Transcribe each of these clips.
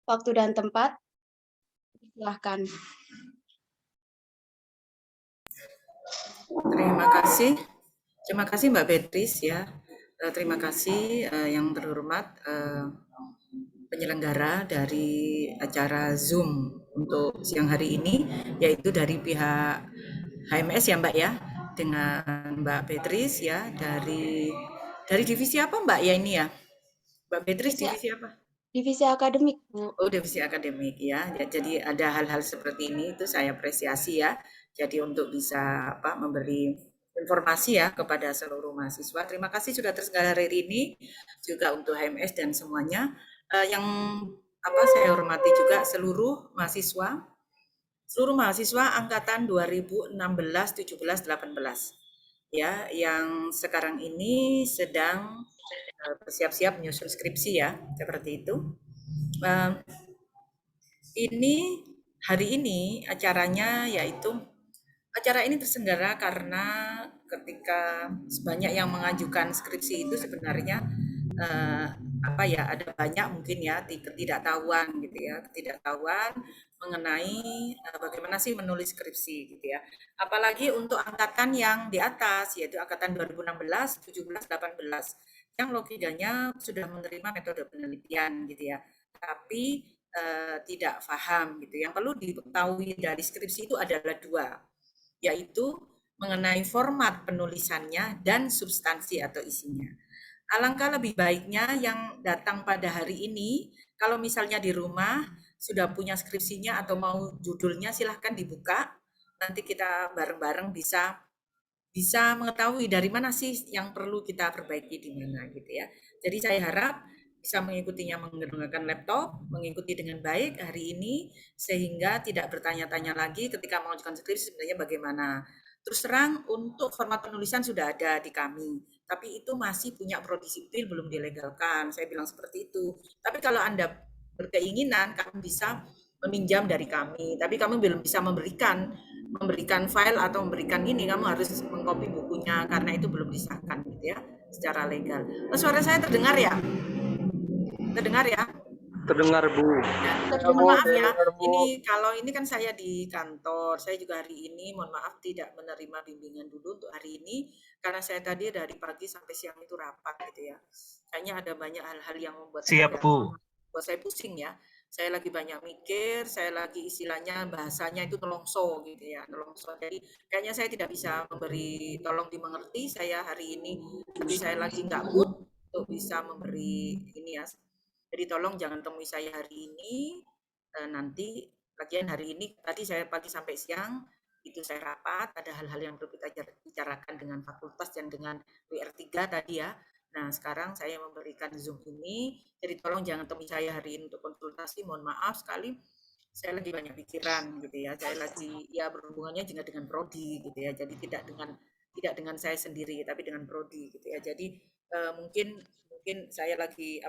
waktu dan tempat. Silahkan. Terima kasih Mbak Beatrice ya. Terima kasih yang terhormat penyelenggara dari acara Zoom untuk siang hari ini, yaitu dari pihak HMS ya Mbak ya, dengan Mbak Beatrice ya, dari divisi apa Mbak ya ini ya? Mbak Beatrice divisi apa? Divisi akademik, Bu. Oh, divisi akademik ya. Jadi ada hal-hal seperti ini itu saya apresiasi ya. Jadi untuk bisa memberi informasi ya kepada seluruh mahasiswa. Terima kasih sudah tersedia hari ini juga untuk HMS dan semuanya. Yang saya hormati juga seluruh mahasiswa angkatan 2016, 17, 18 ya, yang sekarang ini sedang bersiap-siap menyusun skripsi ya, seperti itu. Ini hari ini acaranya yaitu acara ini terselenggara karena ketika banyak yang mengajukan skripsi itu sebenarnya ada banyak mungkin ya ketidaktahuan gitu ya, ketidaktahuan mengenai bagaimana sih menulis skripsi gitu ya. Apalagi untuk angkatan yang di atas yaitu angkatan 2016, 17, 18 yang logikanya sudah menerima metode penelitian gitu ya. Tapi tidak paham gitu. Yang perlu diketahui dari skripsi itu adalah dua, yaitu mengenai format penulisannya dan substansi atau isinya. Alangkah lebih baiknya yang datang pada hari ini, kalau misalnya di rumah sudah punya skripsinya atau mau judulnya, silahkan dibuka. Nanti kita bareng-bareng bisa mengetahui dari mana sih yang perlu kita perbaiki di mana gitu ya. Jadi saya harap bisa mengikutinya menggunakan laptop, mengikuti dengan baik hari ini sehingga tidak bertanya-tanya lagi ketika mengajukan skripsi sebenarnya bagaimana. Terus terang untuk format penulisan sudah ada di kami, tapi itu masih punya prodi sipil belum dilegalkan. Saya bilang seperti itu. Tapi kalau Anda berkeinginan, kamu bisa meminjam dari kami, tapi kami belum bisa memberikan file atau memberikan ini, kamu harus mengcopy bukunya karena itu belum disahkan gitu ya secara legal. Suara saya terdengar ya? Terdengar ya? Terdengar Bu. Mohon maaf ya, ini kalau ini kan saya di kantor, saya juga hari ini mohon maaf tidak menerima bimbingan dulu untuk hari ini karena saya tadi dari pagi sampai siang itu rapat gitu ya. Kayaknya ada banyak hal-hal yang membuat saya pusing ya. Saya lagi banyak mikir, saya lagi istilahnya bahasanya itu nelongso gitu ya, nelongso. Jadi kayaknya saya tidak bisa memberi tolong dimengerti saya hari ini, tapi saya lagi nggak mood untuk bisa memberi ini ya. Jadi tolong jangan temui saya hari ini, nanti lagian hari ini tadi saya pagi sampai siang itu saya rapat, ada hal-hal yang perlu kita bicarakan dengan fakultas dan dengan WR3 tadi ya. Nah, sekarang saya memberikan Zoom ini, jadi tolong jangan temui saya hari ini untuk konsultasi, mohon maaf sekali. Saya lagi banyak pikiran gitu ya. Saya lagi ya berhubungannya juga dengan prodi gitu ya. Jadi tidak dengan saya sendiri tapi dengan prodi gitu ya. Jadi mungkin saya lagi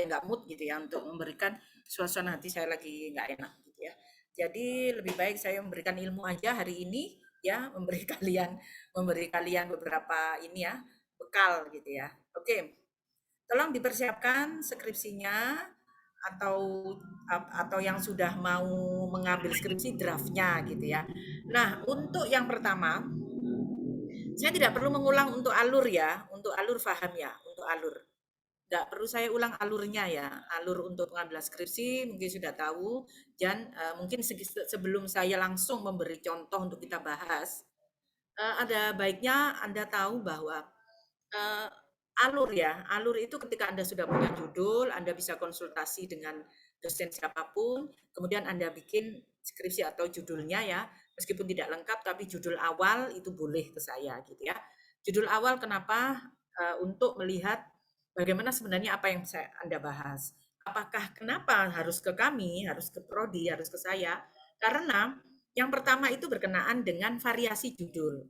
nggak mood gitu ya untuk memberikan suasana hati saya lagi nggak enak gitu ya. Jadi lebih baik saya memberikan ilmu aja hari ini ya, memberi kalian beberapa ini ya bekal gitu ya. Oke, tolong dipersiapkan skripsinya atau yang sudah mau mengambil skripsi draftnya gitu ya. Nah untuk yang pertama saya tidak perlu mengulang untuk alur ya, untuk alur paham ya, untuk alur. Nggak perlu saya ulang alurnya ya, alur untuk pengambilan skripsi mungkin sudah tahu, dan mungkin sebelum saya langsung memberi contoh untuk kita bahas, ada baiknya Anda tahu bahwa alur itu ketika Anda sudah punya judul, Anda bisa konsultasi dengan dosen siapapun, kemudian Anda bikin skripsi atau judulnya ya, meskipun tidak lengkap tapi judul awal itu boleh ke saya gitu ya. Judul awal kenapa? Untuk melihat bagaimana sebenarnya apa yang Anda bahas. Apakah kenapa harus ke kami, harus ke prodi, harus ke saya? Karena yang pertama itu berkenaan dengan variasi judul.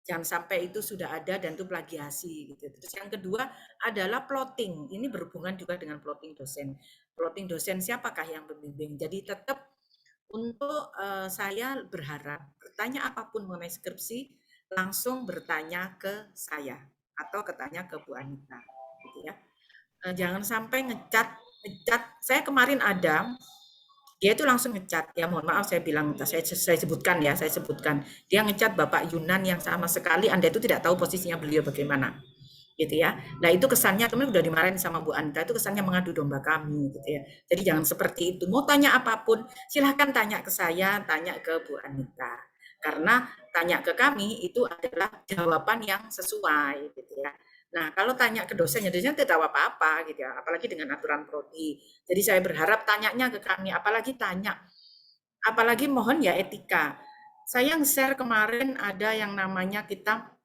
Jangan sampai itu sudah ada dan itu plagiasi gitu. Terus yang kedua adalah plotting. Ini berhubungan juga dengan plotting dosen. Plotting dosen siapakah yang membimbing? Jadi tetap untuk saya berharap bertanya apapun mengenai skripsi langsung bertanya ke saya atau ketanya ke Bu Anita gitu ya. Jangan sampai ngecat ngecat, saya kemarin ada, dia itu langsung ngecat, ya mohon maaf saya bilang, saya sebutkan ya, saya sebutkan. Dia ngecat Bapak Yunan yang sama sekali Anda itu tidak tahu posisinya beliau bagaimana. Gitu ya. Nah, itu kesannya kemarin udah dimarahin sama Bu Anita, itu kesannya mengadu domba kami gitu ya. Jadi jangan seperti itu. Mau tanya apapun, silahkan tanya ke saya, tanya ke Bu Anita. Karena tanya ke kami itu adalah jawaban yang sesuai gitu ya. Nah, kalau tanya ke dosennya, dosennya tidak tahu apa-apa gitu ya, apalagi dengan aturan prodi. Jadi saya berharap tanyanya ke kami, apalagi mohon ya etika. Saya share kemarin ada yang namanya kita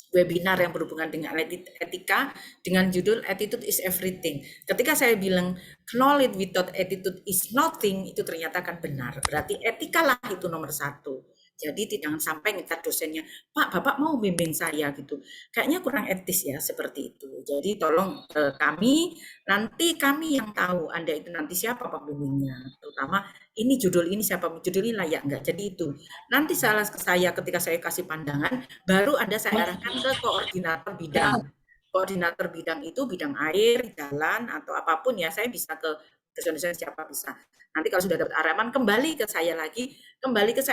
webinar yang berhubungan dengan etika dengan judul Attitude is Everything. Ketika saya bilang knowledge without attitude is nothing, itu ternyata kan benar. Berarti etikalah itu nomor satu. Jadi jangan sampai ngecat dosennya, Pak, Bapak mau bimbing saya gitu. Kayaknya kurang etis ya seperti itu. Jadi tolong nanti kami yang tahu Anda itu nanti siapa pembimbingnya. Terutama ini judul ini siapa, judul ini layak enggak. Jadi itu. Nanti salah ke saya ketika saya kasih pandangan, baru Anda saya arahkan ke koordinator bidang. Koordinator bidang itu bidang air, jalan, atau apapun ya, saya bisa ke dosen-dosen siapa bisa. Nanti kalau sudah dapat arahan, kembali ke saya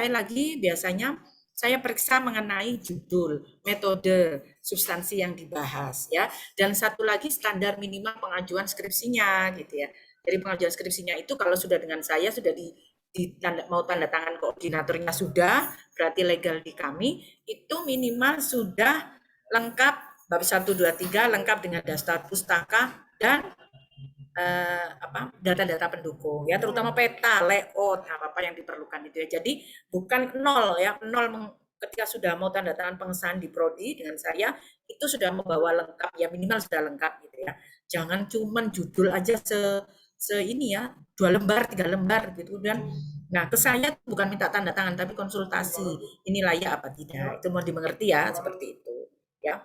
lagi, biasanya saya periksa mengenai judul, metode, substansi yang dibahas ya. Dan satu lagi standar minimal pengajuan skripsinya gitu ya. Jadi pengajuan skripsinya itu kalau sudah dengan saya sudah mau tanda tangan koordinatornya sudah, berarti legal di kami, itu minimal sudah lengkap bab 1, 2, 3, lengkap dengan daftar pustaka dan data-data pendukung ya, terutama peta, layout, apa-apa yang diperlukan itu ya. Jadi bukan nol ya, ketika sudah mau tanda tangan pengesahan di prodi dengan saya itu sudah membawa lengkap ya, minimal sudah lengkap gitu ya. Jangan cuman judul aja ini ya, 2 lembar 3 lembar gitu. Dan nah ke saya bukan minta tanda tangan tapi konsultasi ini layak apa tidak, itu mau dimengerti ya seperti itu ya.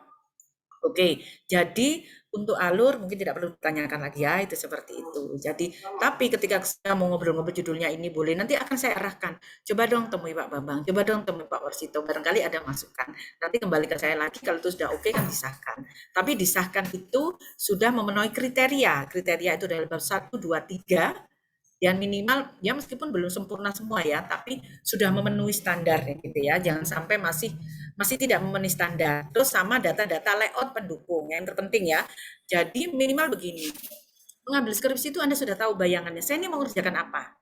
Oke, jadi untuk alur mungkin tidak perlu ditanyakan lagi ya, itu seperti itu. Jadi, tapi ketika saya mau ngobrol-ngobrol judulnya ini boleh, nanti akan saya arahkan. Coba dong temui Pak Bambang, coba dong temui Pak Warsito, barangkali ada masukan. Nanti kembali ke saya lagi, kalau itu sudah oke kan disahkan. Tapi disahkan itu sudah memenuhi kriteria. Kriteria itu adalah bab 1, 2, 3, dan minimal ya meskipun belum sempurna semua ya, tapi sudah memenuhi standar ya gitu ya. Jangan sampai masih tidak memenuhi standar. Terus sama data-data layout pendukung yang terpenting ya. Jadi minimal begini. Mengambil skripsi itu Anda sudah tahu bayangannya. Saya ini mau mengerjakan apa?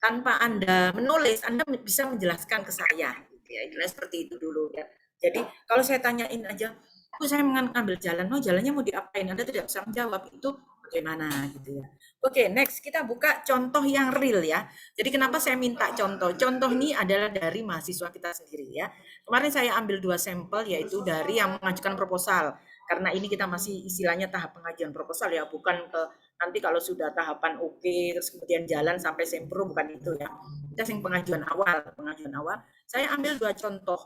Tanpa Anda menulis, Anda bisa menjelaskan ke saya. Gitu ya. Jelas seperti itu dulu ya. Jadi kalau saya tanyain aja, oh saya mengambil jalan, mau jalannya mau diapain? Anda tidak bisa menjawab itu bagaimana gitu ya. Oke, next kita buka contoh yang real ya. Jadi kenapa saya minta contoh? Contoh ini adalah dari mahasiswa kita sendiri ya. Kemarin saya ambil 2 sampel yaitu dari yang mengajukan proposal. Karena ini kita masih istilahnya tahap pengajuan proposal ya, bukan ke nanti kalau sudah tahapan oke, terus kemudian jalan sampai sempro, bukan itu ya. Kita sing pengajuan awal, Saya ambil 2 contoh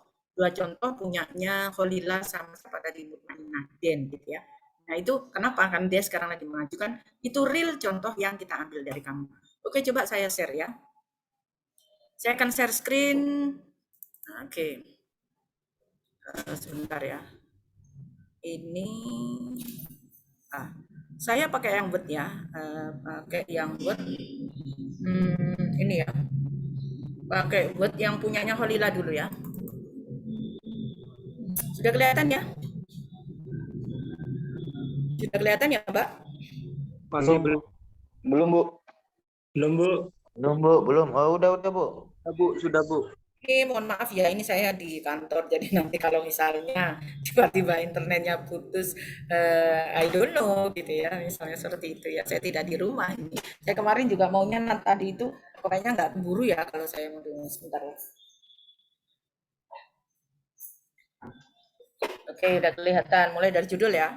punyanya Kholila sama siapa tadi Mutmainah gitu ya. Nah itu kenapa? Kan dia sekarang lagi mengajukan, itu real contoh yang kita ambil dari kamu. Oke, coba saya share ya. Saya akan share screen. Oke, sebentar ya. Ini, saya pakai yang Word ya. Pakai yang Word. Ini ya. Pakai Word yang punyanya Holila dulu ya. Sudah kelihatan ya? Sudah kelihatan ya, Mbak? Masih belum. Belum, Bu. Belum, Bu. Belum, Bu. Belum. Oh, udah, Bu. Sudah, Bu. Oke, mohon maaf ya, ini saya di kantor, jadi nanti kalau misalnya tiba-tiba internetnya putus, I don't know gitu ya, misalnya seperti itu ya. Saya tidak di rumah ini. Saya kemarin juga maunya tadi itu, pokoknya nggak keburu ya kalau saya mau dengar sebentar ya. Oke, udah kelihatan. Mulai dari judul ya.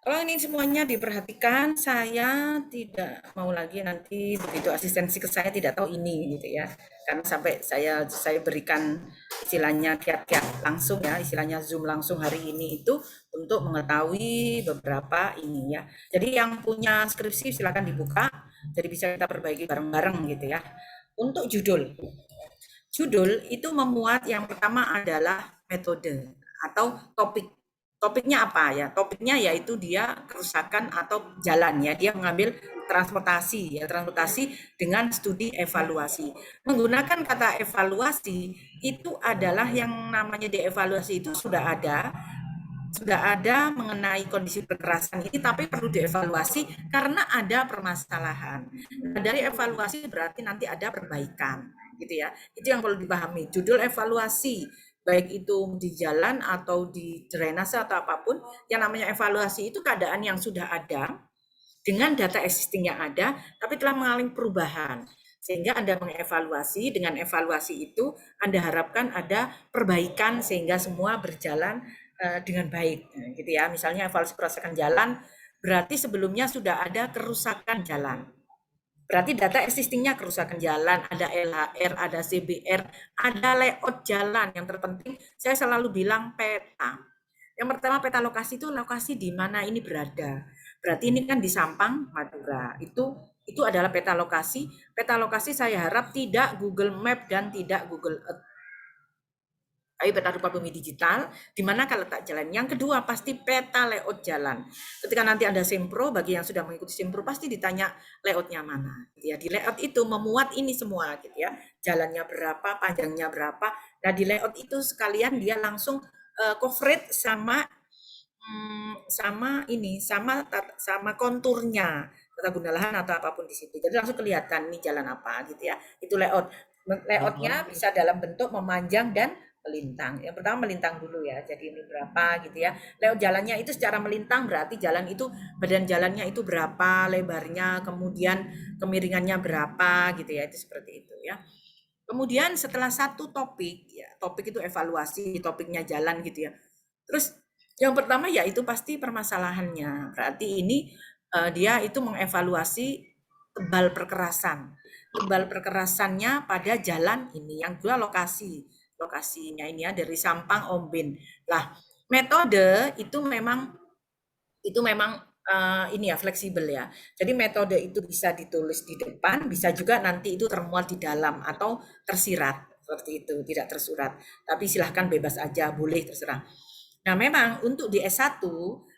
Kalau ini semuanya diperhatikan, saya tidak mau lagi nanti begitu asistensi ke saya tidak tahu ini gitu ya. Karena sampai saya berikan istilahnya kiat-kiat langsung ya, istilahnya Zoom langsung hari ini itu untuk mengetahui beberapa ini ya. Jadi yang punya skripsi silakan dibuka, jadi bisa kita perbaiki bareng-bareng gitu ya. Untuk judul itu memuat yang pertama adalah metode atau topik. Topiknya apa ya? Topiknya yaitu dia kerusakan atau jalan ya. Dia mengambil transportasi ya, transportasi dengan studi evaluasi. Menggunakan kata evaluasi itu adalah yang namanya dievaluasi itu sudah ada mengenai kondisi kekerasan ini, tapi perlu dievaluasi karena ada permasalahan. Nah, dari evaluasi berarti nanti ada perbaikan, gitu ya. Itu yang perlu dipahami. Judul evaluasi, baik itu di jalan atau di drainase atau apapun, yang namanya evaluasi itu keadaan yang sudah ada dengan data existing yang ada, tapi telah mengalami perubahan. Sehingga Anda mengevaluasi, dengan evaluasi itu Anda harapkan ada perbaikan sehingga semua berjalan dengan baik, gitu ya. Misalnya evaluasi kerusakan jalan, berarti sebelumnya sudah ada kerusakan jalan. Berarti data existingnya kerusakan jalan, ada LHR, ada CBR, ada layout jalan. Yang terpenting, saya selalu bilang peta. Yang pertama peta lokasi itu lokasi di mana ini berada. Berarti ini kan di Sampang, Madura. Itu adalah peta lokasi. Peta lokasi saya harap tidak Google Map dan tidak Google Earth. Tapi peta rupa bumi digital, di mana kalau letak jalan. Yang kedua pasti peta layout jalan. Ketika nanti Anda sempro, bagi yang sudah mengikuti sempro pasti ditanya layoutnya mana. Gitu ya. Di layout itu memuat ini semua, gitu ya. Jalannya berapa, panjangnya berapa. Nah di layout itu sekalian dia langsung coverage sama konturnya, tata guna lahan atau apapun di situ. Jadi langsung kelihatan ini jalan apa, gitu ya. Itu layout. Layoutnya bisa dalam bentuk memanjang dan melintang. Yang pertama melintang dulu ya, jadi ini berapa gitu ya. Layout jalannya itu secara melintang berarti jalan itu, badan jalannya itu berapa, lebarnya, kemudian kemiringannya berapa gitu ya, itu seperti itu ya. Kemudian setelah satu topik, ya topik itu evaluasi, topiknya jalan gitu ya. Terus yang pertama yaitu pasti permasalahannya, berarti ini dia itu mengevaluasi tebal perkerasan. Tebal perkerasannya pada jalan ini, yang kedua lokasinya ini ya dari Sampang Omben. Lah, metode itu memang ini ya fleksibel ya. Jadi metode itu bisa ditulis di depan, bisa juga nanti itu termuat di dalam atau tersirat seperti itu, tidak tersurat. Tapi silahkan bebas aja, boleh terserah. Nah, memang untuk di S1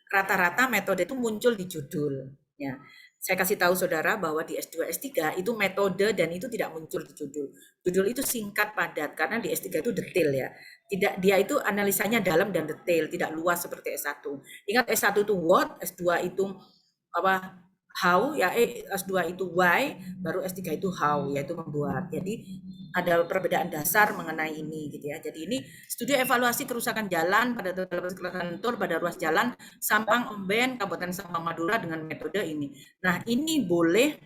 rata-rata metode itu muncul di judul ya. Saya kasih tahu saudara bahwa di S2, S3 itu metode dan itu tidak muncul di judul. Judul itu singkat padat karena di S3 itu detail ya. Tidak, dia itu analisanya dalam dan detail, tidak luas seperti S1. Ingat S1 itu what, S2 itu apa how ya, S2 itu why, baru S3 itu how, yaitu membuat. Jadi ada perbedaan dasar mengenai ini gitu ya. Jadi ini studi evaluasi kerusakan jalan pada kantor pada ruas jalan Sampang Omben Kabupaten Sampang Madura dengan metode ini. Nah, ini boleh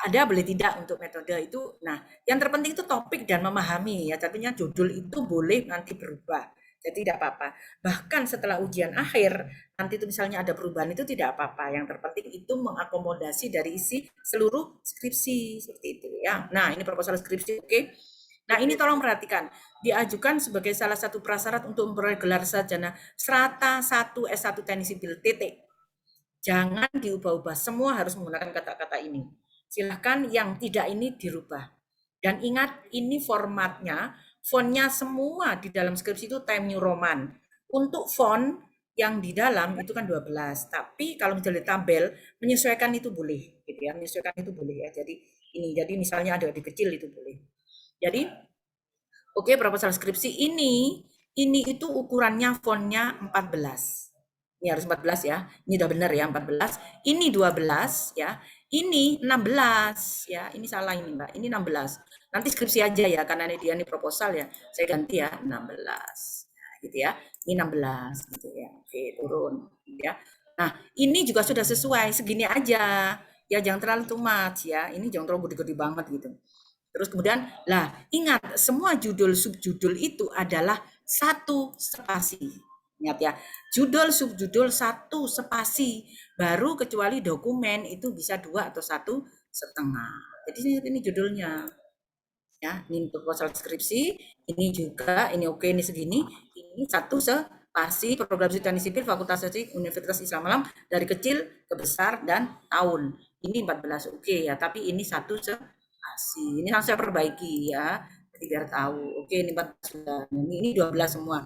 ada boleh tidak untuk metode itu. Nah, yang terpenting itu topik dan memahami ya. Artinya judul itu boleh nanti berubah. Jadi tidak apa-apa. Bahkan setelah ujian akhir, nanti itu misalnya ada perubahan itu tidak apa-apa. Yang terpenting itu mengakomodasi dari isi seluruh skripsi seperti itu ya. Nah, ini proposal skripsi, oke. Nah, ini tolong perhatikan. Diajukan sebagai salah satu prasyarat untuk memperoleh gelar sarjana strata 1 S1 teknik sipil titik. Jangan diubah-ubah. Semua harus menggunakan kata-kata ini. Silahkan yang tidak ini dirubah. Dan ingat, ini formatnya, fontnya semua di dalam skripsi itu Times New Roman. Untuk font yang di dalam itu kan 12. Tapi kalau misalnya tabel, menyesuaikan itu boleh. Gitu ya, menyesuaikan itu boleh ya. Jadi misalnya ada di kecil itu boleh. Jadi, oke, proposal skripsi ini itu ukurannya fontnya 14. Ini harus 14 ya. Ini udah benar ya, 14. Ini 12 ya. Ini 16 ya. Ini salah ini, Mbak. Ini 16. Nanti skripsi aja ya, karena ini proposal ya. Saya ganti ya, 16. Nah, gitu ya. Ini 16 gitu ya. Oke, turun ya. Nah, ini juga sudah sesuai, segini aja. Ya, jangan terlalu too much ya. Ini jangan terlalu gede-gede banget gitu. Terus kemudian, lah ingat semua judul subjudul itu adalah satu spasi. Ingat ya, judul subjudul satu spasi. Baru kecuali dokumen itu bisa 2 atau 1,5. Jadi ini judulnya. Ya, ini untuk proposal skripsi, ini juga, ini oke, ini segini, ini satu spasi program studi teknik sipil Fakultas Teknik Universitas Islam Malang dari kecil ke besar dan tahun. Ini 14 oke ya, tapi ini satu spasi. Ini harus saya perbaiki ya, jadi biar tahu. Oke, ini 14 sudah. Ini 12 semua.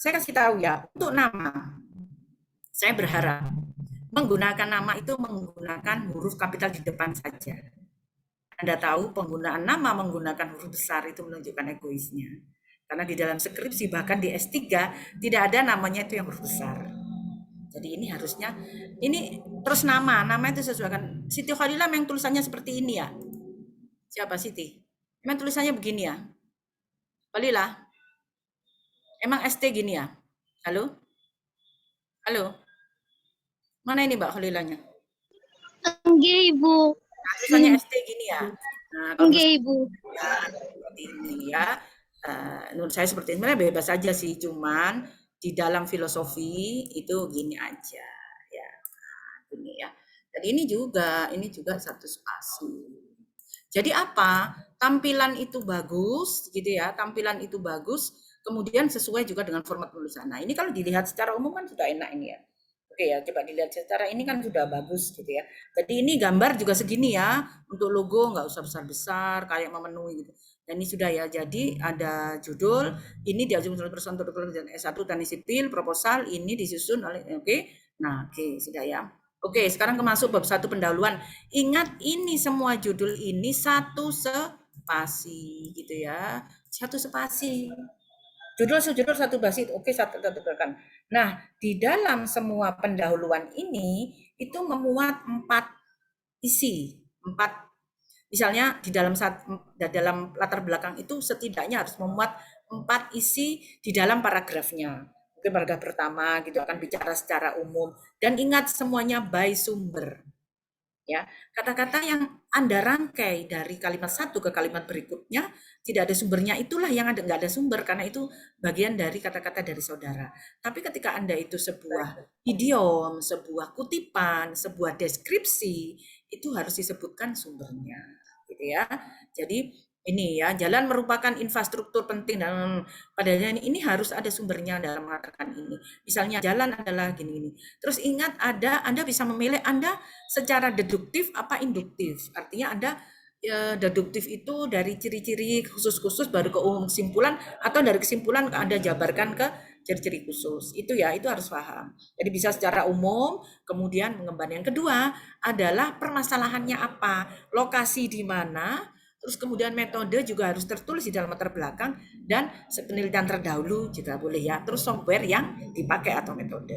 Saya kasih tahu ya, untuk nama, saya berharap menggunakan nama itu menggunakan huruf kapital di depan saja. Anda tahu penggunaan nama menggunakan huruf besar itu menunjukkan egoisnya. Karena di dalam skripsi bahkan di S3 tidak ada namanya itu yang huruf besar. Jadi ini harusnya, ini terus nama itu sesuaikan. Siti Khalila yang tulisannya seperti ini ya. Siapa Siti? Emang tulisannya begini ya? Khalila? Emang ST gini ya? Halo? Halo? Mana ini Mbak Khalilanya? Nggih, Ibu. Nah, tulisannya ST gini ya? Nah, kalau Nggih, Ibu. ya, seperti ini ya. Menurut saya seperti ini, sebenarnya bebas aja sih, cuman di dalam filosofi itu gini aja ya. Nah, ini ya. Dan ini juga satu spasi. Jadi apa? Tampilan itu bagus gitu ya, tampilan itu bagus, kemudian sesuai juga dengan format penulisan. Nah, ini kalau dilihat secara umum kan sudah enak ini ya. Oke ya, coba dilihat secara ini kan sudah bagus gitu ya. Jadi ini gambar juga segini ya, untuk logo nggak usah besar-besar, kayak memenuhi gitu. Dan ini sudah ya, jadi ada judul, ini diajukan oleh person dan S1 teknik sipil, proposal, ini disusun oleh, oke. Nah, oke, sudah ya. Oke, sekarang masuk bab 1 pendahuluan. Ingat ini semua judul ini satu spasi gitu ya. Satu spasi. Judul satu spasi. Oke, satu tekan. Nah, di dalam semua pendahuluan ini itu memuat 4 isi. 4. Misalnya di dalam latar belakang itu setidaknya harus memuat 4 isi di dalam paragrafnya. Mungkin paragraf pertama gitu akan bicara secara umum, dan ingat semuanya by sumber. Ya, kata-kata yang Anda rangkai dari kalimat satu ke kalimat berikutnya tidak ada sumbernya, itulah yang nggak ada sumber, karena itu bagian dari kata-kata dari saudara. Tapi ketika Anda itu sebuah idiom, sebuah kutipan, sebuah deskripsi, itu harus disebutkan sumbernya, gitu ya. Jadi ini ya, jalan merupakan infrastruktur penting, dan padahal ini harus ada sumbernya dalam mengatakan ini. Misalnya jalan adalah gini-gini. Terus ingat, Anda bisa memilih Anda secara deduktif apa induktif. Artinya Anda deduktif itu dari ciri-ciri khusus-khusus baru ke umum kesimpulan, atau dari kesimpulan Anda jabarkan ke ciri-ciri khusus. Itu ya, itu harus paham. Jadi bisa secara umum, kemudian mengembangkan. Yang kedua adalah permasalahannya apa, lokasi di mana, terus kemudian metode juga harus tertulis di dalam latar belakang, dan penelitian terdahulu juga boleh ya. Terus software yang dipakai atau metode,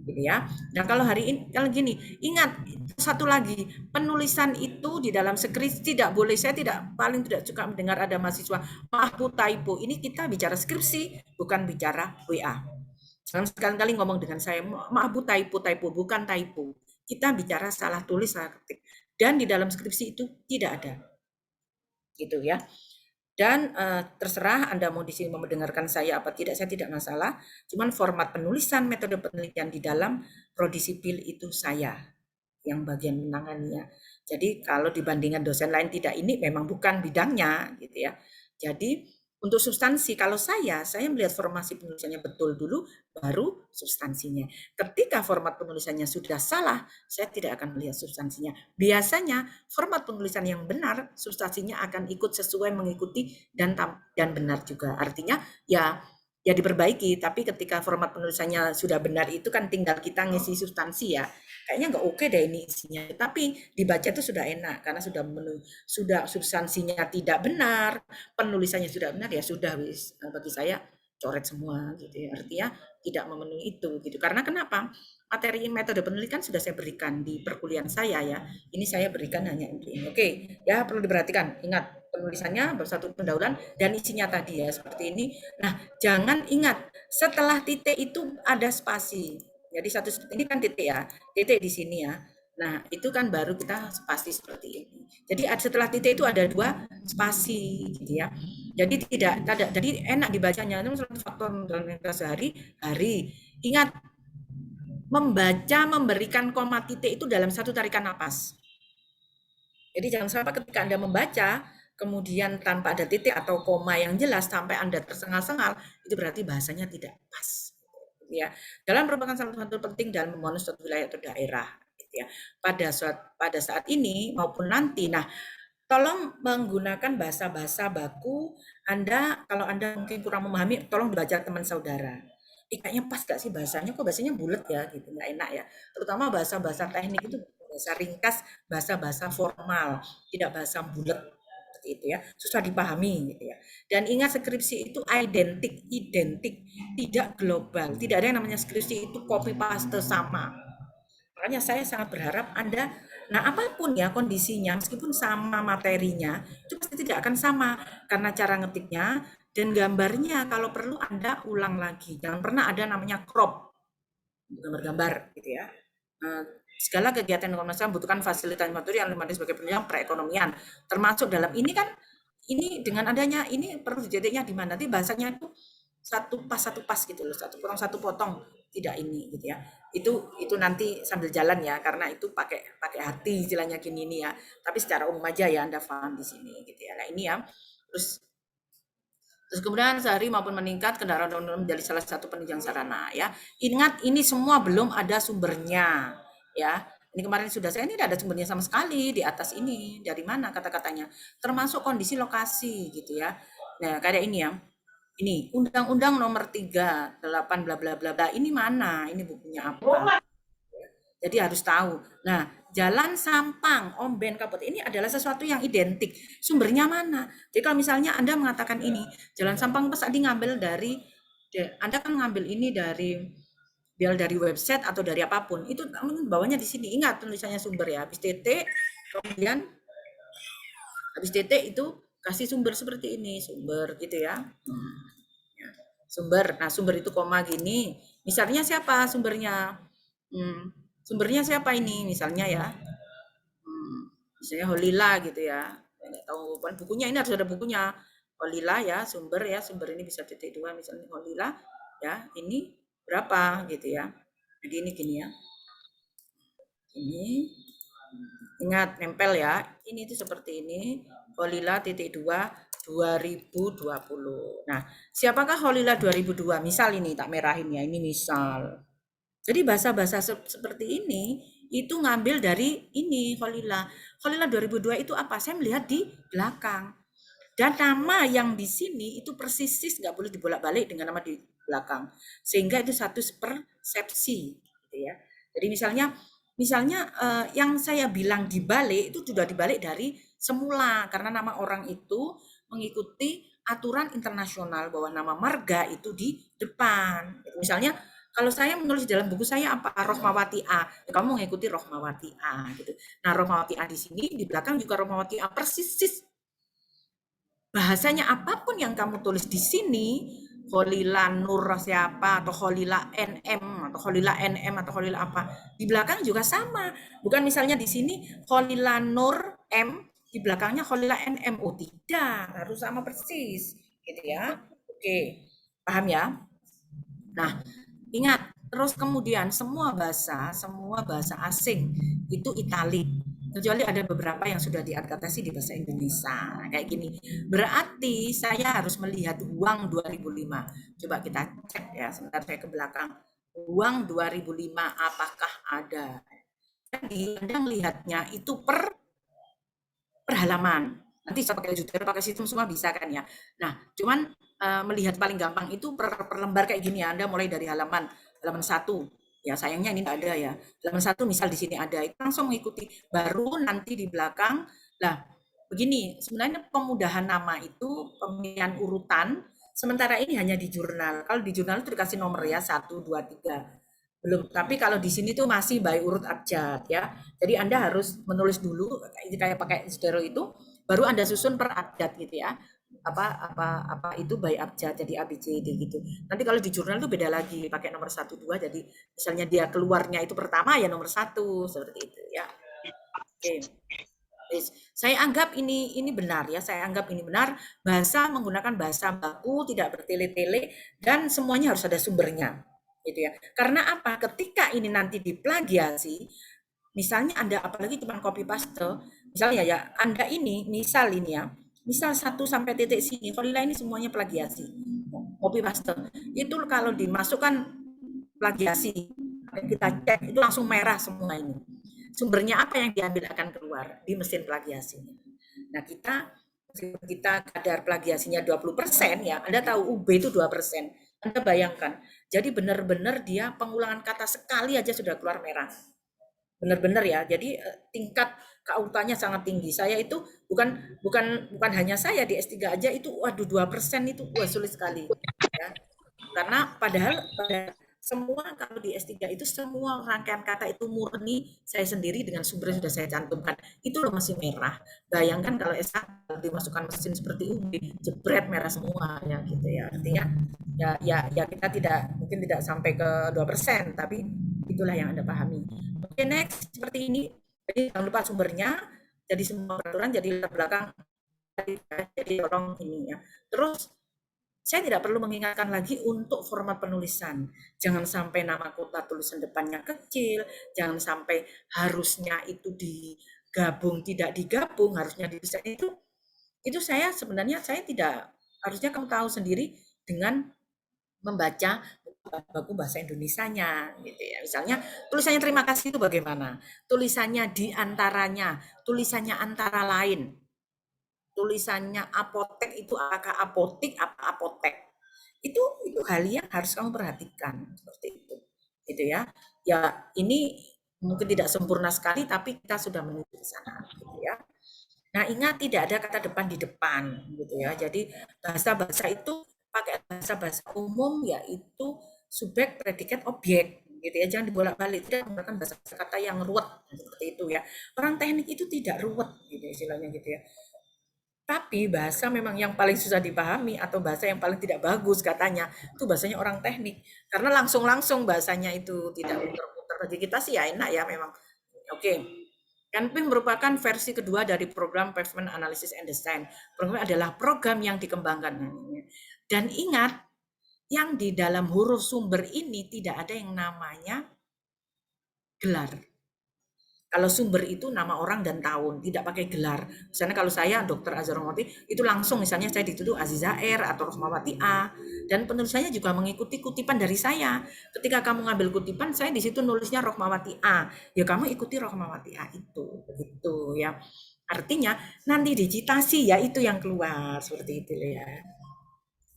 gitu ya. Nah kalau hari ini, kalau gini, ingat satu lagi, penulisan itu di dalam skripsi tidak boleh. Saya paling tidak suka mendengar ada mahasiswa, maaf Bu typo. Ini kita bicara skripsi, bukan bicara WA. Jangan sekali-kali ngomong dengan saya, maaf Bu typo, bukan typo. Kita bicara salah tulis, salah ketik. Dan di dalam skripsi itu tidak ada. Gitu ya. Dan terserah Anda mau di sini mendengarkan saya apa tidak, saya tidak masalah. Cuman format penulisan, metode penelitian di dalam prodi sipil itu saya yang bagian menanganinya. Jadi kalau dibandingkan dosen lain tidak, ini memang bukan bidangnya gitu ya. Jadi untuk substansi, kalau saya melihat formasi penulisannya betul dulu, baru substansinya. Ketika format penulisannya sudah salah, saya tidak akan melihat substansinya. Biasanya format penulisan yang benar, substansinya akan ikut sesuai, mengikuti, dan benar juga. Artinya ya diperbaiki, tapi ketika format penulisannya sudah benar itu kan tinggal kita ngisi substansi ya. Kayaknya nggak oke deh ini isinya, tapi dibaca itu sudah enak karena sudah substansinya tidak benar, penulisannya sudah benar, ya sudah wis, bagi saya coret semua gitu ya. Artinya tidak memenuhi itu gitu. Karena kenapa? Materi metode penelitian sudah saya berikan di perkuliahan saya ya. Ini saya berikan hanya ini. Oke, ya perlu diperhatikan. Ingat penulisannya bersatu pendahuluan dan isinya tadi ya seperti ini. Nah, jangan ingat setelah titik itu ada spasi. Jadi ini kan titik ya, titik di sini ya. Nah, itu kan baru kita spasi seperti ini. Jadi setelah titik itu ada 2 spasi gitu ya. Jadi tidak ada, jadi enak dibacanya. Itu satu faktor dalam sehari-hari. Ingat, membaca memberikan koma titik itu dalam satu tarikan napas. Jadi jangan sampai ketika Anda membaca kemudian tanpa ada titik atau koma yang jelas sampai Anda tersengal-sengal, itu berarti bahasanya tidak pas. Ya, dalam merupakan salah satu penting dalam membangun suatu wilayah atau daerah. Gitu ya. Pada saat ini maupun nanti, nah tolong menggunakan bahasa-bahasa baku. Kalau Anda mungkin kurang memahami, tolong dibaca teman saudara. kayaknya pas gak sih bahasanya, kok bahasanya bulat ya gitu, nggak enak ya. Terutama bahasa-bahasa teknik itu bahasa ringkas, bahasa-bahasa formal, tidak bahasa bulat seperti itu ya, susah dipahami gitu ya. Dan ingat skripsi itu identik, tidak global. Tidak ada yang namanya skripsi itu copy paste sama. Makanya saya sangat berharap Anda, nah apapun ya kondisinya, meskipun sama materinya, itu pasti tidak akan sama karena cara ngetiknya dan gambarnya kalau perlu Anda ulang lagi. Jangan pernah ada namanya crop gambar-gambar gitu ya. Segala kegiatan Komnas HAM membutuhkan fasilitas materi yang dimanfaatkan sebagai penunjang perekonomian. Termasuk dalam ini kan, ini dengan adanya ini perlu dijadinya di mana? Nanti bahasanya itu satu pas gitu loh, satu potong tidak ini gitu ya. Itu nanti sambil jalan ya, karena itu pakai hati istilahnya gini ini ya. Tapi secara umum aja ya Anda paham di sini gitu ya. Nah ini ya. Terus kemudian sehari maupun meningkat kendaraan umum menjadi salah satu penunjang sarana ya. Ingat ini semua belum ada sumbernya ya. Ini kemarin sudah saya ini tidak ada sumbernya sama sekali di atas ini. Dari mana kata-katanya? Termasuk kondisi lokasi gitu ya. Nah, kayak ini ya. Ini Undang-Undang Nomor 38 bla bla bla bla. Ini mana? Ini bukunya apa? Jadi harus tahu. Nah, Jalan Sampang, Omben, Kabupaten ini adalah sesuatu yang identik. Sumbernya mana? Jadi kalau misalnya Anda mengatakan ini, Jalan Sampang pas Adi ngambil dari, Anda kan ngambil ini dari website atau dari apapun, itu bawahnya di sini. Ingat tulisannya sumber ya, habis titik, kemudian habis titik itu kasih sumber seperti ini, sumber gitu ya. Sumber, nah sumber itu koma gini. Misalnya siapa sumbernya? Sumbernya siapa ini misalnya ya, misalnya Holila gitu ya, nggak tahu bukunya, ini harus ada bukunya Holila ya, sumber ini bisa titik dua misalnya Holila ya, ini berapa gitu ya. Jadi ini gini ya, ini ingat nempel ya, ini itu seperti ini Holila titik 2 2020. Nah, siapakah Holila 2002? Misal ini tak merahin ya, ini misal. Jadi bahasa-bahasa seperti ini itu ngambil dari ini Kholila. Kholila 2002 itu apa? Saya melihat di belakang. Dan nama yang di sini itu persis nggak boleh dibolak-balik dengan nama di belakang. Sehingga itu satu persepsi gitu ya. Jadi misalnya yang saya bilang dibalik itu sudah dibalik dari semula karena nama orang itu mengikuti aturan internasional bahwa nama marga itu di depan. Misalnya kalau saya menulis dalam buku saya apa? Rohmawati A. Ya, kamu mengikuti Rohmawati A gitu. Nah, Rohmawati A di sini, di belakang juga Rohmawati A persis. Bahasanya apapun yang kamu tulis di sini, Kholila Nur siapa atau Kholila NM atau Kholila NM atau Kholila apa, di belakang juga sama. Bukan misalnya di sini Kholila Nur M, di belakangnya Kholila NM. Oh, tidak, harus sama persis gitu ya. Oke. Paham ya? Nah, ingat, terus kemudian semua bahasa asing itu italik. Kecuali ada beberapa yang sudah diadaptasi di bahasa Indonesia. Kayak gini. Berarti saya harus melihat uang 2005. Coba kita cek ya, sebentar saya ke belakang. Uang 2005 apakah ada? Jadi Anda melihatnya itu per halaman. Nanti saya pakai Jupyter, pakai sistem semua bisa kan ya. Nah, cuman melihat paling gampang itu per lembar kayak gini ya. Anda mulai dari halaman 1. Ya sayangnya ini enggak ada ya. Halaman 1 misal di sini ada, itu langsung mengikuti. Baru nanti di belakang, lah begini, sebenarnya pemudahan nama itu pemilihan urutan, sementara ini hanya di jurnal. Kalau di jurnal itu dikasih nomor ya, 1, 2, 3. Belum, tapi kalau di sini tuh masih by urut abjad ya. Jadi Anda harus menulis dulu kayak pakai Zotero itu, baru Anda susun per abjad gitu ya. Apa itu by abjad jadi ABCD gitu. Nanti kalau di jurnal itu beda lagi, pakai nomor 1 2, jadi misalnya dia keluarnya itu pertama ya nomor 1 seperti itu ya. Oke. Saya anggap ini benar ya, saya anggap ini benar. Bahasa menggunakan bahasa baku, tidak bertele-tele dan semuanya harus ada sumbernya. Gitu ya. Karena apa? Ketika ini nanti diplagiasi, misalnya Anda apalagi cuma copy paste, misalnya ya Anda ini misal 1 sampai titik sini, Kholila ini semuanya plagiasi, copy paste. Itu kalau dimasukkan plagiasi, kita cek itu langsung merah semua ini. Sumbernya apa yang diambil akan keluar di mesin plagiasinya. Nah kita kadar plagiasinya 20% ya, Anda tahu UB itu 2%. Anda bayangkan, jadi benar-benar dia pengulangan kata sekali aja sudah keluar merah. Benar-benar ya. Jadi tingkat KUK-nya sangat tinggi. Saya itu bukan bukan bukan hanya saya di S3 aja itu waduh 2% itu wah sulit sekali ya. Karena padahal semua kalau di S3 itu semua rangkaian kata itu murni saya sendiri dengan sumber sudah saya cantumkan. Itu loh masih merah. Bayangkan kalau S1 dimasukkan mesin seperti ini, jebret merah semua ya gitu ya. Artinya ya kita mungkin tidak sampai ke 2%, tapi itulah yang Anda pahami. Oke, next seperti ini. Jadi jangan lupa sumbernya. Jadi semua peraturan jadi latar belakang jadi tolong ini ya. Terus saya tidak perlu mengingatkan lagi untuk format penulisan. Jangan sampai nama kota tulisan depannya kecil, jangan sampai harusnya itu digabung tidak digabung, harusnya didesain itu saya sebenarnya saya tidak harusnya kamu tahu sendiri dengan membaca baku bahasa Indonesianya gitu ya. Misalnya tulisannya terima kasih itu bagaimana? Tulisannya di antaranya, tulisannya antara lain. Tulisannya apotek itu apakah apotik apa apotek? Itu hal yang harus kamu perhatikan seperti itu. Gitu ya. Ya, ini mungkin tidak sempurna sekali tapi kita sudah menuju ke sana gitu ya. Nah, ingat tidak ada kata depan di depan gitu ya. Jadi bahasa-bahasa itu pakai bahasa-bahasa umum yaitu subjek, predikat, objek gitu ya. Jangan dibolak-balik, tidak menggunakan bahasa kata yang ruwet seperti itu ya. Orang teknik itu tidak ruwet gitu istilahnya gitu ya. Tapi bahasa memang yang paling susah dipahami atau bahasa yang paling tidak bagus katanya itu bahasanya orang teknik karena langsung-langsung bahasanya itu tidak muter-muter. Bagi kita sih ya enak ya memang. Oke. NPIM merupakan versi kedua dari program Pavement Analysis and Design. Program adalah program yang dikembangkan. Dan ingat, yang di dalam huruf sumber ini tidak ada yang namanya gelar. Kalau sumber itu nama orang dan tahun, tidak pakai gelar. Misalnya kalau saya Dr. Azhar Rahmawati, itu langsung misalnya saya dituduh Aziza R atau Rohmawati A. Dan penulisannya juga mengikuti kutipan dari saya. Ketika kamu ngambil kutipan, saya di situ nulisnya Rohmawati A. Ya kamu ikuti Rohmawati A itu. Begitu ya. Artinya nanti digitasi ya itu yang keluar. Seperti itu ya.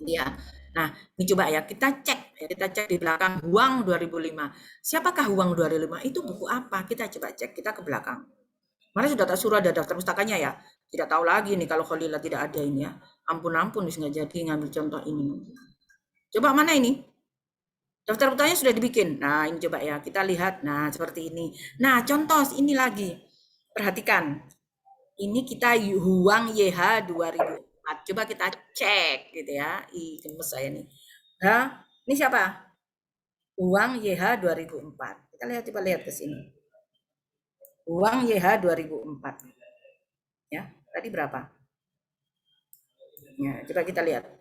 Ya. Nah, ini coba ya kita cek di belakang Huang 2005. Siapakah Huang 2005? Itu buku apa? Kita coba cek, kita ke belakang. Mana sudah tak suruh ada daftar pustakanya ya? Tidak tahu lagi nih kalau Khalila tidak ada ini ya. Ampun-ampun nggak jadi ngambil contoh ini. Coba mana ini? Daftar pustakanya sudah dibikin. Nah, ini coba ya, kita lihat. Nah, seperti ini. Nah, contoh ini lagi. Perhatikan. Ini kita Huang YH 2004. Coba kita cek gitu ya. Ih, gemes saya nih. Nah, ini siapa? Huang YH 2004. Kita lihat, coba lihat ke sini. Huang YH 2004. Ya, tadi berapa? Ya, coba kita lihat.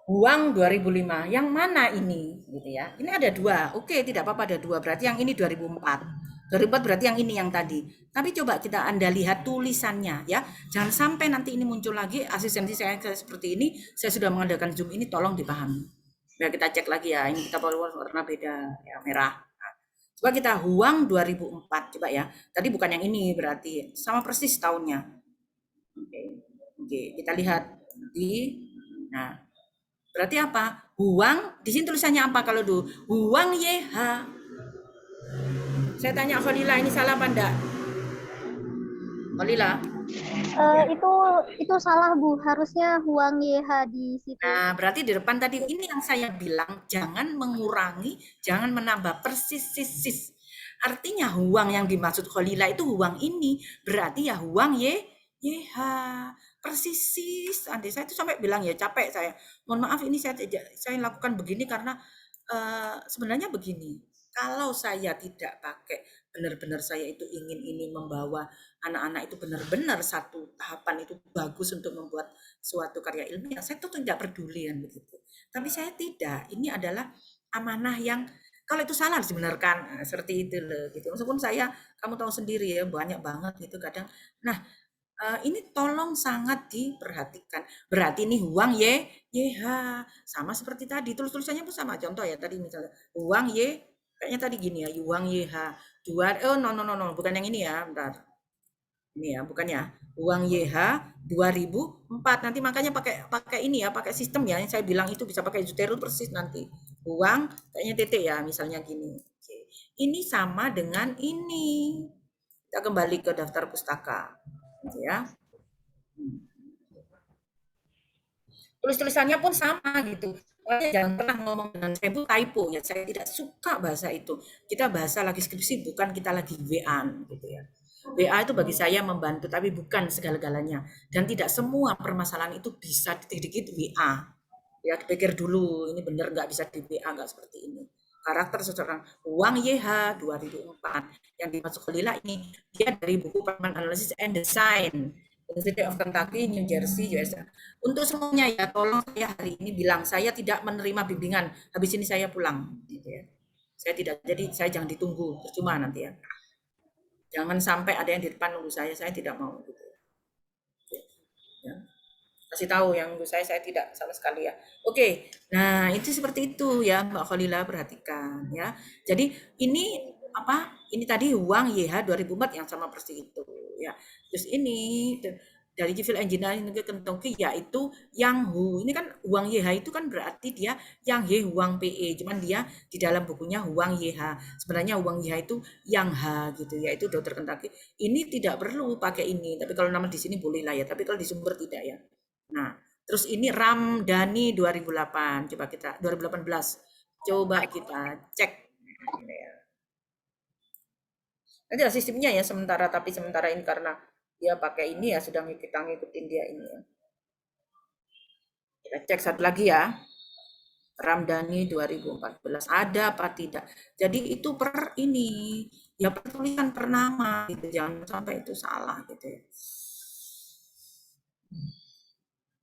Huang 2005. Yang mana ini? Gitu ya. Ini ada dua. Oke, tidak apa-apa ada dua. Berarti yang ini 2004. 2004 berarti yang ini yang tadi. Tapi coba Anda lihat tulisannya ya. Jangan sampai nanti ini muncul lagi asistensi saya seperti ini. Saya sudah mengadakan Zoom ini tolong dipahami. Ya kita cek lagi ya. Ini kita warna beda ya merah. Nah, coba kita Huang 2004 coba ya. Tadi bukan yang ini berarti sama persis tahunnya. Oke, kita lihat di nah berarti apa? Huang, di sini tulisannya apa kalau dulu? Huang YH. Saya tanya Khalila, ini salah apa enggak? Khalila? Itu salah Bu, harusnya Huang YH di situ. Nah, berarti di depan tadi ini yang saya bilang, jangan mengurangi, jangan menambah persis. Artinya Huang yang dimaksud Khalila itu Huang ini, berarti ya Huang YH. Persis. Nanti saya itu sampai bilang ya capek saya. Mohon maaf ini saya lakukan begini karena sebenarnya begini. Kalau saya tidak pakai benar-benar saya itu ingin ini membawa anak-anak itu benar-benar satu tahapan itu bagus untuk membuat suatu karya ilmiah, saya tuh tidak peduli kan begitu. Tapi saya tidak. Ini adalah amanah yang kalau itu salah harus dibenarkan. Nah, seperti itu loh gitu. Meskipun saya kamu tahu sendiri ya banyak banget gitu kadang. Nah, ini tolong sangat diperhatikan. Berarti ini Huang YH sama seperti tadi. Tulisannya pun sama. Contoh ya tadi misalnya Huang kayaknya tadi gini ya, Huang YH. No, bukan yang ini ya, bentar. Ini ya, bukan ya. Uang YH 2004. Nanti makanya pakai ini ya, pakai sistem ya. Yang saya bilang itu bisa pakai Zotero persis nanti. Uang kayaknya titik ya, misalnya gini. Oke. Ini sama dengan ini. Kita kembali ke daftar pustaka. Gitu ya. Tulis-tulisannya pun sama gitu. Makanya jangan pernah ngomong dengan saya bu typo ya. Saya tidak suka bahasa itu. Kita bahasa lagi skripsi, bukan kita lagi WA gitu ya. WA itu bagi saya membantu, tapi bukan segala-galanya. Dan tidak semua permasalahan itu bisa dikit-dikit WA. Ya, dipikir dulu, ini benar nggak bisa di WA, nggak seperti ini. Karakter seseorang, uang YH 2004, yang dimasuk ke Lila ini, dia dari buku Performance Analysis and Design, University of Kentucky, New Jersey, USA. Untuk semuanya ya, tolong saya hari ini bilang, saya tidak menerima bimbingan, habis ini saya pulang. Gitu ya. Saya tidak, jadi saya jangan ditunggu, percuma nanti ya. Jangan sampai ada yang di depan nunggu saya tidak mau gitu. Ya. Kasih tahu yang nunggu saya tidak sama sekali ya. Oke, nah itu seperti itu ya Mbak Khalila, perhatikan ya. Jadi ini apa? Ini tadi uang YH 2004 yang sama persis itu ya. Terus ini dari civil engineering ke Kentucky yaitu yang Hu. Ini kan uang YH itu kan berarti dia yang He uang PE, cuman dia di dalam bukunya uang YH. Sebenarnya uang YH itu yang H gitu, yaitu Dr. Kentucky. Ini tidak perlu pakai ini, tapi kalau nama di sini boleh lah ya, tapi kalau di sumber tidak ya. Nah, terus ini Ramdhani 2008. Coba kita 2018. Coba kita cek. Nanti ada sistemnya ya sementara, tapi sementara ini karena dia pakai ini ya, sudah kita ngikutin dia ini ya. Kita cek satu lagi ya. Ramdhani 2014 ada apa tidak? Jadi itu per ini ya, pertulisan per nama gitu, jangan sampai itu salah gitu ya.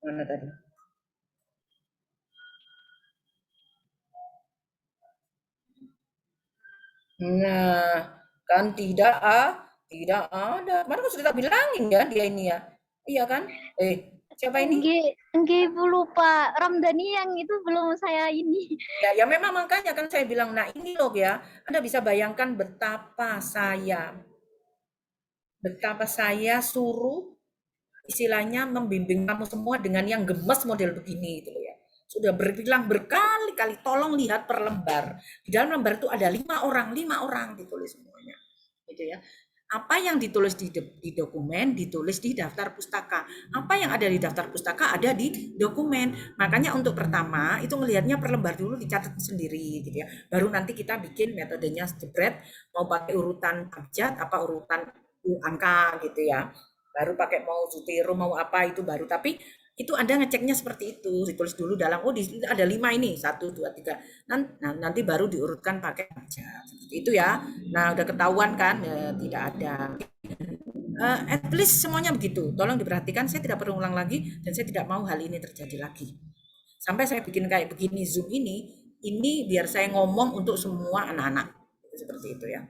Mana tadi? Nah, kan tidak ada. Kemarin kan sudah tak bilangin ya dia ini ya. Iya kan? Siapa ini? Enggak, Ibu lupa. Ramdhani yang itu belum saya ini. Ya memang makanya kan saya bilang, nah ini loh ya, Anda bisa bayangkan betapa saya suruh istilahnya membimbing kamu semua dengan yang gemes model begini gitu ya. Sudah bilang berkali-kali, tolong lihat per lembar. Di dalam lembar itu ada 5 orang ditulis semuanya. Gitu ya. Apa yang ditulis di dokumen, ditulis di daftar pustaka. Apa yang ada di daftar pustaka ada di dokumen. Makanya untuk pertama itu melihatnya per lembar dulu, dicatat sendiri gitu ya. Baru nanti kita bikin metodenya jebret, mau pakai urutan abjad apa urutan angka gitu ya. Baru pakai mau Zotero mau apa itu baru, tapi itu Anda ngeceknya seperti itu, ditulis dulu dalam, oh ada 5 ini, 1, 2, 3, nanti baru diurutkan pakai abjad, seperti itu ya. Nah udah ketahuan kan, tidak ada. At least semuanya begitu, tolong diperhatikan, saya tidak perlu ulang lagi, dan saya tidak mau hal ini terjadi lagi. Sampai saya bikin kayak begini, Zoom ini biar saya ngomong untuk semua anak-anak, seperti itu ya.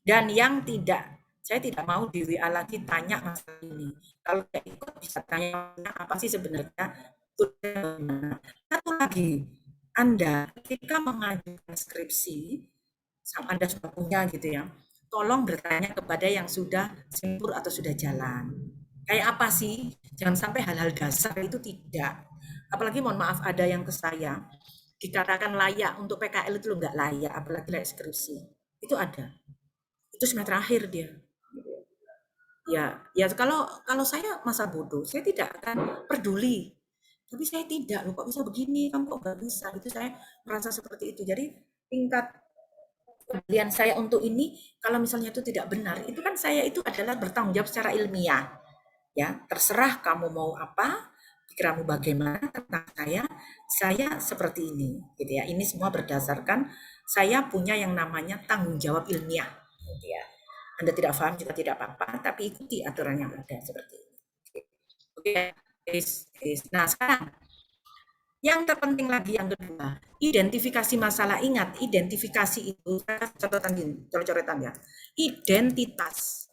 Dan yang tidak, saya tidak mau di WA lagi tanya masalah ini. Kalau tidak ikut bisa tanya apa sih sebenarnya. Satu lagi, Anda ketika mengajukan skripsi, Anda sudah punya gitu ya, tolong bertanya kepada yang sudah sempur atau sudah jalan. Kayak apa sih? Jangan sampai hal-hal dasar itu tidak. Apalagi mohon maaf ada yang ke saya, dikatakan layak untuk PKL itu nggak layak, apalagi layak skripsi. Itu ada. Itu semester akhir dia. Ya kalau saya masa bodoh, saya tidak akan peduli. Tapi saya tidak, loh kok bisa begini, kamu kok nggak bisa. Itu saya merasa seperti itu. Jadi tingkat keahlian saya untuk ini, kalau misalnya itu tidak benar, itu kan saya itu adalah bertanggung jawab secara ilmiah. Ya, terserah kamu mau apa, pikiranmu bagaimana tentang saya seperti ini, gitu ya. Ini semua berdasarkan saya punya yang namanya tanggung jawab ilmiah, gitu ya. Anda tidak paham juga tidak apa-apa, tapi ikuti aturan yang ada seperti ini. Oke, nah sekarang yang terpenting lagi yang kedua, identifikasi masalah. Ingat, identifikasi itu coretan ya. Identitas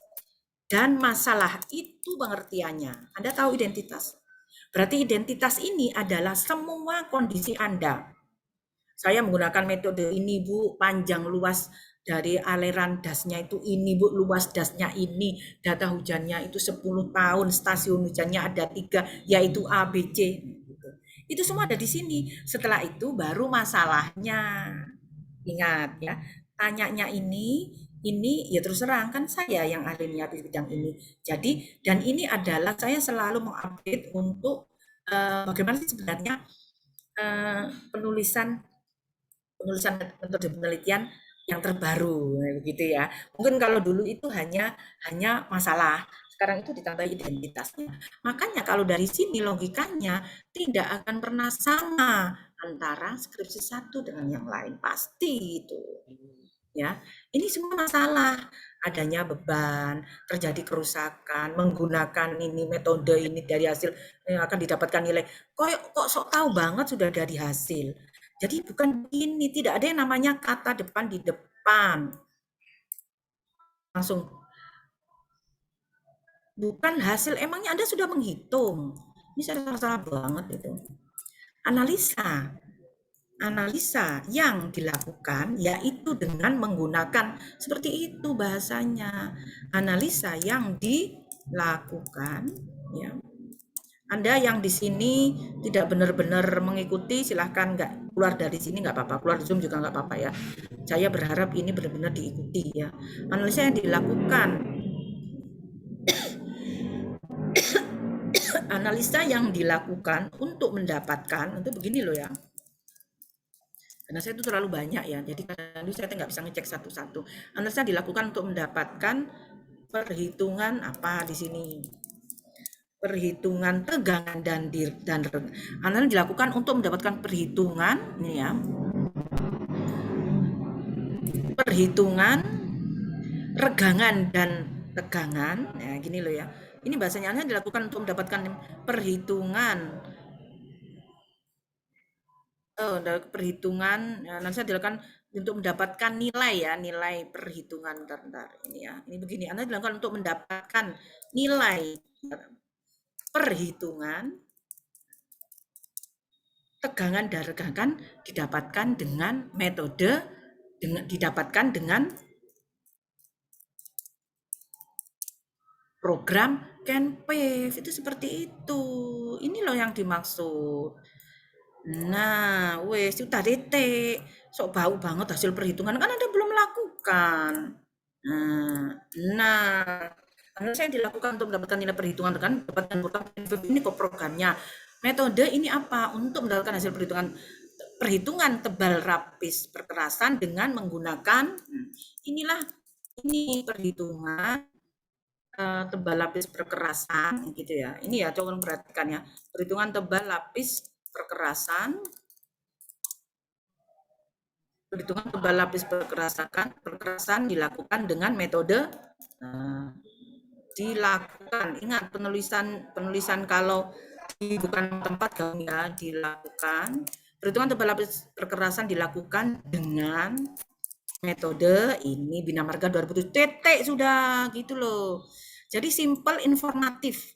dan masalah itu pengertiannya. Anda tahu identitas? Berarti identitas ini adalah semua kondisi Anda. Saya menggunakan metode ini, Bu, panjang luas dari aliran dasnya itu ini, Bu, luas dasnya ini, data hujannya itu 10 tahun, stasiun hujannya ada 3, yaitu A, B, C. Itu semua ada di sini. Setelah itu baru masalahnya. Ingat ya, tanyanya ini ya terus terang kan saya yang ahlinya di bidang ini. Jadi, dan ini adalah saya selalu mengupdate untuk bagaimana sih sebenarnya penulisan metode penelitian yang terbaru begitu ya. Mungkin kalau dulu itu hanya masalah, sekarang itu ditambah identitasnya. Makanya kalau dari sini logikanya tidak akan pernah sama antara skripsi satu dengan yang lain, pasti itu. Ya, ini semua masalah, adanya beban, terjadi kerusakan, menggunakan ini metode ini dari hasil yang akan didapatkan nilai. Kok sok tahu banget sudah dari hasil. Jadi bukan ini, tidak ada yang namanya kata depan di depan. Langsung bukan hasil, emangnya Anda sudah menghitung? Ini salah banget itu. Analisa yang dilakukan yaitu dengan menggunakan seperti itu bahasanya. Analisa yang dilakukan ya. Anda yang di sini tidak benar-benar mengikuti, silahkan nggak keluar dari sini nggak apa-apa, keluar Zoom juga nggak apa-apa ya. Saya berharap ini benar-benar diikuti ya. Analisa yang dilakukan, analisa yang dilakukan untuk mendapatkan, itu begini loh ya. Karena saya itu terlalu banyak ya, jadi kadang saya nggak bisa ngecek satu-satu. Analisa dilakukan untuk mendapatkan perhitungan apa di sini. Perhitungan tegangan dan analisa dilakukan untuk mendapatkan perhitungan ini ya. Perhitungan regangan dan tegangan. Ya, gini loh ya. Ini bahasanya analisa dilakukan untuk mendapatkan perhitungan perhitungan analisa dilakukan untuk mendapatkan nilai ya, nilai perhitungan bentar ini ya. Ini begini, analisa dilakukan untuk mendapatkan nilai perhitungan tegangan dan regangan didapatkan dengan metode didapatkan dengan program CANPAVE. Itu seperti itu. Ini loh yang dimaksud. Nah, wes sudah detik. Sok bau banget hasil perhitungan kan Anda belum lakukan. Nah, analisa yang dilakukan untuk mendapatkan nilai perhitungan kan dapatkan program ini kok programnya. Metode ini apa? Untuk mendapatkan hasil perhitungan tebal lapis perkerasan dengan menggunakan ini perhitungan tebal lapis perkerasan gitu ya. Ini ya coba perhatikan ya. Perhitungan tebal lapis perkerasan perkerasan dilakukan dengan metode dilakukan. Ingat penulisan kalau bukan tempat ya dilakukan. Perhitungan tebal lapis perkerasan dilakukan dengan metode ini Bina Marga 2007 titik sudah gitu loh. Jadi simple informatif.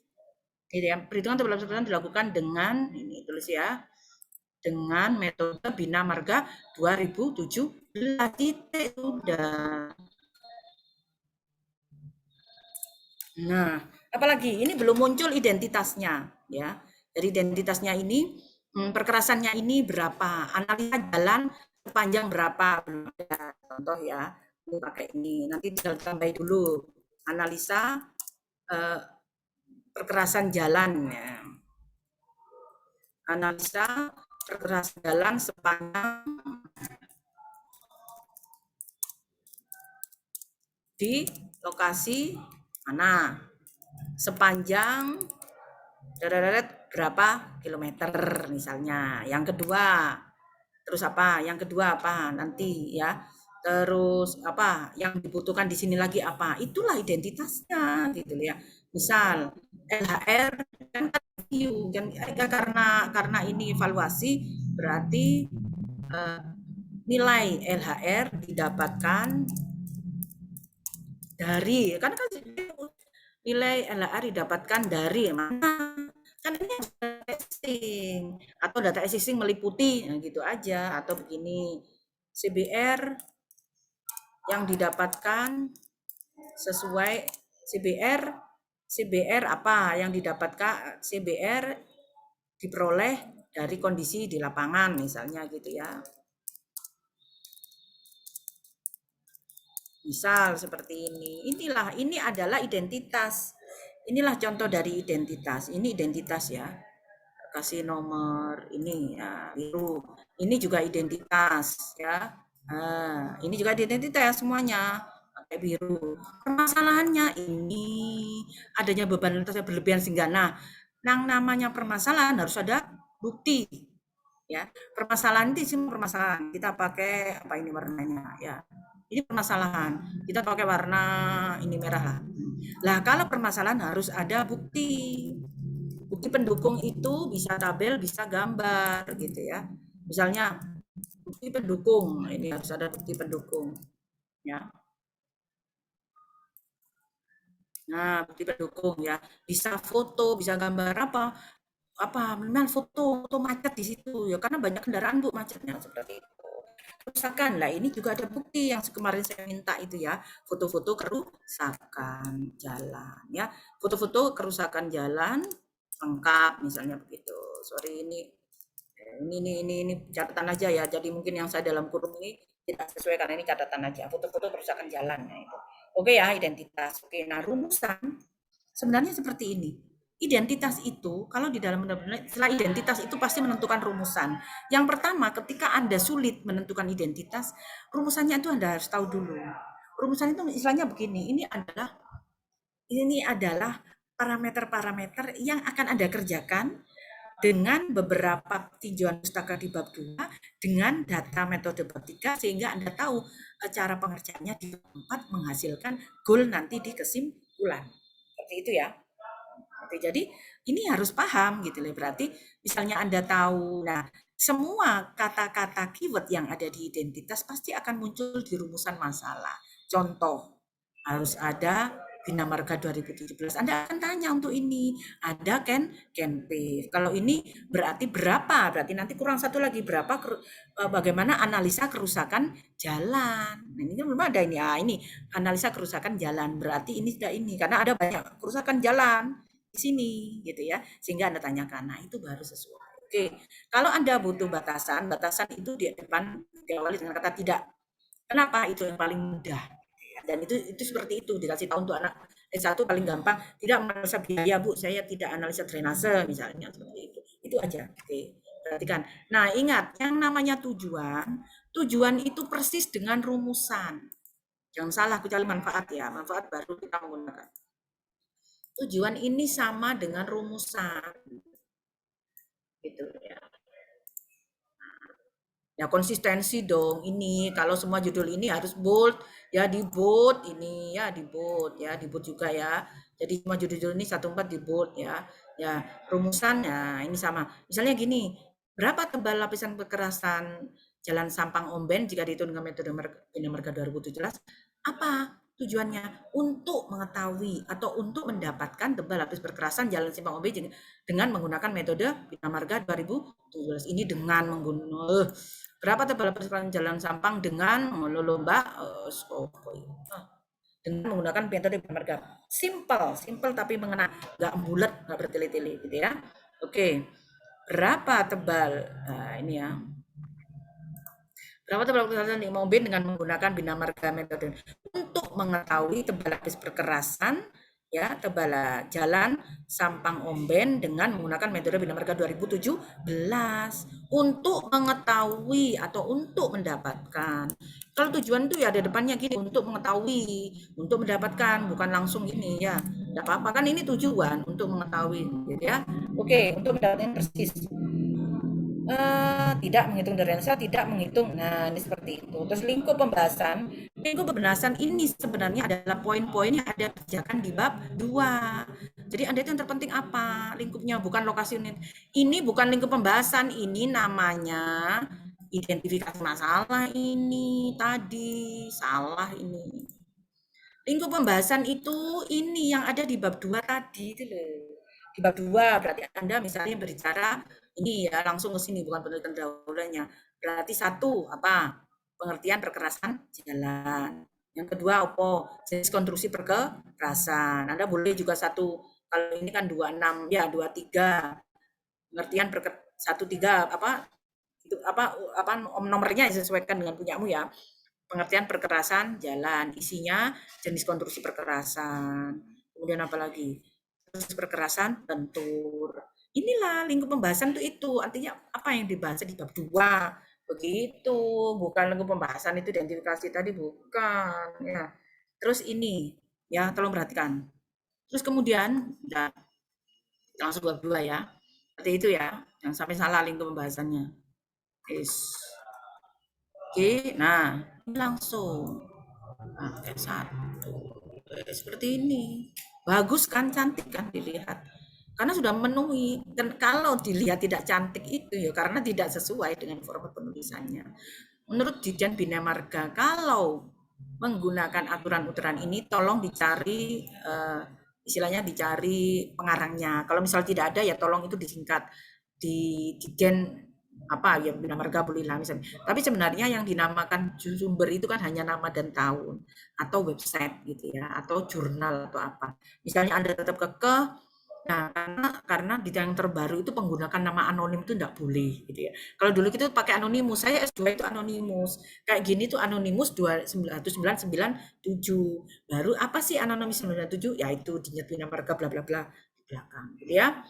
Gitu ya. Perhitungan tebal lapis perkerasan dilakukan dengan ini tulis ya. Dengan metode Bina Marga 2017 titik sudah. Nah, apalagi ini belum muncul identitasnya ya. Dari identitasnya ini perkerasannya ini berapa, analisa jalan sepanjang berapa, contoh ya. Ini pakai ini. Nanti tinggal tambahin dulu analisa perkerasan jalan ya. Analisa perkerasan jalan sepanjang di lokasi mana sepanjang berapa kilometer misalnya. Yang kedua terus apa? Yang kedua apa nanti ya. Terus apa yang dibutuhkan di sini lagi apa? Itulah identitasnya gitu ya. Misal LHR kan review kan karena ini evaluasi berarti nilai LHR didapatkan dari kan nilai LHR didapatkan dari mana kan ini existing atau data existing meliputi, nah gitu aja. Atau begini, CBR yang didapatkan sesuai CBR apa yang didapatkan, CBR diperoleh dari kondisi di lapangan misalnya gitu ya. Misal seperti ini. Ini adalah identitas. Inilah contoh dari identitas. Ini identitas ya. Kasih nomor ini ya, biru. Ini juga identitas ya. Nah, ini juga identitas semuanya pakai biru. Permasalahannya ini adanya beban yang berlebihan sehingga yang namanya permasalahan harus ada bukti ya. Permasalahan itu semua permasalahan. Kita pakai apa ini warnanya ya. Ini permasalahan. Kita pakai warna ini merah lah. Lah kalau permasalahan harus ada bukti. Bukti pendukung itu bisa tabel, bisa gambar gitu ya. Misalnya bukti pendukung, ini harus ada bukti pendukung ya. Nah, bukti pendukung ya. Bisa foto, bisa gambar apa? Memang foto macet di situ ya karena banyak kendaraan Bu macetnya seperti itu. Kerusakan lah ini juga ada bukti yang kemarin saya minta itu ya, foto-foto kerusakan jalan ya, foto-foto kerusakan jalan lengkap misalnya begitu. Sorry ini catatan aja ya, jadi mungkin yang saya dalam kurung ini tidak sesuai karena ini catatan aja, foto-foto kerusakan jalan ya itu. Oke ya, identitas. Oke, nah rumusan sebenarnya seperti ini. Identitas itu, kalau di dalam benar-benar setelah identitas itu pasti menentukan rumusan. Yang pertama, ketika Anda sulit menentukan identitas, rumusannya itu Anda harus tahu dulu. Rumusan itu istilahnya begini, ini adalah parameter-parameter yang akan Anda kerjakan dengan beberapa tinjauan pustaka di bab 2 dengan data metode bab 3 sehingga Anda tahu cara pengerjaannya di bab 4 menghasilkan goal nanti di kesimpulan. Seperti itu ya. Jadi ini harus paham gitu loh. Berarti misalnya Anda tahu, nah semua kata-kata keyword yang ada di identitas pasti akan muncul di rumusan masalah. Contoh, harus ada Bina Marga 2017. Anda akan tanya untuk ini, ada Kenpave. Kalau ini berarti berapa? Berarti nanti kurang satu lagi berapa? Bagaimana analisa kerusakan jalan? Nah, ini kan belum ada ini. Ini analisa kerusakan jalan. Berarti ini tidak ini karena ada banyak kerusakan jalan di sini gitu ya, sehingga Anda tanyakan. Nah, itu baru sesuai. Oke, kalau Anda butuh batasan itu di depan diawali dengan kata tidak. Kenapa? Itu yang paling mudah. Dan itu seperti itu dikasih tahu untuk anak S1 paling gampang, tidak analisa biaya Bu, saya tidak analisa drainase misalnya seperti itu. Itu aja. Oke, perhatikan. Nah, ingat yang namanya tujuan itu persis dengan rumusan. Jangan salah kecuali manfaat ya, manfaat baru kita menggunakan. Tujuan ini sama dengan rumusan. Gitu ya. Ya konsistensi dong ini. Kalau semua judul ini harus bold, ya di bold ini ya di bold juga ya. Jadi semua judul ini 1/4 di bold ya. Ya, rumusannya ini sama. Misalnya gini, berapa tebal lapisan kekerasan jalan Sampang Omben jika dihitung dengan metode Bina Marga 2017? Apa tujuannya? Untuk mengetahui atau untuk mendapatkan tebal lapis perkerasan jalan Simpang Omben dengan menggunakan metode Bina Marga 2017. Ini dengan menggunakan berapa tebal lapis perkerasan jalan Sampang dengan lomba dengan menggunakan metode Bina Marga. Simple tapi mengena, nggak bulat, nggak bertele-tele gitu ya. Oke, berapa tebal? Nah, ini ya. Berapa tebal lapis di mobil dengan menggunakan Bina Marga metode untuk mengetahui tebal lapis perkerasan ya tebal jalan Sampang Omben dengan menggunakan metode Bina Marga 2017 untuk mengetahui atau untuk mendapatkan. Kalau tujuan itu ya ada depannya gini, untuk mengetahui, untuk mendapatkan, bukan langsung ini ya. Tidak apa-apa kan ini tujuan untuk mengetahui gitu ya. Oke, untuk mendapatkan persis. Tidak menghitung drainase, tidak menghitung. Nah, ini seperti itu. Terus lingkup pembahasan ini sebenarnya adalah poin-poin yang ada kerjakan di bab 2. Jadi Anda itu yang terpenting apa? Lingkupnya, bukan lokasi unit. Ini bukan lingkup pembahasan, ini namanya identifikasi masalah ini tadi. Salah ini. Lingkup pembahasan itu ini yang ada di bab 2 tadi itu loh. Di bab 2 berarti Anda misalnya berbicara ini ya langsung ke sini bukan penelitian pendahuluannya. Berarti satu apa? Pengertian perkerasan jalan. Yang kedua apa? Jenis konstruksi perkerasan. Anda boleh juga satu kalau ini kan 26 ya 23 pengertian 13 apa itu apa nomornya disesuaikan dengan punyamu ya. Pengertian perkerasan jalan, isinya jenis konstruksi perkerasan. Kemudian apa lagi? Terus perkerasan bentur. Inilah lingkup pembahasan tuh itu. Artinya apa yang dibahas di bab 2. Begitu. Bukan lingkup pembahasan itu identifikasi tadi bukan ya. Terus ini ya tolong perhatikan. Terus kemudian ya, langsung bab 2 ya. Seperti itu ya. Jangan sampai salah lingkup pembahasannya. Yes. Oke, nah ini langsung. Nah, S1. Seperti ini. Bagus kan, cantik kan dilihat. Karena sudah memenuhi. Dan kalau dilihat tidak cantik itu ya karena tidak sesuai dengan format penulisannya. Menurut Ditjen Bina Marga, kalau menggunakan aturan-aturan ini tolong dicari istilahnya dicari pengarangnya. Kalau misal tidak ada ya tolong itu disingkat di Ditjen apa ya Bina Marga bolehlah misalnya. Tapi sebenarnya yang dinamakan sumber itu kan hanya nama dan tahun atau website gitu ya atau jurnal atau apa. Misalnya Anda tetap kekeh nah karena di yang terbaru itu penggunakan nama anonim itu enggak boleh gitu ya. Kalau dulu kita pakai anonimus, saya S2 itu anonimus. Kayak gini tuh anonimus 1997. Baru apa sih anonimus 97? Ya itu Ditjen Bina Marga bla bla bla di belakang gitu ya.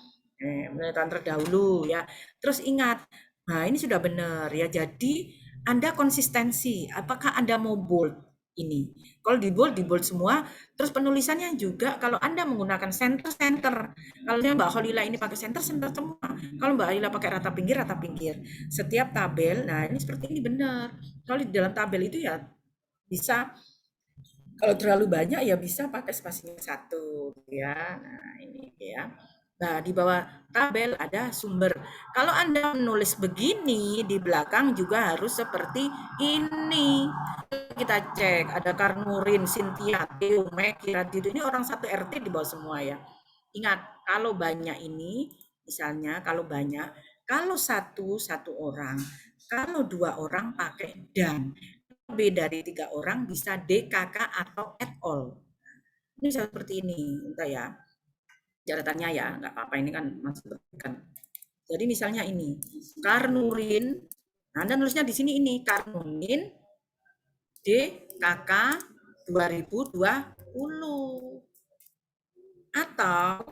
Penelitian terdahulu ya. Terus ingat, nah ini sudah benar ya. Jadi Anda konsistensi. Apakah Anda mau bold ini? Kalau di bold semua. Terus penulisannya juga kalau Anda menggunakan center. Kalau Mbak Holila ini pakai center semua. Kalau Mbak Holila pakai rata pinggir. Setiap tabel, nah ini seperti ini benar. Kalau di dalam tabel itu ya bisa kalau terlalu banyak ya bisa pakai spasinya satu ya. Nah, ini ya. Nah, di bawah tabel ada sumber. Kalau Anda menulis begini, di belakang juga harus seperti ini. Kita cek, ada Karnurin, Cynthia, Theo, Meki, Radit. Ini orang satu RT di bawah semua ya. Ingat, kalau banyak ini, misalnya kalau banyak, kalau satu orang, kalau 2 orang pakai dan. Lebih dari 3 orang bisa DKK atau et al. Ini seperti ini, entah ya catatannya ya, nggak apa-apa ini kan masih kan. Jadi misalnya ini, Karnurin, nah Anda nulisnya di sini ini, Karnurin DKK 2020. Atau,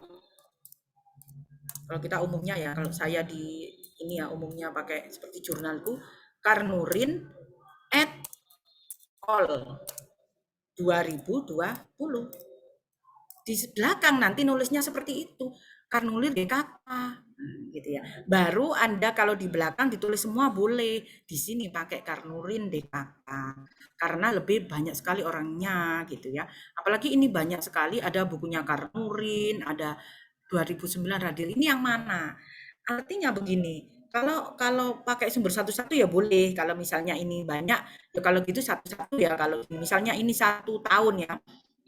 kalau kita umumnya ya, kalau saya di ini ya umumnya pakai seperti jurnalku, Karnurin et al 2020. Di belakang nanti nulisnya seperti itu. Karnulir DKK gitu ya. Baru Anda kalau di belakang ditulis semua boleh. Di sini pakai Karnurin DKK. Karena lebih banyak sekali orangnya gitu ya. Apalagi ini banyak sekali ada bukunya Karnurin, ada 2009 Radil. Ini yang mana? Artinya begini, kalau pakai sumber satu-satu ya boleh. Kalau misalnya ini banyak, ya kalau gitu satu-satu ya. Kalau misalnya ini 1 tahun ya,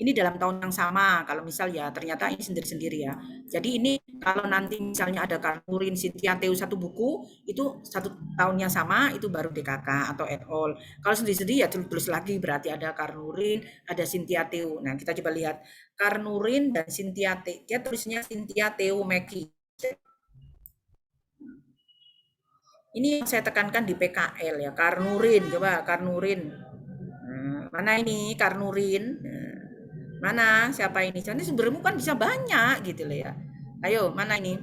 ini dalam tahun yang sama. Kalau misal ya ternyata ini sendiri-sendiri ya. Jadi ini kalau nanti misalnya ada Karnurin, Cynthia, Theo satu buku, itu 1 tahunnya sama, itu baru DKK atau et al. Kalau sendiri-sendiri ya tulis lagi berarti ada Karnurin, ada Cynthia, Theo. Nah kita coba lihat Karnurin dan Cynthia, dia tulisnya Cynthia, Theo, Meki. Ini yang saya tekankan di PKL ya, Karnurin, coba Karnurin. Mana ini Karnurin? Mana siapa ini? Jadi sumbermu kan bisa banyak gitu loh ya. Ayo, mana ini?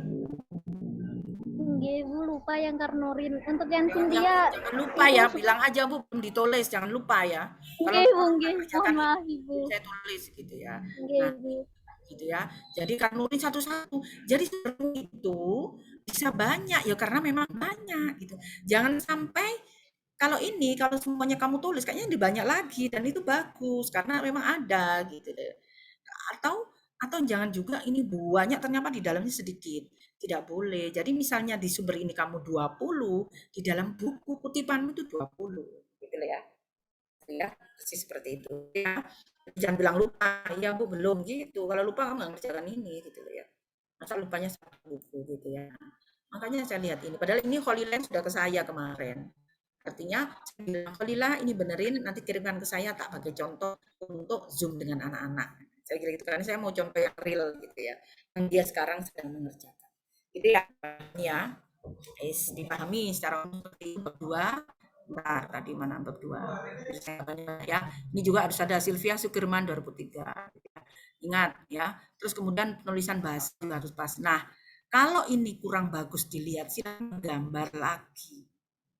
Nggih, Bu, lupa yang Karnurin. Untuk yang Cynthia, Jangan lupa ya, bilang aja Bu belum ditulis, jangan lupa ya. nggih, Bu, nggih. Mohon maaf, Ibu. Saya tulis gitu ya. Nggih, Nah, Bu. gitu ya. Jadi Karnurin satu-satu. Jadi itu bisa banyak ya karena memang banyak gitu. Jangan sampai kalau semuanya kamu tulis kayaknya lebih banyak lagi dan itu bagus karena memang ada gitu deh. Atau jangan juga ini banyak ternyata di dalamnya sedikit. Tidak boleh. Jadi misalnya di sumber ini kamu 20, di dalam buku kutipanmu itu 20 gitu ya. Ya, persis seperti itu ya. Jangan bilang lupa, ya Bu belum gitu. Kalau lupa kamu nggak ngerjakan ini gitu loh ya. Masa lupanya satu buku gitu ya. Makanya saya lihat ini, padahal ini Holy Land sudah ke saya kemarin. Artinya, saya bilang, Kholila ini benerin, nanti kirimkan ke saya tak pakai contoh untuk Zoom dengan anak-anak. Saya kira gitu, karena saya mau contoh yang real gitu ya, yang dia sekarang sedang mengerjakan. Itu ya, dipahami secara umum seperti itu. Bab 2, bentar, tadi mana bab 2? Ya, ini juga harus ada Sylvia Sukirman 2003. Ingat ya, terus kemudian penulisan bahasa juga harus pas. Nah, kalau ini kurang bagus dilihat, silakan gambar lagi.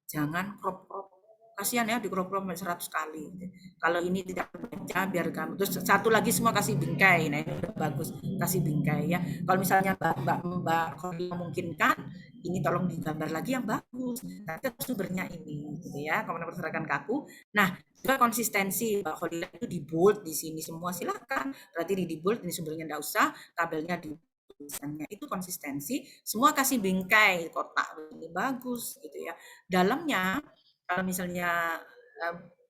Jangan crop-crop. Kasihan ya di crop-crop 100 kali. Kalau ini tidak terbaca, biar kamu. Terus satu lagi semua kasih bingkai. Nah ini udah bagus, kasih bingkai ya. Kalau misalnya Mbak Kholi memungkinkan, ini tolong digambar lagi yang bagus. Nanti sumbernya ini, gitu ya. Kamu perserahkan ke aku. Nah, juga konsistensi Mbak Kholi itu di bold di sini semua silakan. Berarti di bold ini sumbernya enggak usah, tabelnya di tulisannya itu konsistensi, semua kasih bingkai kotak ini bagus gitu ya. Dalamnya kalau misalnya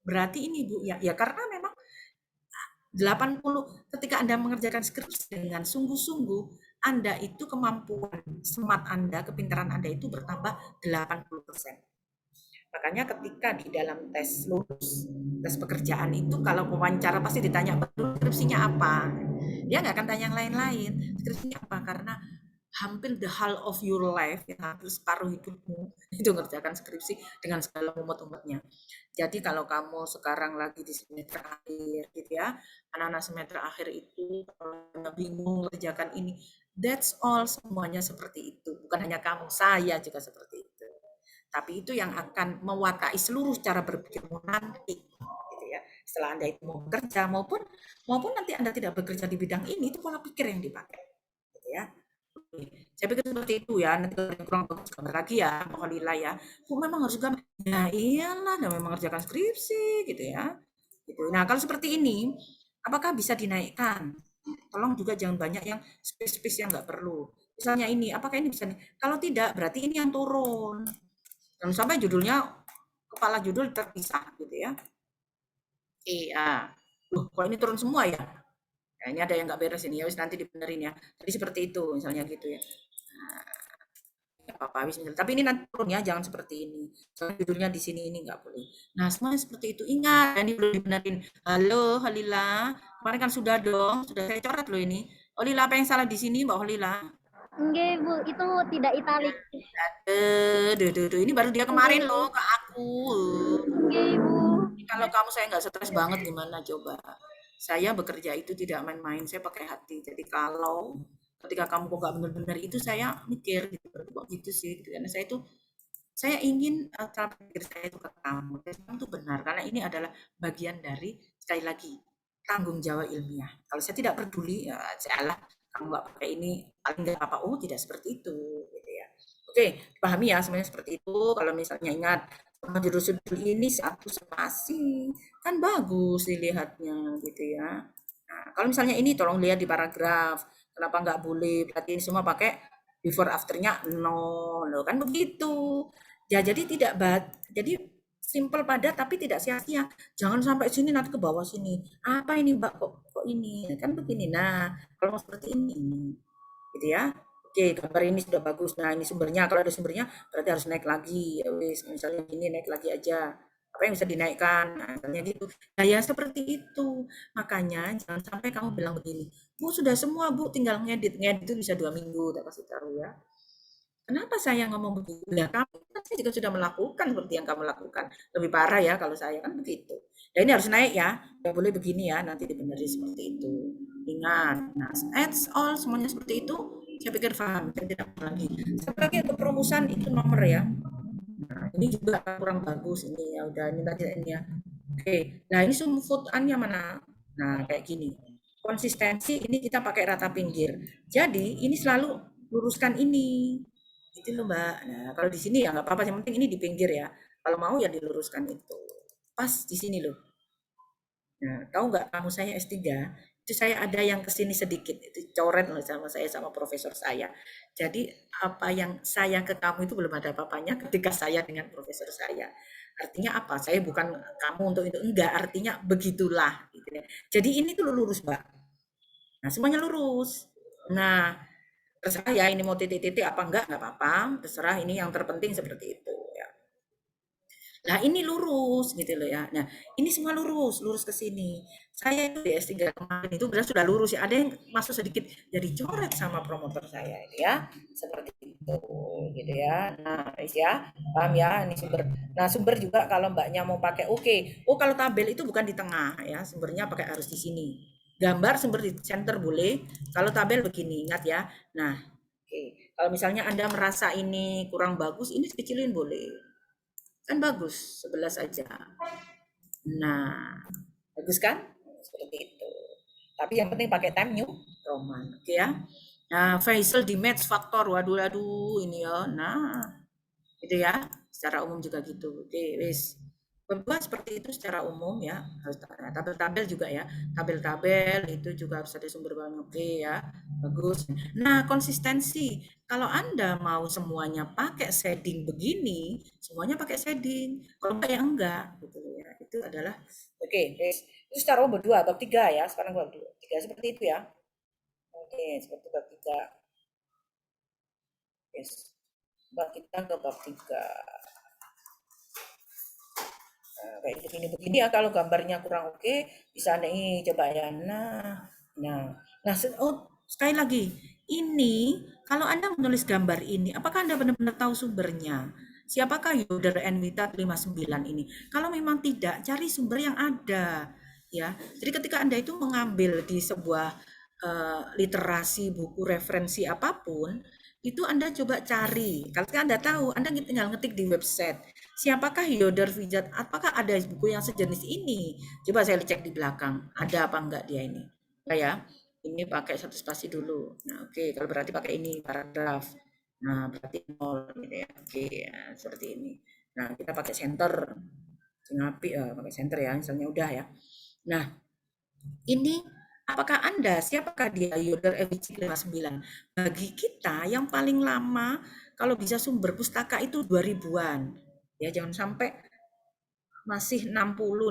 berarti ini Bu ya karena memang 80 ketika Anda mengerjakan skripsi dengan sungguh-sungguh, Anda itu kemampuan smart Anda, kepintaran Anda itu bertambah 80%. Makanya ketika di dalam tes lulus, tes pekerjaan itu kalau wawancara pasti ditanya skripsinya apa. Dia nggak akan tanya yang lain-lain. Skripsinya apa? Karena hampir the whole of your life, ya, hampir separuh hidupmu itu mengerjakan skripsi dengan segala umat-umatnya. Jadi kalau kamu sekarang lagi di semester akhir gitu ya, anak-anak semester akhir itu kalau bingung mengerjakan ini, that's all, semuanya seperti itu. Bukan hanya kamu, saya juga seperti itu. Tapi itu yang akan mewakai seluruh cara berpikirmu nanti, gitu ya. Setelah Anda itu mau bekerja maupun nanti Anda tidak bekerja di bidang ini, itu pola pikir yang dipakai, gitu ya. Saya pikir seperti itu ya. Nanti kalau kurang bagus gambar lagi ya, Alhamdulillah ya. Kok memang harus gambar? Ya iyalah, namanya mengerjakan skripsi, gitu ya. Gitu. Nah kalau seperti ini, apakah bisa dinaikkan? Tolong juga jangan banyak yang space yang nggak perlu. Misalnya ini, apakah ini bisa? Kalau tidak, berarti ini yang turun. Jangan sampai judulnya kepala judul terpisah gitu ya. Iya. Kok ini turun semua ya? Nah, ini ada yang nggak beres ini ya, wis nanti dibenerin ya. Jadi seperti itu misalnya gitu ya. Nah, apa-apa wis misalnya. Tapi ini nanti turun ya, jangan seperti ini. Soalnya judulnya di sini ini nggak boleh. Nah, semuanya seperti itu. Ingat, ini belum dibenerin. Halo, Halila. Kemarin kan sudah dong, sudah saya coret loh ini. Holila, apa yang salah di sini, Mbak Holila? Enggak, Bu, itu tidak italik. Ini baru dia kemarin loh ke aku. Enggak, Bu. Kalau kamu saya nggak stres banget gimana coba? Saya bekerja itu tidak main-main, saya pakai hati. Jadi kalau ketika kamu kok nggak benar-benar itu saya mikir gitu, kok gitu sih? Gitu. Karena saya ingin cara pikir saya itu ke kamu. Dan kamu itu benar karena ini adalah bagian dari sekali lagi tanggung jawab ilmiah. Kalau saya tidak peduli, ya salah. Kamu nggak pakai ini, paling nggak apa-apa. Oh, tidak seperti itu, gitu ya. Oke, pahami ya sebenarnya seperti itu. Kalau misalnya ingat judul-judul ini satu spasi, kan bagus dilihatnya gitu ya. Nah, kalau misalnya ini tolong lihat di paragraf, kenapa nggak boleh? Berarti ini semua pakai before afternya nol, kan begitu. Ya jadi tidak jadi simple padat tapi tidak sia-sia. Jangan sampai sini nanti ke bawah sini. Apa ini Mbak kok ini? Kan begini. Nah, kalau mau seperti ini gitu ya. Oke, gambar ini sudah bagus. Nah, ini sumbernya. Kalau ada sumbernya berarti harus naik lagi. Ya wis, misalnya ini naik lagi aja. Apa yang bisa dinaikkan? Nah, misalnya gitu. Nah, ya seperti itu. Makanya jangan sampai kamu bilang begini, Bu sudah semua Bu, tinggal ngedit. Ngedit itu bisa 2 minggu, tak kasih tahu ya. Kenapa saya ngomong begitu? Ya kamu kan saya juga sudah melakukan seperti yang kamu lakukan. Lebih parah ya kalau saya kan begitu. Ya ini harus naik ya. Nggak boleh begini ya, nanti dibenerin seperti itu. Ingat, nah, that's all semuanya seperti itu. Saya pikir paham, saya tidak mau lagi. Sebagai keperumusan itu nomor ya. Nah, ini juga kurang bagus ini ya. Udah ini tadi ini ya. Oke, nah ini sumfutannya mana? Nah kayak gini. Konsistensi ini kita pakai rata pinggir. Jadi ini selalu luruskan ini. Itu loh Mbak. Nah, kalau di sini ya nggak apa-apa, yang penting ini di pinggir ya. Kalau mau ya diluruskan itu. Pas di sini loh. Nah, tahu nggak kamu saya S3, itu saya ada yang kesini sedikit, itu coret loh sama saya sama profesor saya. Jadi apa yang saya ke kamu itu belum ada apa-apanya ketika saya dengan profesor saya. Artinya apa? Saya bukan kamu untuk itu, enggak, artinya begitulah. Gitu ya. Jadi ini tuh lurus Mbak. Nah semuanya lurus. Nah Terserah ya ini mau titik-titik apa enggak apa-apa, terserah, ini yang terpenting seperti itu ya. Nah ini lurus gitu loh ya. Nah ini semua lurus, lurus ke sini. Saya itu di S3 kemarin itu benar sudah lurus ya. Ada yang masuk sedikit jadi coret sama promotor saya itu ya. Seperti itu gitu ya. Nah ya, paham ya ini sumber. Nah sumber juga kalau mbaknya mau pakai oke. Oh kalau tabel itu bukan di tengah ya, sumbernya pakai harus di sini. Gambar sumber di center boleh. Kalau tabel begini, ingat ya. Nah, oke. Kalau misalnya Anda merasa ini kurang bagus, ini dikecilin boleh. Kan bagus, 11 aja. Nah, bagus kan? Seperti itu. Tapi yang penting pakai time new Roman, oke ya. Nah, facial damage faktor, waduh, aduh, ini ya. Nah, gitu ya. Secara umum juga gitu. Oke, wis. Berbuat seperti itu secara umum ya. Tabel-tabel juga ya. Tabel-tabel itu juga harus ada sumber bahan. Oke ya. Bagus. Nah, konsistensi. Kalau Anda mau semuanya pakai shading begini, semuanya pakai shading. Kalau enggak ya enggak gitu ya. Itu adalah oke, wis. Itu secara umum berdua, bab 3 ya. Sekarang bab 3 seperti itu ya. Oke, seperti bab 3. Yes. Bab kita ke bab 3. Nah, kayak begini-begini ya kalau gambarnya kurang oke, bisa Anda ini coba ya. Nah, sekali lagi, ini kalau Anda menulis gambar ini, apakah Anda benar-benar tahu sumbernya? Siapakah Yoder and Witat 59 ini? Kalau memang tidak, cari sumber yang ada. Ya, jadi ketika Anda itu mengambil di sebuah literasi buku referensi apapun, itu Anda coba cari. Kalau Anda tahu, Anda tinggal ngetik di website. Siapakah Yoder Vijat? Apakah ada buku yang sejenis ini? Coba saya cek di belakang, ada apa enggak dia ini? Nah ya, ini pakai satu spasi dulu. Nah oke, kalau berarti pakai ini paragraf. Nah berarti nol gitu ya. Oke, ya, seperti ini. Nah kita pakai center. Ngapi ya, pakai center ya, misalnya udah ya. Nah ini apakah Anda, siapakah dia Yoder Evici 59? Bagi kita yang paling lama kalau bisa sumber pustaka itu 2000-an. Ya jangan sampai masih 60,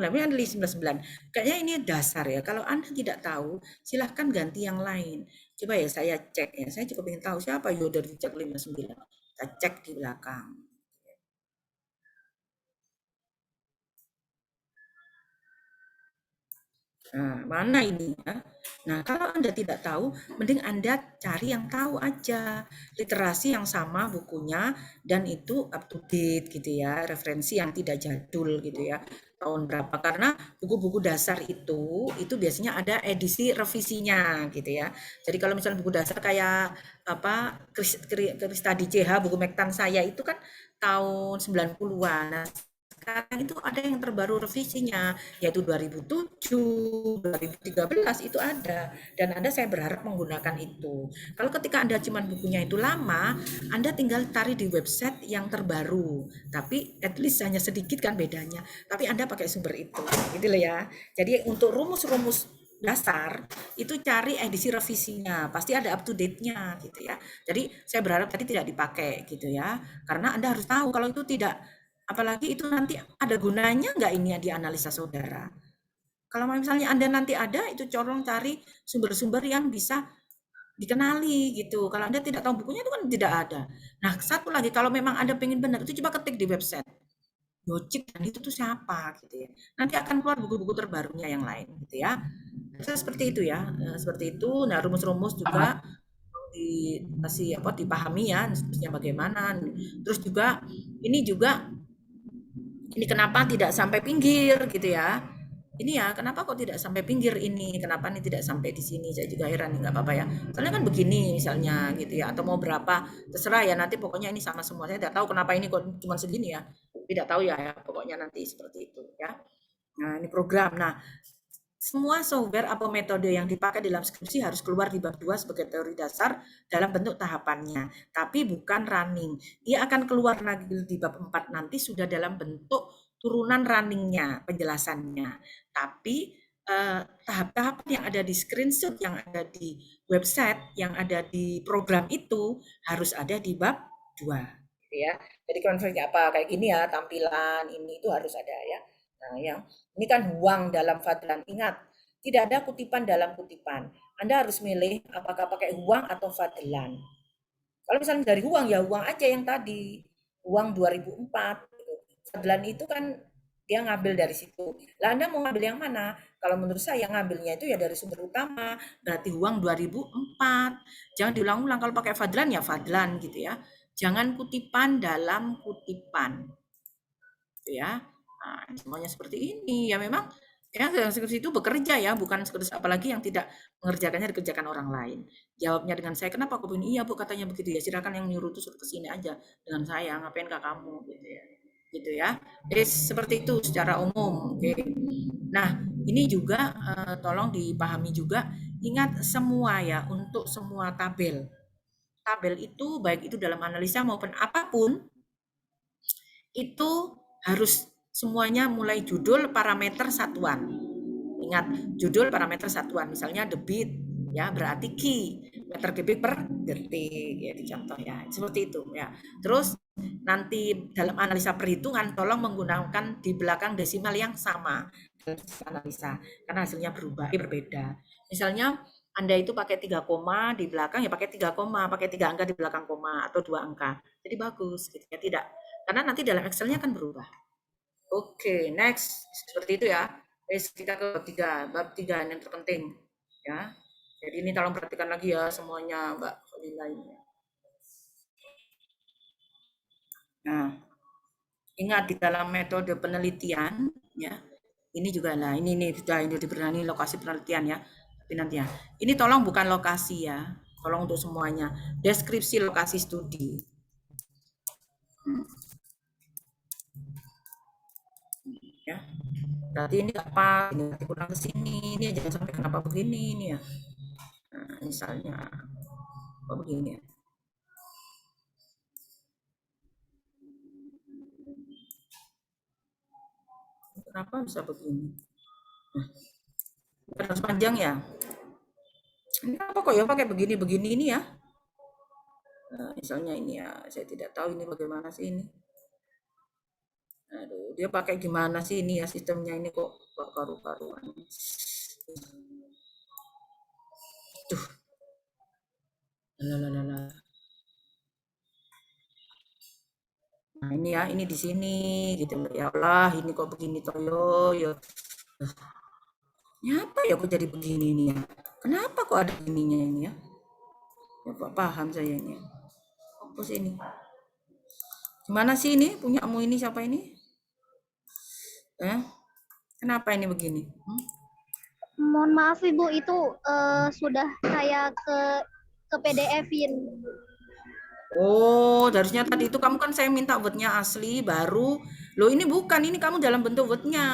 nah ini ada 99. Kayaknya ini dasar ya. Kalau Anda tidak tahu, silahkan ganti yang lain. Coba ya saya cek ya. Saya cukup ingin tahu siapa Yoder Wicak 59. Kita cek di belakang. Nah, mana ini ya? Nah, kalau Anda tidak tahu, mending Anda cari yang tahu aja. Literasi yang sama bukunya dan itu up to date gitu ya, referensi yang tidak jadul gitu ya. Tahun berapa? Karena buku-buku dasar itu biasanya ada edisi revisinya gitu ya. Jadi kalau misalnya buku dasar kayak apa Kristadi CH buku Mektan saya itu kan tahun 90-an. Nah, sekarang itu ada yang terbaru revisinya yaitu 2007, 2013 itu ada dan saya berharap menggunakan itu. Kalau ketika Anda cuma bukunya itu lama, Anda tinggal tarik di website yang terbaru. Tapi at least hanya sedikit kan bedanya. Tapi Anda pakai sumber itu. Gitu loh ya. Jadi untuk rumus-rumus dasar itu cari edisi revisinya, pasti ada up to date-nya gitu ya. Jadi saya berharap tadi tidak dipakai gitu ya. Karena Anda harus tahu kalau itu tidak, apalagi itu nanti ada gunanya nggak ini ya di analisa saudara. Kalau misalnya Anda nanti ada, itu corong cari sumber-sumber yang bisa dikenali gitu. Kalau Anda tidak tahu bukunya itu kan tidak ada. Nah, satu lagi kalau memang Anda pengen benar, itu coba ketik di website. Yocik dan itu tuh siapa gitu ya. Nanti akan keluar buku-buku terbarunya yang lain gitu ya. Seperti itu ya. Seperti itu. Nah, rumus-rumus juga masih dipahami ya, seterusnya bagaimana. Terus juga ini kenapa tidak sampai pinggir gitu ya. Ini ya, kenapa kok tidak sampai pinggir ini? Kenapa ini tidak sampai di sini? Saya juga heran, nggak apa-apa ya. Soalnya kan begini misalnya gitu ya, atau mau berapa, terserah ya nanti pokoknya ini sama semua. Saya tidak tahu kenapa ini kok cuma segini ya. Tidak tahu ya, pokoknya nanti seperti itu ya. Nah, ini program. Nah, semua software atau metode yang dipakai dalam skripsi harus keluar di bab 2 sebagai teori dasar dalam bentuk tahapannya, tapi bukan running. Dia akan keluar lagi di bab 4 nanti sudah dalam bentuk turunan runningnya, penjelasannya. Tapi tahap-tahap yang ada di screenshot, yang ada di website, yang ada di program itu harus ada di bab 2. Gitu ya. Jadi konflik apa kayak gini ya, tampilan ini itu harus ada ya. Nah, yang ini kan huang dalam fadlan. Ingat, tidak ada kutipan dalam kutipan. Anda harus milih apakah pakai huang atau fadlan. Kalau misalnya dari uang, ya uang aja yang tadi, uang 2004 gitu. Fadlan itu kan dia ngambil dari situ. Lah Anda mau ngambil yang mana? Kalau menurut saya ngambilnya itu ya dari sumber utama, berarti uang 2004. Jangan diulang-ulang, kalau pakai Fadlan ya Fadlan gitu ya. Jangan kutipan dalam kutipan. Gitu ya. Nah, semuanya seperti ini. Ya memang ya skripsi itu bekerja ya, bukan skripsi apalagi yang tidak mengerjakannya dikerjakan orang lain. Jawabnya dengan saya, kenapa kok begini? Iya Bu, katanya begitu ya. Silakan yang nyuruh tuh suruh kesini aja dengan saya, ngapain ke kamu gitu ya. Gitu ya. Jadi seperti itu secara umum. Oke. Nah, ini juga tolong dipahami juga, ingat semua ya untuk semua tabel. Tabel itu baik itu dalam analisa maupun apapun itu harus semuanya mulai judul parameter satuan. Ingat, judul parameter satuan, misalnya debit, ya berarti key, meter kubik per detik, ya di contoh ya, seperti itu ya. Terus nanti dalam analisa perhitungan, tolong menggunakan di belakang desimal yang sama dalam analisa, karena hasilnya berubah, berbeda. Misalnya Anda itu pakai 3 koma di belakang, ya pakai 3 koma, pakai 3 angka di belakang koma, atau 2 angka. Jadi bagus, gitu ya, tidak. Karena nanti dalam Excel-nya akan berubah. Oke, next. Seperti itu ya. Kita ke bab 3 yang terpenting. Ya. Jadi ini tolong perhatikan lagi ya semuanya, Mbak Fadila ini. Nah, ingat di dalam metode penelitian, ya. Ini juga lah, ini sudah ini diberi lokasi penelitian ya. Tapi nanti ya. Ini tolong bukan lokasi ya. Tolong untuk semuanya. Deskripsi lokasi studi. Ya. Berarti ini apa? Ini nanti kurang ke sini. Ini jangan sampai kenapa begini ini ya. Nah, misalnya kok begini ya. Kenapa bisa begini? Nah, harus panjang ya. Ini apa kok ya pakai begini-begini ini ya? Nah, misalnya ini ya, saya tidak tahu ini bagaimana sih ini. Aduh, dia pakai gimana sih ini ya sistemnya ini kok karu-karuan. Tuh. Lalalala. Nah, ini ya, ini di sini gitu loh. Ya Allah, ini kok begini toyo yo. Ya apa ya kok jadi begini nih ya? Kenapa kok ada begininya ini ya? Ya Pak, paham saya ini. Apa sih ini? Gimana sih ini? Punyamu ini siapa ini? Kenapa ini begini? Mohon maaf Ibu, itu sudah saya ke PDF-in. Oh, harusnya tadi itu kamu kan saya minta wordnya asli baru. Loh ini bukan, ini kamu dalam bentuk wordnya.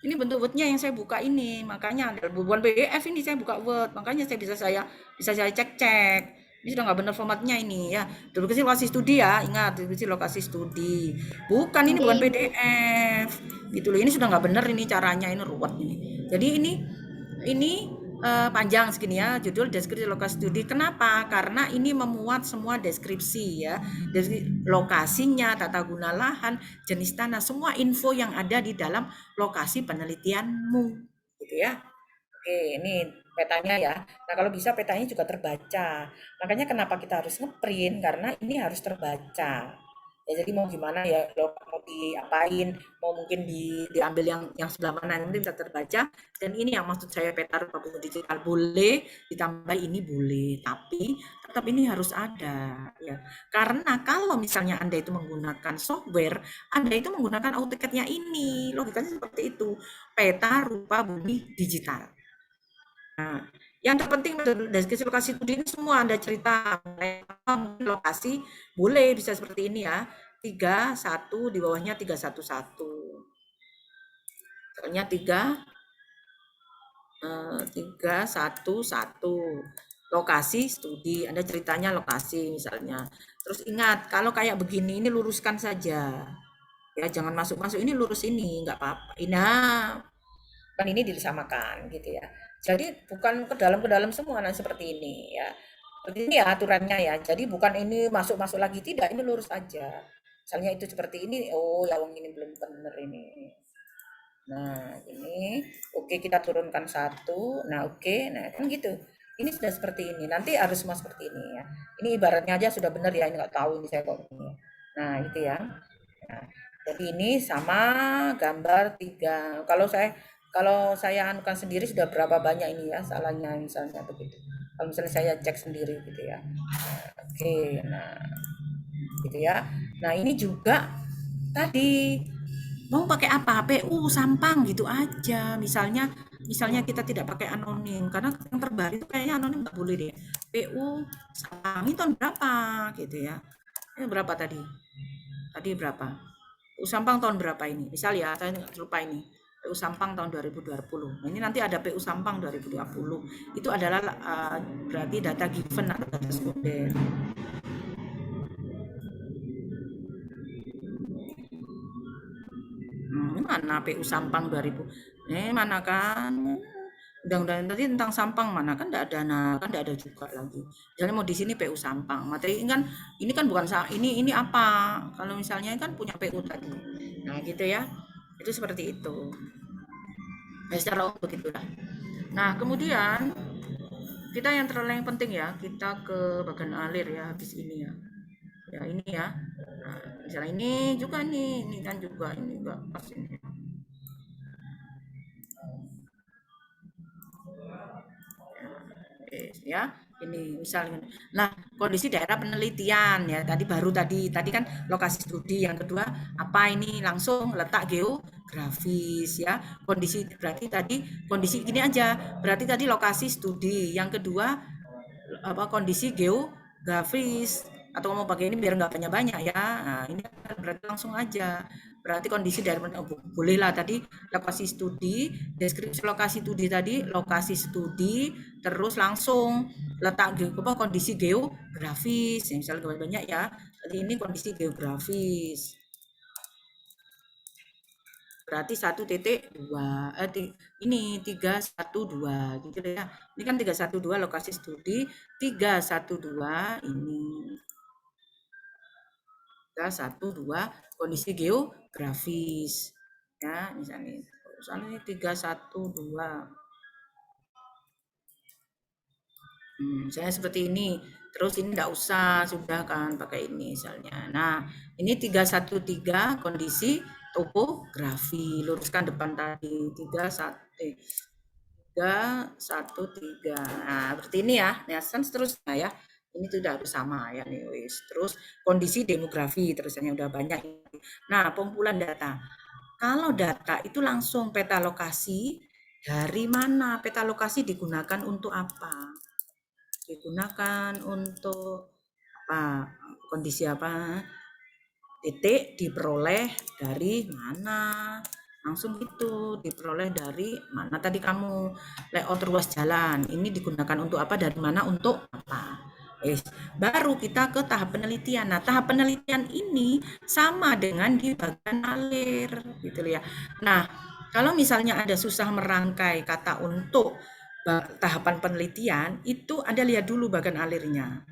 Ini bentuk wordnya yang saya buka ini, makanya bukan PDF ini saya buka Word, makanya bisa saya cek-cek. Ini sudah nggak benar formatnya ini ya. Deskripsi lokasi studi ya, ingat deskripsi lokasi studi. Bukan ini bukan PDF. Gitu loh. Ini sudah nggak benar ini caranya, ini ruwet ini. Jadi ini panjang segini ya, judul deskripsi lokasi studi. Kenapa? Karena ini memuat semua deskripsi ya, dari lokasinya, tata guna lahan, jenis tanah, semua info yang ada di dalam lokasi penelitianmu, gitu ya. Oke, ini petanya ya. Nah, kalau bisa petanya juga terbaca. Makanya kenapa kita harus ngeprint, karena ini harus terbaca. Ya, jadi mau gimana ya, mau diapain, mau mungkin diambil yang sebelah mana, nanti bisa terbaca. Dan ini yang maksud saya peta rupa bentuk digital boleh, ditambah ini boleh, tapi tetap ini harus ada. Ya. Karena kalau misalnya Anda itu menggunakan software, Anda itu menggunakan AutoCAD-nya ini. Logikanya seperti itu. Peta rupa bumi digital. Nah, yang terpenting deskripsi lokasi studi ini semua Anda cerita lokasi, boleh bisa seperti ini ya. 31 di bawahnya 311. Soalnya 311. Lokasi studi, Anda ceritanya lokasi misalnya. Terus ingat, kalau kayak begini ini luruskan saja. Ya, jangan masuk-masuk ini lurus ini, enggak apa-apa. Nah, kan ini disamakan gitu ya. Jadi bukan ke dalam semua nah seperti ini ya. Seperti ini ya aturannya ya. Jadi bukan ini masuk-masuk lagi, tidak, ini lurus aja. Misalnya itu seperti ini, oh ya ini belum benar ini. Nah, ini oke kita turunkan 1. Nah, oke. Nah, kan gitu. Ini sudah seperti ini, nanti harus semua seperti ini ya. Ini ibaratnya aja sudah benar ya, ini nggak tahu ini saya kok ini. Nah itu ya. Nah, jadi ini sama gambar 3. Kalau saya anukan sendiri sudah berapa banyak ini ya salahnya misalnya begitu. Kalau misalnya saya cek sendiri gitu ya. Oke, nah gitu ya. Nah ini juga tadi mau pakai apa? PU Sampang gitu aja. Misalnya kita tidak pakai anonim karena yang terbaru itu kayaknya anonim nggak boleh deh. PU Sampang ini tahun berapa gitu ya? Ini berapa tadi? Tadi berapa? PU Sampang tahun berapa ini? Misal ya, saya nggak lupa ini. PU Sampang tahun 2020. Nah, ini nanti ada PU Sampang 2020. Itu adalah berarti data given atau data sekunder. Ini mana PU Sampang 2000? Mana kan? Undang-undang tadi tentang Sampang mana kan enggak ada, kan enggak ada juga lagi. Misalnya mau di sini PU Sampang. Materi ini kan bukan ini apa? Kalau misalnya kan punya PU tadi. Nah, gitu ya. Itu seperti itu. Ya, secara umum begitulah. Nah, kemudian kita yang penting ya, kita ke bagian alir ya habis ini ya. Ya ini ya. Nah, misalnya ini juga nih, ini kan juga ini enggak pas ini. Ya ini misalnya, nah kondisi daerah penelitian ya tadi kan lokasi studi, yang kedua apa ini langsung letak geografis ya, kondisi berarti tadi kondisi gini aja, berarti tadi lokasi studi, yang kedua apa kondisi geografis, atau mau pakai ini biar nggak banyak-banyak ya. Nah, ini berarti langsung aja. Berarti kondisi dari boleh lah tadi lokasi studi, deskripsi lokasi studi tadi, lokasi studi, terus langsung letak kondisi geografis. Ya, misalnya banyak ya. Jadi ini kondisi geografis. Berarti 1.2 ini 312 gitu ya. Ini kan 312 lokasi studi, 312 ini 312 kondisi geografis ya, misalnya ini 312 misalnya seperti ini. Terus ini enggak usah, sudah kan pakai ini misalnya. Nah, ini 313 kondisi topografi, luruskan depan tadi 313. Nah, seperti ini ya. Nah, seterusnya ya. Ini sudah sama ya nih wis. Terus kondisi demografi terusannya udah banyak. Nah, pengumpulan data. Kalau data itu langsung peta lokasi, dari mana peta lokasi digunakan untuk apa? Digunakan untuk apa? Kondisi apa? Titik diperoleh dari mana? Langsung gitu, diperoleh dari mana tadi kamu layout ruas jalan. Ini digunakan untuk apa, dari mana, untuk apa. Baru kita ke tahap penelitian. Nah, tahap penelitian ini sama dengan di bagian alir gitu ya. Nah, kalau misalnya ada susah merangkai kata untuk tahapan penelitian, itu Anda lihat dulu bagian alirnya.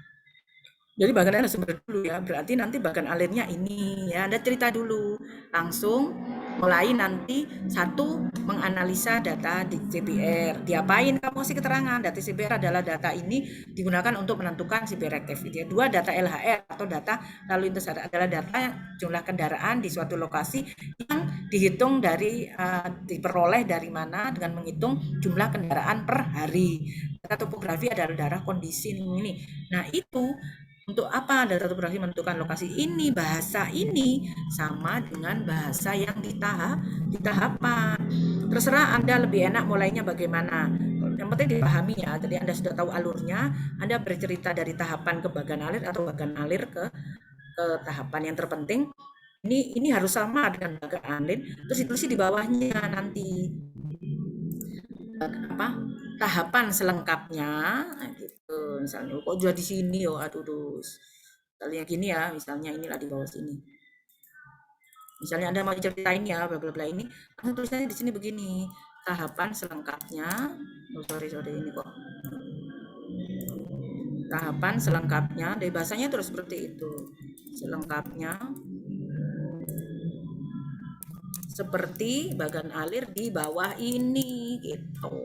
Jadi bagian alir sumber dulu ya, berarti nanti bagian alirnya ini ya, Anda cerita dulu, langsung mulai nanti satu menganalisa data di CPR. Diapain kamu kasih keterangan? Data CPR adalah data ini digunakan untuk menentukan CPR activity. Dua, data LHR atau data lalu lintas adalah data jumlah kendaraan di suatu lokasi yang dihitung dari diperoleh dari mana dengan menghitung jumlah kendaraan per hari. Data topografi adalah data kondisi ini. Nah, itu untuk apa data topografi menentukan lokasi ini? Bahasa ini sama dengan bahasa yang di tahapan. Terserah Anda lebih enak mulainya bagaimana. Yang penting dipahami ya. Jadi Anda sudah tahu alurnya, Anda bercerita dari tahapan ke bagian alir atau bagian alir ke tahapan yang terpenting. Ini harus sama dengan bagian alir. Terus ditulis di bawahnya nanti apa tahapan selengkapnya gitu. Misalnya kok jual di sini aduh misalnya gini ya, misalnya inilah di bawah sini, misalnya Anda mau ceritain ya bla bla bla ini, langsung tulisannya di sini begini, tahapan selengkapnya. Sorry ini kok tahapan selengkapnya, dari bahasanya terus seperti itu, selengkapnya seperti bagian alir di bawah ini gitu.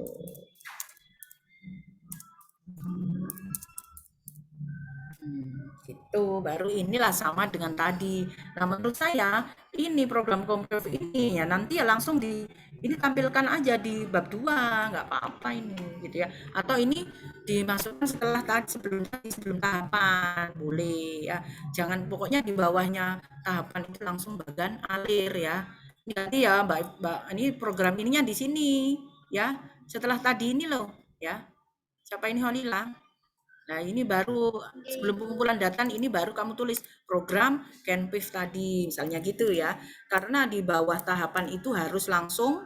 Gitu, baru inilah sama dengan tadi. Nah, menurut saya ini program Komprev ini ya nanti ya langsung ini tampilkan aja di bab 2, nggak apa-apa ini gitu ya. Atau ini dimasukkan setelah tadi sebelum tahapan, boleh ya. Jangan pokoknya di bawahnya tahapan itu langsung bagan alir ya. Ini nanti ya Mbak, ini program ininya di sini ya. Setelah tadi ini loh ya. Siapa ini Holila? Nah, ini baru sebelum pengumpulan data ini baru kamu tulis program Canpif tadi, misalnya gitu ya. Karena di bawah tahapan itu harus langsung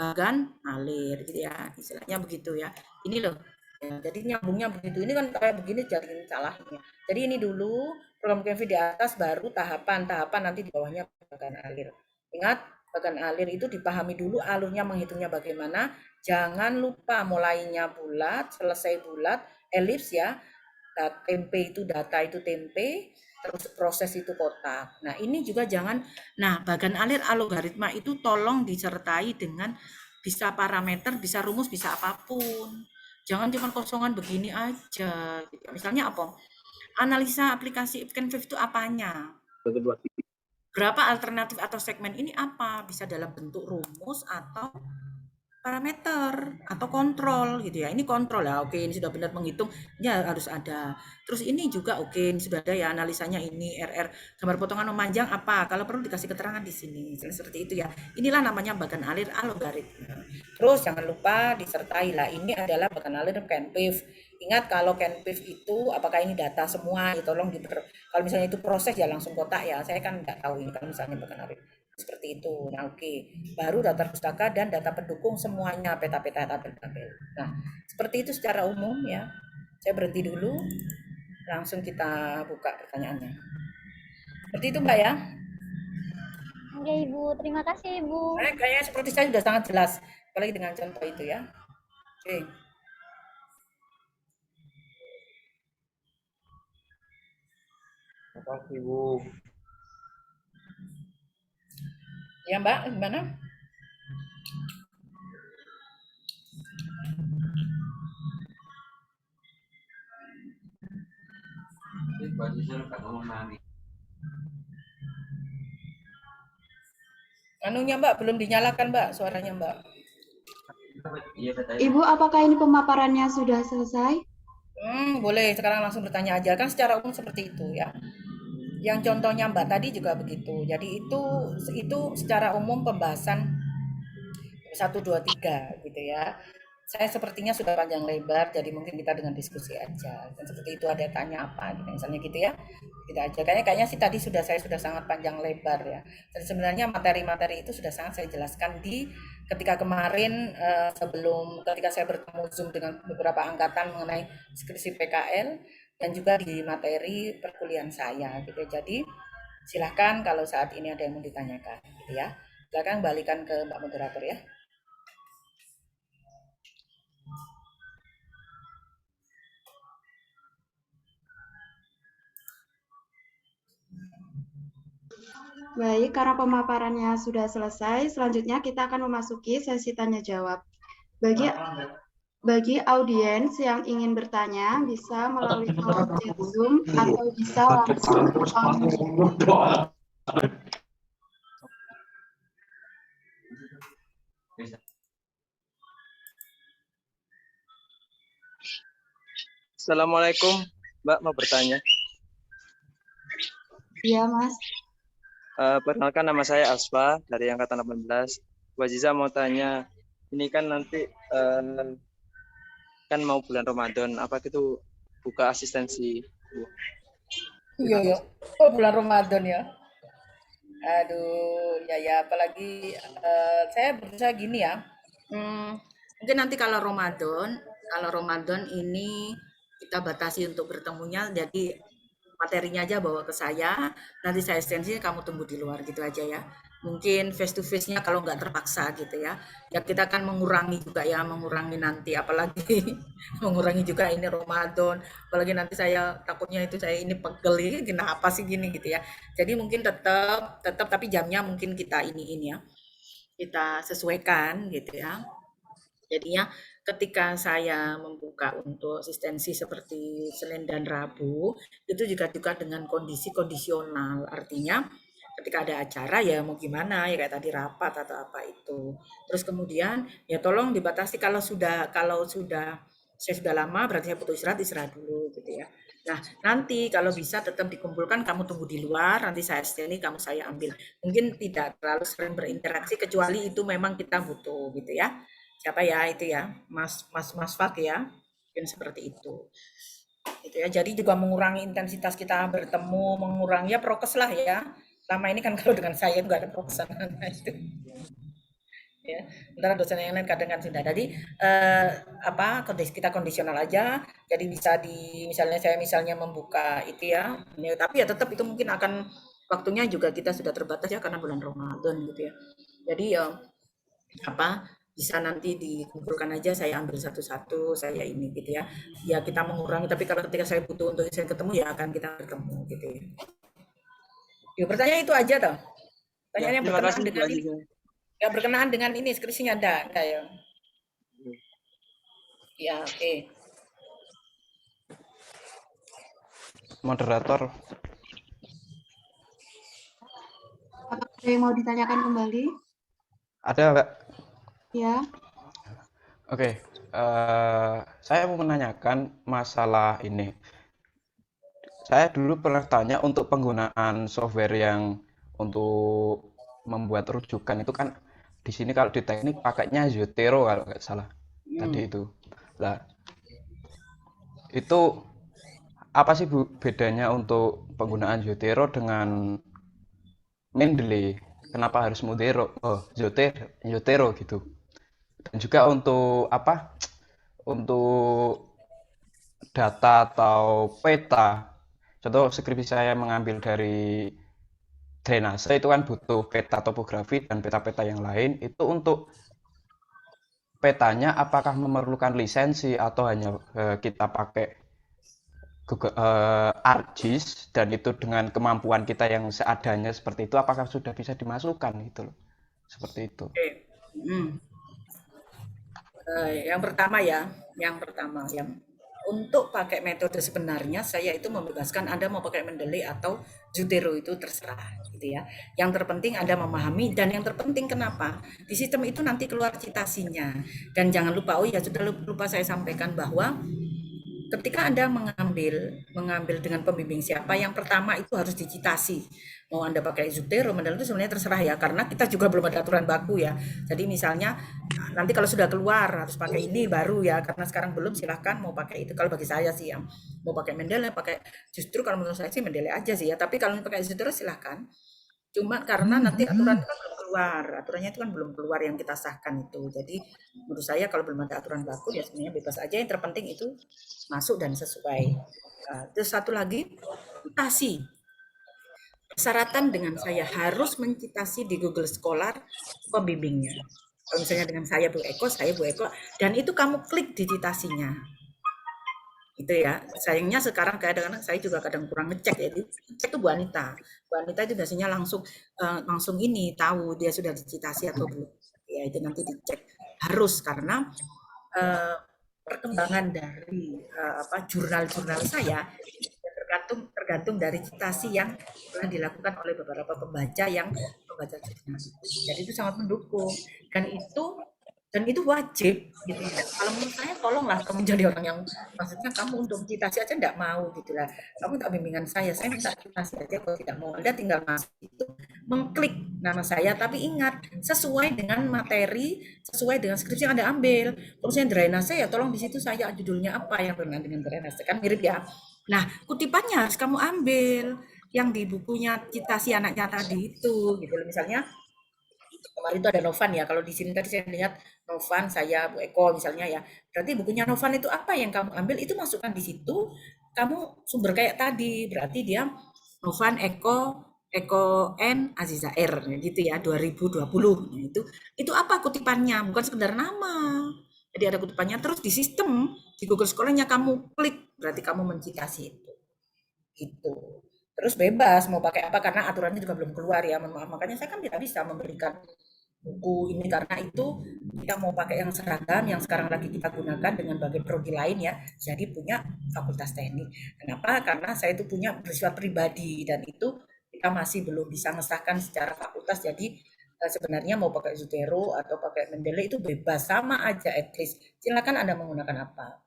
bagan alir gitu ya. Istilahnya begitu ya. Ini loh. Ya, jadi nyambungnya begitu. Ini kan kayak begini jadi salahnya. Jadi ini dulu program Canpif di atas baru tahapan nanti di bawahnya bagan alir. Ingat, bagan alir itu dipahami dulu alurnya menghitungnya bagaimana. Jangan lupa mulainya bulat, selesai bulat, elips ya. Tempe itu data itu tempe, terus proses itu kotak. Nah, ini juga jangan, nah bagan alir algoritma itu tolong disertai dengan bisa parameter, bisa rumus, bisa apapun. Jangan cuma kosongan begini aja. Misalnya apa? Analisa aplikasi Canvas itu apanya? Berapa alternatif atau segmen ini apa? Bisa dalam bentuk rumus atau parameter atau kontrol gitu ya. Ini kontrol ya. Oke, ini sudah benar menghitung, ya harus ada. Terus ini juga oke, ini sudah ada ya analisanya ini RR gambar potongan memanjang apa? Kalau perlu dikasih keterangan di sini. Seperti itu ya. Inilah namanya bagan alir algoritma. Terus jangan lupa disertai lah ini adalah bagan alir Canpif. Ingat kalau Canpif itu apakah ini data semua? Ya, tolong kalau misalnya itu proses ya langsung kotak ya. Saya kan nggak tahu ini kalau misalnya bagan alir seperti itu. Nah, oke. Baru data pustaka dan data pendukung semuanya peta-peta tabel-tabel. Nah, seperti itu secara umum ya. Saya berhenti dulu. Langsung kita buka pertanyaannya. Seperti itu Mbak ya. Oke Ibu, terima kasih Ibu. Kayaknya seperti saya sudah sangat jelas. Apalagi dengan contoh itu ya. Oke. Terima kasih, Bu. Ya Mbak, gimana? Anunya Mbak, belum dinyalakan Mbak, suaranya Mbak. Ibu, apakah ini pemaparannya sudah selesai? Boleh, sekarang langsung bertanya aja. Kan secara umum seperti itu ya. Yang contohnya Mbak tadi juga begitu. Jadi itu secara umum pembahasan 1, 2, 3 gitu ya. Saya sepertinya sudah panjang lebar, jadi mungkin kita dengan diskusi aja. Dan seperti itu ada tanya apa gitu, misalnya gitu ya. Kita aja. Kayaknya sih tadi saya sudah sangat panjang lebar ya. Dan sebenarnya materi-materi itu sudah sangat saya jelaskan ketika kemarin ketika saya bertemu Zoom dengan beberapa angkatan mengenai skripsi PKL dan juga di materi perkuliahan saya gitu. Jadi silahkan kalau saat ini ada yang mau ditanyakan gitu ya. Silahkan balikan ke Mbak Moderator ya. Baik, karena pemaparannya sudah selesai, selanjutnya kita akan memasuki sesi tanya jawab. Bagi audiens yang ingin bertanya, bisa melalui kolom chat Zoom atau bisa langsung Assalamualaikum, Mbak, mau bertanya. Iya, Mas. Perkenalkan nama saya Asfa dari Angkatan 18. Bu Aziza mau tanya, ini kan nanti kan mau bulan Ramadan, apa itu buka asistensi, Bu? Iya. Oh, bulan Ramadan ya. Aduh, ya apalagi saya berusaha gini ya. Mungkin nanti kalau Ramadan ini kita batasi untuk bertemunya, jadi materinya aja bawa ke saya, nanti saya ekstensi, kamu tunggu di luar gitu aja ya. Mungkin face to face-nya kalau nggak terpaksa gitu ya. Ya kita akan mengurangi nanti, apalagi mengurangi juga ini Ramadan, apalagi nanti saya takutnya itu saya ini pegel ini kenapa sih gini gitu ya. Jadi mungkin tetap tapi jamnya mungkin kita ini ya. Kita sesuaikan gitu ya. Jadinya ketika saya membuka untuk asistensi seperti Senin dan Rabu, itu juga dengan kondisi kondisional. Artinya ketika ada acara ya mau gimana ya kayak tadi rapat atau apa itu. Terus kemudian ya tolong dibatasi kalau sudah saya sudah lama berarti saya butuh istirahat dulu gitu ya. Nah, nanti kalau bisa tetap dikumpulkan kamu tunggu di luar, nanti saya sini kamu saya ambil. Mungkin tidak terlalu sering berinteraksi kecuali itu memang kita butuh gitu ya. Siapa ya itu ya? Mas Fak ya. Mungkin seperti itu. Itu ya. Jadi juga mengurangi intensitas kita bertemu, mengurangi ya prokes lah ya. Selama ini kan kalau dengan saya nggak ada prokesan itu ya. Sementara dosen yang lain kadang kan sudah. Jadi kita kondisional aja. Jadi bisa misalnya saya membuka itu ya. Tapi ya tetap itu mungkin akan waktunya juga kita sudah terbatas ya karena bulan Ramadan gitu ya. Jadi bisa nanti dikumpulkan aja saya ambil satu-satu saya ini gitu ya. Ya kita mengurangi tapi kalau ketika saya butuh untuk saya ketemu ya akan kita ketemu gitu ya. Yuk pertanyaan itu aja toh. Pertanyaan yang terima berkenaan kasih Bu dengan ini. Aziza. Ya berkenaan dengan ini skripsinya ada ya. Ya, oke. Moderator, Apakah ada yang mau ditanyakan kembali? ada nggak? Ya, Oke, saya mau menanyakan masalah ini. Saya dulu pernah tanya untuk penggunaan software yang untuk membuat rujukan itu kan di sini kalau di teknik pakainya Zotero kalau nggak salah tadi itu. Lah, itu apa sih Bu bedanya untuk penggunaan Zotero dengan Mendeley? Kenapa harus Modero? Oh, Zotero gitu. Dan juga untuk apa? Untuk data atau peta. Contoh skripsi saya mengambil dari drainase itu kan butuh peta topografi dan peta-peta yang lain. Itu untuk petanya apakah memerlukan lisensi atau hanya kita pakai Google, ArcGIS dan itu dengan kemampuan kita yang seadanya seperti itu apakah sudah bisa dimasukkan gitu loh. Seperti itu. Oke. Yang pertama yang untuk pakai metode sebenarnya saya itu membebaskan Anda mau pakai Mendeley atau Zotero itu terserah gitu ya. Yang terpenting Anda memahami dan yang terpenting kenapa? Di sistem itu nanti keluar citasinya. Dan jangan lupa sudah lupa saya sampaikan bahwa ketika Anda mengambil dengan pembimbing siapa, yang pertama itu harus dicitasi. Mau Anda pakai Zotero, Mendeley itu sebenarnya terserah ya, karena kita juga belum ada aturan baku ya. Jadi misalnya nanti kalau sudah keluar harus pakai ini baru ya, karena sekarang belum silahkan mau pakai itu. Kalau bagi saya sih yang mau pakai Mendeley, justru kalau menurut saya sih Mendeley aja sih ya. Tapi kalau pakai Zotero silahkan. Cuma karena nanti aturan itu kan belum keluar, aturannya itu kan belum keluar yang kita sahkan itu. Jadi menurut saya kalau belum ada aturan baku ya sebenarnya bebas aja. Yang terpenting itu masuk dan sesuai. Terus satu lagi, citasi. Persyaratan dengan saya harus mencitasi di Google Scholar pembimbingnya. Kalau misalnya dengan saya Bu Eko, dan itu kamu klik di citasinya. Itu ya, sayangnya sekarang kadang-kadang saya juga kadang kurang ngecek ya. Cek itu Bu Anita itu biasanya langsung ini tahu dia sudah dicitasi atau belum. Ya itu nanti dicek harus karena perkembangan dari jurnal-jurnal saya tergantung dari citasi yang telah dilakukan oleh beberapa pembaca jurnal. Jadi itu sangat mendukung dan itu wajib gitu ya. Kalau menurut saya tolonglah kamu jadi orang yang maksudnya kamu untuk citasi aja enggak mau gitu lah. Kamu tak bimbingan saya minta citasi aja kalau tidak mau. Anda tinggal masuk itu mengklik nama saya tapi ingat sesuai dengan materi, sesuai dengan skripsi yang Anda ambil. Kalau saya drainase ya tolong di situ saya judulnya apa yang berkenaan dengan drainase kan mirip ya. Nah, kutipannya harus kamu ambil yang di bukunya citasi anaknya tadi itu gitu loh. Misalnya kemarin itu ada Novan ya. Kalau di sini tadi saya lihat Novan, saya Bu Eko misalnya ya. Berarti bukunya Novan itu apa yang kamu ambil itu masukkan di situ. Kamu sumber kayak tadi. Berarti dia Novan Eko N Aziza R gitu ya 2020. Nah, itu apa kutipannya? Bukan sekedar nama. Jadi ada kutipannya terus di sistem di Google Scholar-nya kamu klik berarti kamu mencitasi itu. Gitu. Terus bebas mau pakai apa karena aturannya juga belum keluar ya. Mohon maaf makanya saya kan tidak bisa memberikan buku ini, karena itu kita mau pakai yang seragam yang sekarang lagi kita gunakan dengan bagai prodi lain ya, jadi punya fakultas teknik. Kenapa? Karena saya itu punya bersifat pribadi dan itu kita masih belum bisa mengesahkan secara fakultas, jadi sebenarnya mau pakai Zotero atau pakai Mendeley itu bebas, sama aja at least. Silakan Anda menggunakan apa.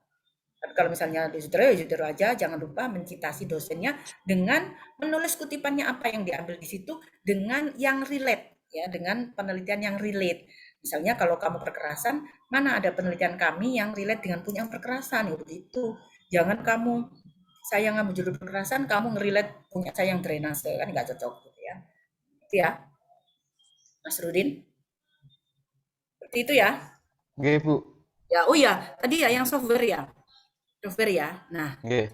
Tapi kalau misalnya di Zotero ya Zotero aja, jangan lupa mencitasi dosennya dengan menulis kutipannya apa yang diambil di situ dengan yang relate ya, dengan penelitian yang relate. Misalnya kalau kamu perkerasan, mana ada penelitian kami yang relate dengan punya perkerasan ya begitu. Jangan kamu saya ngambil judul perkerasan, kamu ngerelate punya saya yang drainase, kan nggak cocok gitu ya. Itu ya, Mas Rudin. Seperti itu ya. Nggih, Bu. Ya, oh ya, tadi ya yang software ya. Software ya. Nah, Nggih.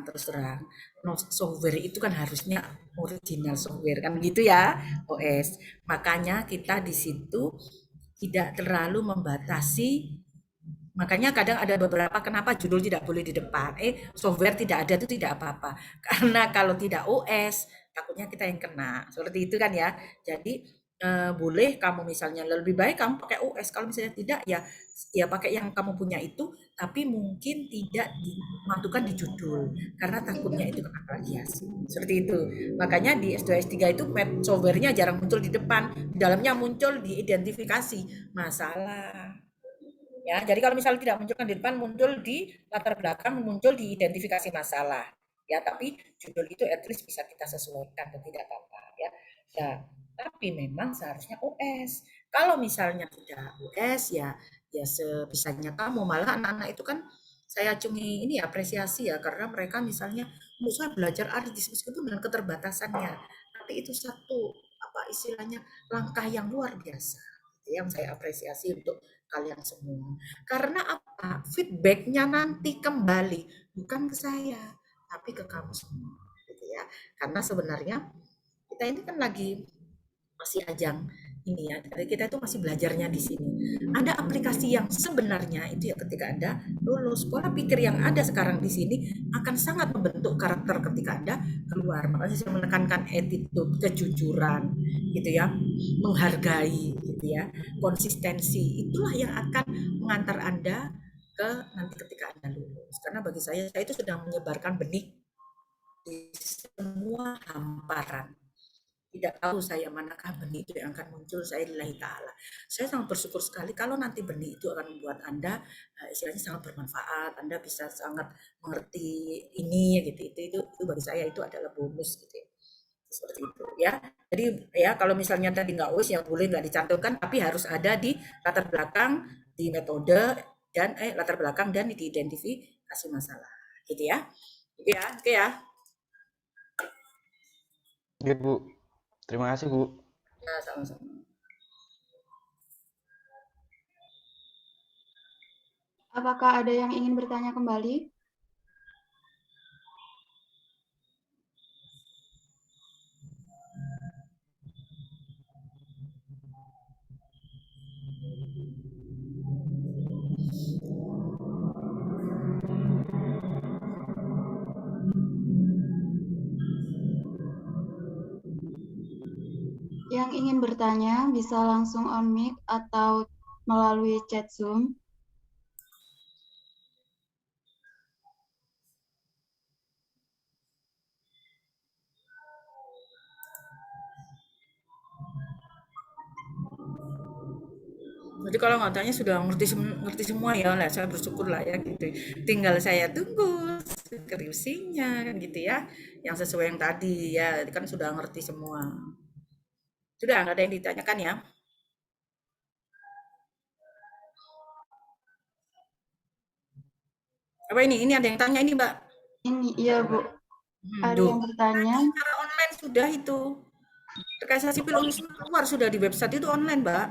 terus terang. No, software itu kan harusnya original software kan gitu ya, OS. Makanya kita di situ tidak terlalu membatasi. Makanya kadang ada beberapa kenapa judul tidak boleh di depan. Software tidak ada itu tidak apa-apa. Karena kalau tidak OS, takutnya kita yang kena. Seperti itu kan ya. Jadi boleh kamu misalnya lebih baik kamu pakai OS. Kalau misalnya tidak ya ya pakai yang kamu punya itu, tapi mungkin tidak dimasukkan di judul karena takutnya itu kena plagiasi. Seperti itu. Makanya di S2 S3 itu softwarenya jarang muncul di depan, di dalamnya muncul di identifikasi masalah. Ya, jadi kalau misalnya tidak munculkan di depan, muncul di latar belakang, muncul di identifikasi masalah. Ya, tapi judul itu at least bisa kita sesuaikan dan tidak apa-apa ya. Nah, tapi memang seharusnya US. Kalau misalnya tidak US ya ya sebisanya kamu, malah anak-anak itu kan saya acungi ini apresiasi ya karena mereka misalnya menurut saya belajar artis meskipun dengan keterbatasannya. Tapi itu satu apa istilahnya langkah yang luar biasa yang saya apresiasi untuk kalian semua. Karena apa? Feedbacknya nanti kembali bukan ke saya, tapi ke kamu semua, gitu ya. Karena sebenarnya kita ini kan lagi masih ajang ini ya, kita itu masih belajarnya di sini. Ada aplikasi yang sebenarnya itu ya ketika Anda lulus, pola pikir yang ada sekarang di sini akan sangat membentuk karakter ketika Anda keluar. Makanya saya menekankan attitude, kejujuran, gitu ya, menghargai, gitu ya, konsistensi. Itulah yang akan mengantar Anda ke nanti ketika Anda lulus. Karena bagi saya itu sedang menyebarkan benih di semua hamparan. Tidak tahu saya manakah benih itu yang akan muncul, saya lillahi ta'ala. Saya sangat bersyukur sekali kalau nanti benih itu akan membuat Anda istilahnya sangat bermanfaat, Anda bisa sangat mengerti ini gitu, itu bagi saya itu adalah bonus gitu ya. Seperti itu ya. Jadi ya kalau misalnya tadi nggak us yang boleh nggak dicantumkan, tapi harus ada di latar belakang, di metode dan latar belakang dan di identifikasi masalah gitu ya. Gitu ya, oke ya. Nggih, Bu. Terima kasih, Bu. Ya, sama-sama. Apakah ada yang ingin bertanya kembali? Yang ingin bertanya bisa langsung on mic atau melalui chat Zoom. Jadi kalau ngatanya sudah ngerti semua ya lah, saya bersyukur lah ya gitu. Tinggal saya tunggu skripsinya kan gitu ya, yang sesuai yang tadi ya kan sudah ngerti semua. Sudah nggak ada yang ditanyakan ya? Apa ini? Ini ada yang tanya ini Mbak. Ini iya Bu, ada Duh, yang bertanya. secara online sudah itu. Rekayasa sipil Unisma keluar sudah di website itu online Mbak.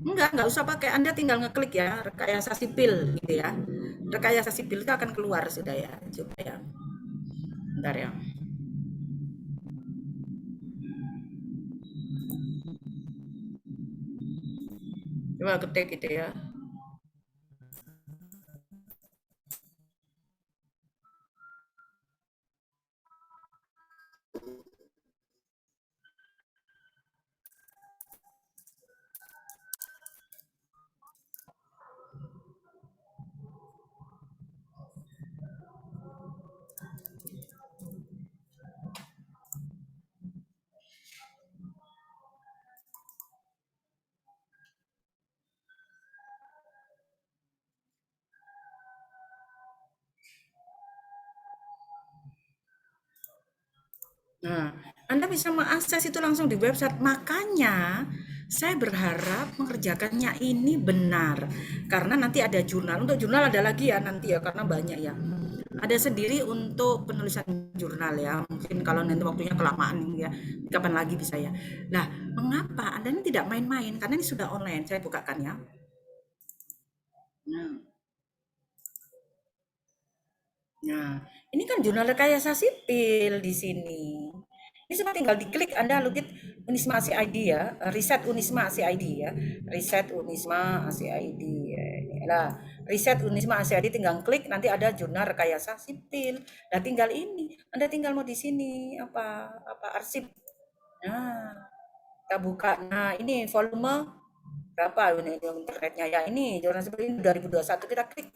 Enggak usah pakai. Anda tinggal ngeklik ya, rekayasa sipil gitu ya. Rekayasa sipil itu akan keluar sudah ya. Coba ya. Bentar ya. Coba ketik gitu ya. Nah, Anda bisa mengakses itu langsung di website. Makanya saya berharap mengerjakannya ini benar. Karena nanti ada jurnal. Untuk jurnal ada lagi ya nanti ya, karena banyak ya. Ada sendiri untuk penulisan jurnal ya. Mungkin kalau nanti waktunya kelamaan ya, kapan lagi bisa ya. Nah, mengapa Anda ini tidak main-main? Karena ini sudah online. Saya bukakan ya. Nah, ini kan jurnal rekayasa sipil di sini. Ini semua tinggal diklik, Anda lukit Unisma ACID ya, riset Unisma ACID ya, riset Unisma ACID. Ya. Nah, riset Unisma ACID tinggal klik, nanti ada jurnal rekayasa sipil. Nah, tinggal ini, Anda tinggal mau di sini apa arsip. Nah, kita buka. Nah, ini volume berapa ini internetnya ya. Ini jurnal sipil ini 2021 kita klik.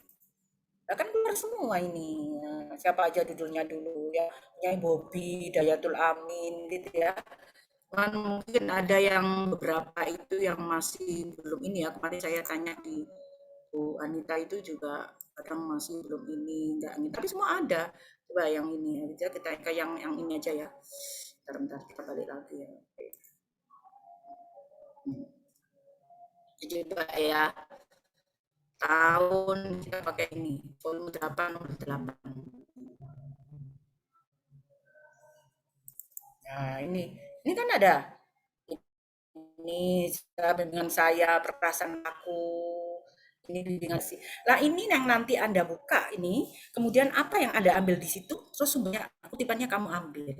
Nah, kan keluar semua ini. Nah, siapa aja judulnya dulu ya. Nyai Bobi, Dayatul Amin gitu ya. Cuman mungkin ada yang beberapa itu yang masih belum ini ya. Kemarin saya tanya di Bu Anita itu juga kadang masih belum ini, enggak ini. Tapi semua ada. Coba yang ini aja kita ke yang ini aja ya. Bentar, kita balik lagi ya. Coba ya. Tahun kita pakai ini, volume 8 nomor 8. Nah, ini kan ada. Ini bimbingan saya, perasaan aku. Ini bimbingan sih. Nah, ini yang nanti Anda buka ini, kemudian apa yang Anda ambil di situ, terus sumbernya kutipannya kamu ambil.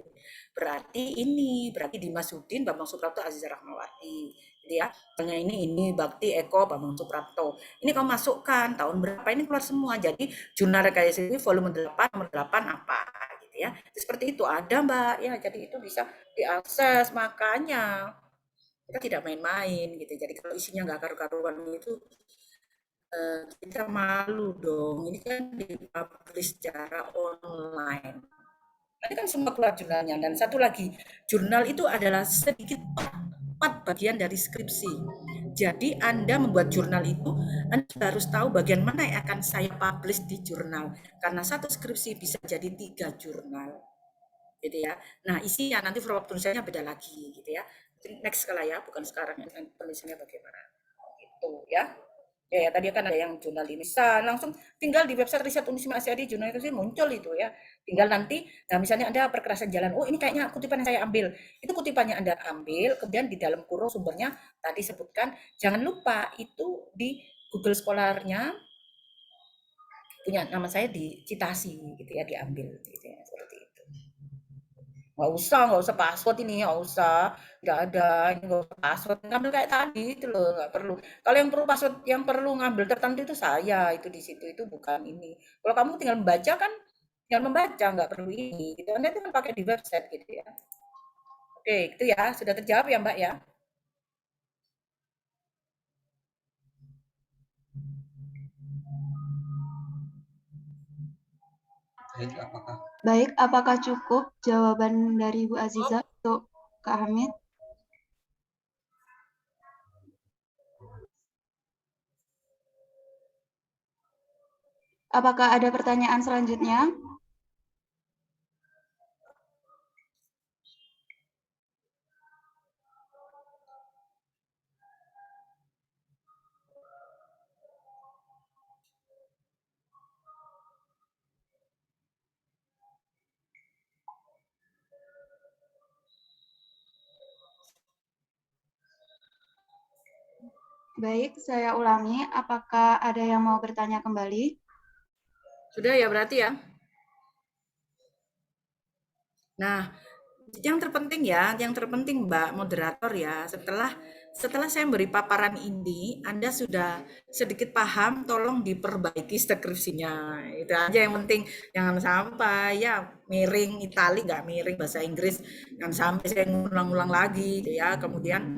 Berarti Dimas Udin, Bambang Suprapto, Aziza Rahmawati. Gitu ya. Misalnya ini Bakti Eko, Bambang Suprapto. Ini kamu masukkan tahun berapa, ini keluar semua. Jadi jurnal rekayasa ini volume 8 nomor 8 apa gitu ya. Seperti itu ada Mbak ya. Jadi itu bisa diakses, makanya kita tidak main-main gitu. Jadi kalau isinya nggak karu-karuan itu kita malu dong. Ini kan dipublish secara online. Ini kan semua keluar jurnalnya. Dan satu lagi, jurnal itu adalah sedikit part bagian dari skripsi. Jadi Anda membuat jurnal itu, Anda harus tahu bagian mana yang akan saya publish di jurnal. Karena satu skripsi bisa jadi 3 jurnal. Gitu ya. Nah, isinya nanti format tulisannya beda lagi gitu ya. Next kala ya, bukan sekarang penulisannya bagaimana. Gitu ya. Ya, tadi kan ada yang jurnal ini. Bisa langsung tinggal di website riset Unisma ACID jurnal itu sih muncul itu ya. Tinggal nanti, nah misalnya Anda perkerasan jalan, oh ini kayaknya kutipan yang saya ambil. Itu kutipannya Anda ambil, kemudian di dalam kurung sumbernya tadi sebutkan. Jangan lupa itu di Google Scholar-nya punya nama saya dicitasi gitu ya, diambil gitu ya, seperti itu. Nggak usah password ini, nggak usah, nggak ada, ini nggak usah password, ngambil kayak tadi itu loh, nggak perlu. Kalau yang perlu password, yang perlu ngambil tertentu itu saya, itu di situ, itu bukan ini. Kalau kamu tinggal membaca kan, tinggal membaca, nggak perlu ini, gitu. Anda tinggal pakai di website gitu ya. Oke, itu ya, sudah terjawab ya Mbak ya? Baik, apakah cukup jawaban dari Bu Aziza untuk Kak Hamid? Apakah ada pertanyaan selanjutnya? Baik, saya ulangi. Apakah ada yang mau bertanya kembali? Sudah ya berarti ya? Nah, yang terpenting Mbak moderator ya, setelah saya beri paparan ini, Anda sudah sedikit paham, tolong diperbaiki skripsinya. Itu aja yang penting, jangan sampai ya miring Itali, nggak miring bahasa Inggris, jangan sampai saya ngulang-ulang lagi gitu ya. Kemudian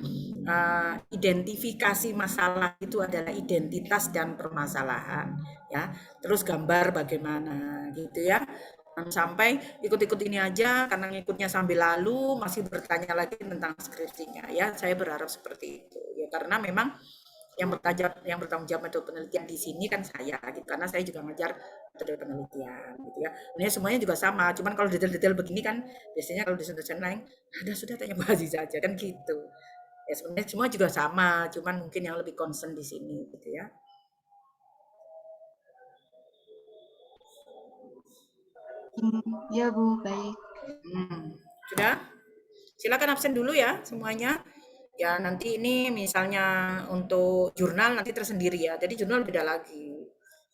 identifikasi masalah itu adalah identitas dan permasalahan ya. Terus gambar bagaimana gitu ya. Jangan sampai ikut-ikut ini aja karena ngikutnya sambil lalu masih bertanya lagi tentang skripsinya ya. Saya berharap seperti itu ya, karena memang yang bertanggung jawab metode penelitian di sini kan saya gitu, karena saya juga ngajar metode penelitian gitu ya. Ini semuanya juga sama, cuman kalau detail-detail begini kan biasanya kalau di dosen lain ada sudah tanya Bu Aziza aja kan gitu. Ya sebenarnya semua juga sama, cuman mungkin yang lebih concern di sini gitu ya. Ya Bu, baik. Sudah? Silakan absen dulu ya semuanya. Ya nanti ini misalnya untuk jurnal nanti tersendiri ya. Jadi jurnal beda lagi.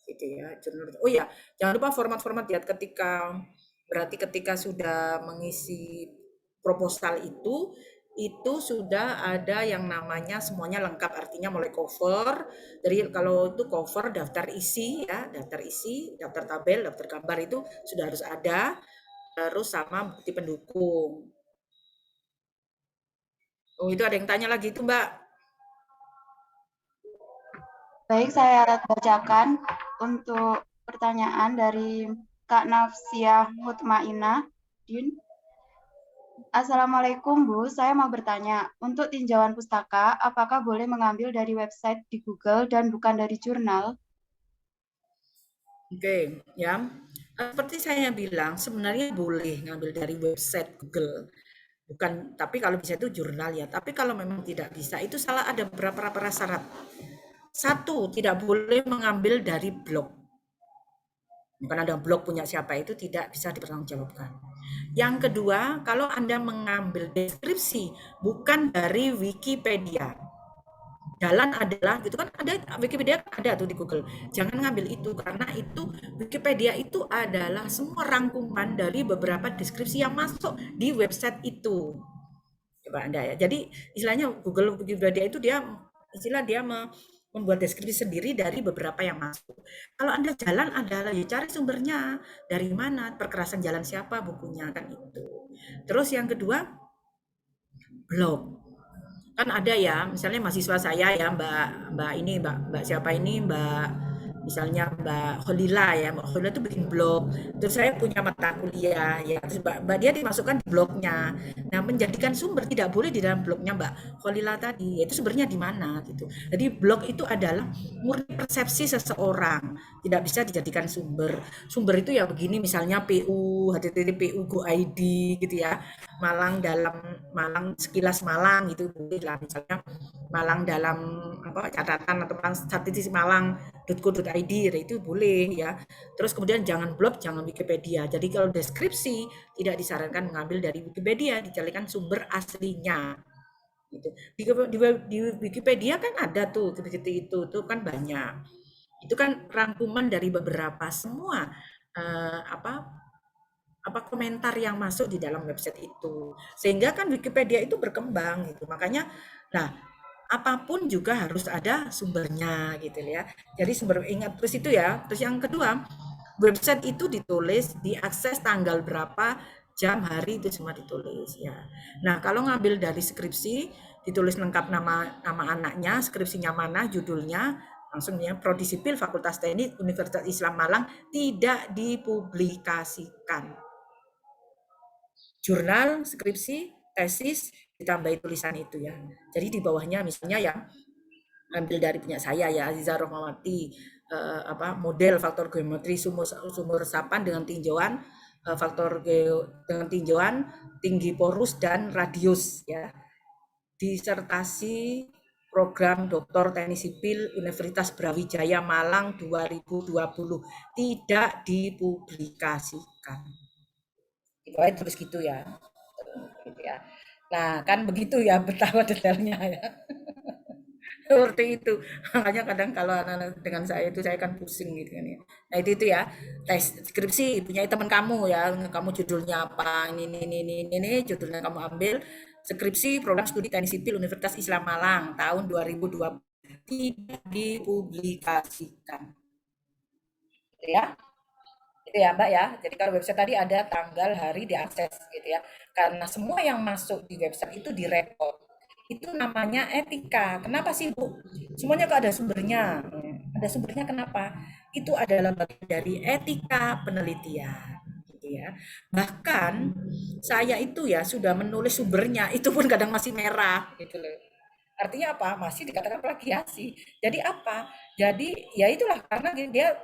Gitu ya. Jurnal. Oh ya, jangan lupa format-format ya berarti ketika sudah mengisi proposal itu sudah ada yang namanya semuanya lengkap, artinya mulai cover. Jadi kalau itu cover daftar isi ya, daftar tabel, daftar gambar itu sudah harus ada, terus sama bukti pendukung. Oh, itu ada yang tanya lagi itu, Mbak. Baik, saya bacakan untuk pertanyaan dari Kak Nafsiah Mutmainah. Assalamualaikum Bu, saya mau bertanya, untuk tinjauan pustaka, apakah boleh mengambil dari website di Google dan bukan dari jurnal? Oke, ya. Seperti saya bilang, sebenarnya boleh ngambil dari website Google. Bukan, tapi kalau bisa itu jurnal ya. Tapi kalau memang tidak bisa, itu salah ada beberapa syarat. Satu, tidak boleh mengambil dari blog. Bukan ada blog punya siapa itu tidak bisa dipertanggungjawabkan. Yang kedua, kalau Anda mengambil deskripsi bukan dari Wikipedia. Jalan adalah gitu kan, ada Wikipedia ada tuh di Google. Jangan ngambil itu karena itu Wikipedia itu adalah semua rangkuman dari beberapa deskripsi yang masuk di website itu. Coba Anda ya. Jadi istilahnya Google Wikipedia itu dia membuat deskripsi sendiri dari beberapa yang masuk. Kalau Anda jalan adalah ya cari sumbernya dari mana, perkerasan jalan siapa, bukunya kan itu. Terus yang kedua, blog. Kan ada ya, misalnya mahasiswa saya ya, Mbak siapa ini, misalnya Mbak Kholila ya, Mbak Kholila itu bikin blog, terus saya punya mata kuliah ya, terus Mbak dia dimasukkan di blognya. Nah, menjadikan sumber tidak boleh di dalam blognya Mbak Kholila tadi, itu sumbernya di mana gitu. Jadi blog itu adalah murni persepsi seseorang, tidak bisa dijadikan sumber. Sumber itu ya begini, misalnya http://pu.go.id gitu ya, Malang sekilas Malang gitu lah, misalnya Malang dalam catatan atau statistik Malang.co.id itu boleh ya. Terus kemudian jangan blog, jangan Wikipedia. Jadi kalau deskripsi tidak disarankan mengambil dari Wikipedia, dicarikan sumber aslinya. Gitu. Di Wikipedia kan ada tuh seperti itu kan banyak. Itu kan rangkuman dari beberapa semua komentar yang masuk di dalam website itu, sehingga kan Wikipedia itu berkembang gitu. Makanya apapun juga harus ada sumbernya gitu ya. Jadi sumber, ingat terus itu ya. Terus yang kedua, website itu ditulis, diakses tanggal berapa, jam, hari, itu semua ditulis ya. Nah, kalau ngambil dari skripsi, ditulis lengkap nama anaknya, skripsinya mana, judulnya, langsung ya, Prodi Sipil Fakultas Teknik Universitas Islam Malang, tidak dipublikasikan. Jurnal, skripsi, tesis, ditambahi tulisan itu ya. Jadi di bawahnya misalnya yang ambil dari punya saya ya, Aziza Rohmawati, model faktor geometri sumur resapan dengan tinjauan dengan tinjauan tinggi porus dan radius ya. Disertasi program Dr. Teknik Sipil Universitas Brawijaya Malang 2020 tidak dipublikasikan. Pokoknya terus gitu ya. Nah, kan begitu ya betapa detailnya ya. Seperti itu. Makanya kadang kalau anak-anak dengan saya itu saya kan pusing gitu kan ya. Nah, itu ya. Tes skripsi punya teman kamu ya. Kamu judulnya apa? Ini judulnya kamu ambil. Skripsi program studi teknik sipil Universitas Islam Malang tahun 2020 tidak dipublikasikan. Ya. Itu ya Mbak ya. Jadi kalau website tadi ada tanggal, hari, diakses gitu ya. Karena semua yang masuk di website itu direkod. Itu namanya etika. Kenapa sih Bu? Semuanya kok ada sumbernya. Ada sumbernya kenapa? Itu adalah bagian dari etika penelitian. Gitu ya. Bahkan saya itu ya sudah menulis sumbernya, itu pun kadang masih merah gitu loh. Artinya apa? Masih dikatakan plagiasi. Jadi apa? Jadi ya itulah karena dia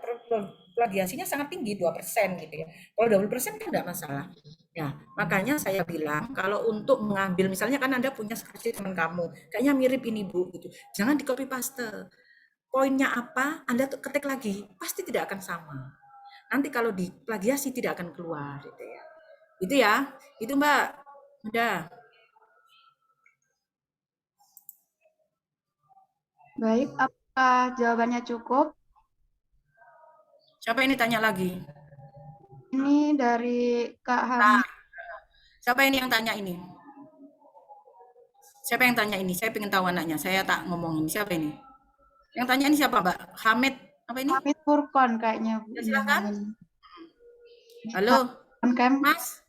plagiasinya sangat tinggi 2% gitu ya. Kalau 20% kan enggak masalah. Ya, makanya saya bilang kalau untuk mengambil misalnya kan Anda punya skripsi teman kamu, kayaknya mirip ini Bu gitu. Jangan di copy paste. Poinnya apa, Anda tuh ketik lagi, pasti tidak akan sama. Nanti kalau diplagiasi tidak akan keluar gitu ya. Itu ya. Itu Mbak. Udah. Baik, apakah jawabannya cukup? Siapa ini tanya lagi? Ini dari Kak Nah, Hamid. siapa ini yang tanya ini? Siapa yang tanya ini? Saya pengen tahu anaknya. Saya tak ngomongin. Siapa ini? Yang tanya ini siapa, Mbak? Hamid apa ini? Hamid Furqon kayaknya Bu Ya, ini silakan. namanya. Halo, Kan? Mas.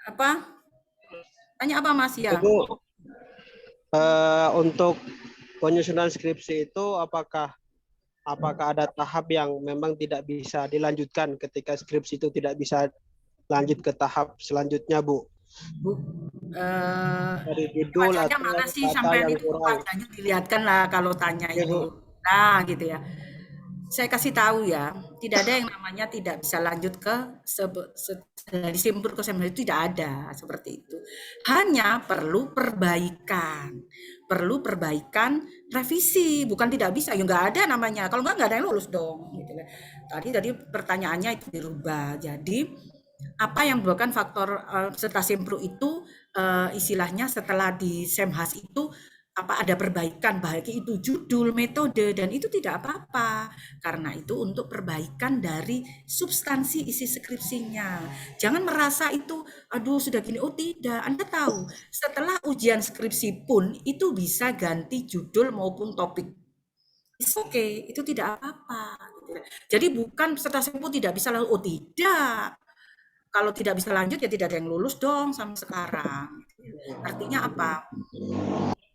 Apa? Tanya apa, Mas? Ya. Ibu, untuk penyusunan skripsi itu apakah ada tahap yang memang tidak bisa dilanjutkan ketika skripsi itu tidak bisa lanjut ke tahap selanjutnya, Bu? Bu, Dari judul wajahnya atau mana sih kata sampai yang itu kurang? wajahnya dilihatkan lah kalau tanya Ya, itu. Bu. Nah, gitu ya. Saya kasih tahu ya, tidak ada yang namanya tidak bisa lanjut ke dari simpul ke sempurna itu tidak ada seperti itu. Hanya perlu perbaikan, revisi, bukan tidak bisa. Ya nggak ada namanya. Kalau nggak ada yang lulus dong. Gitu. Tadi pertanyaannya itu dirubah. Jadi apa yang menyebabkan faktor serta sempro itu istilahnya setelah di Semhas itu apa ada perbaikan baik itu judul, metode dan itu tidak apa-apa karena itu untuk perbaikan dari substansi isi skripsinya. Jangan merasa itu aduh sudah gini, oh tidak. Anda tahu setelah ujian skripsi pun itu bisa ganti judul maupun topik. It's okay, itu tidak apa-apa. Jadi bukan peserta sempro tidak bisa lalu, oh tidak. Kalau tidak bisa lanjut ya tidak ada yang lulus dong sampai sekarang. Artinya apa?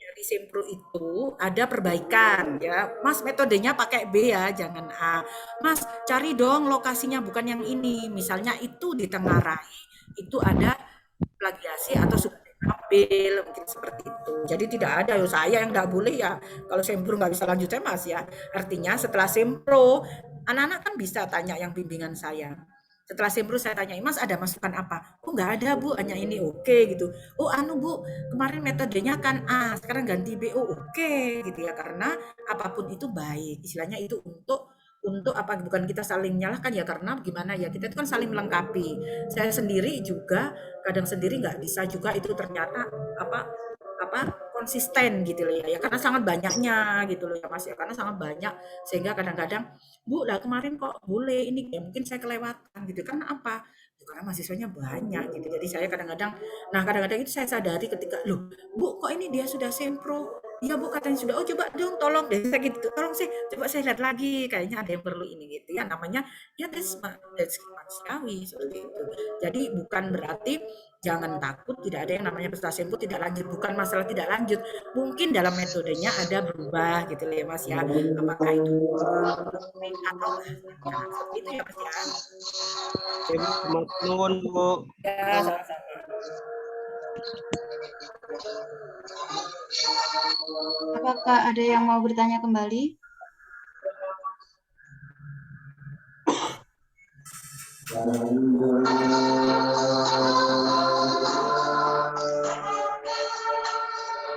Dari Sempro itu ada perbaikan ya. Mas metodenya pakai B ya, jangan A. Mas cari dong lokasinya bukan yang ini. Misalnya itu di Tenggarai itu ada plagiasi atau ambil mungkin seperti itu. Jadi tidak ada yo saya yang nggak boleh ya. Kalau Sempro nggak bisa lanjut saya Mas ya. Artinya setelah Sempro anak-anak kan bisa tanya yang bimbingan saya. Setelah Sempro saya tanya, Mas ada masukan apa? Oh nggak ada Bu, hanya ini oke gitu. Oh anu Bu, kemarin metodenya kan A, sekarang ganti B. Oh oke gitu ya, karena apapun itu baik. Istilahnya itu untuk apa bukan kita saling menyalahkan ya karena gimana ya kita itu kan saling melengkapi. Saya sendiri juga kadang sendiri nggak bisa juga itu ternyata apa apa konsisten gitu loh ya karena sangat banyaknya gitu loh ya Mas ya karena sangat banyak sehingga kadang-kadang Bu lah kemarin kok boleh ini ya mungkin saya kelewatan gitu karena apa ya, karena mahasiswanya banyak gitu jadi saya kadang-kadang nah kadang-kadang itu saya sadari ketika loh Bu kok ini dia sudah sempro iya Bu katanya sudah oh coba dong tolong deh saya gitu tolong sih coba saya lihat lagi kayaknya ada yang perlu ini gitu ya namanya ya that's manusiawi seperti itu jadi bukan berarti jangan takut tidak ada yang namanya prestasi input tidak lanjut bukan masalah tidak lanjut mungkin dalam metodenya ada berubah gitu ya Mas ya apakah itu atau jangan seperti itu ya Mas ya Nuwun, Bu. ya sama-sama Apakah ada yang mau bertanya kembali?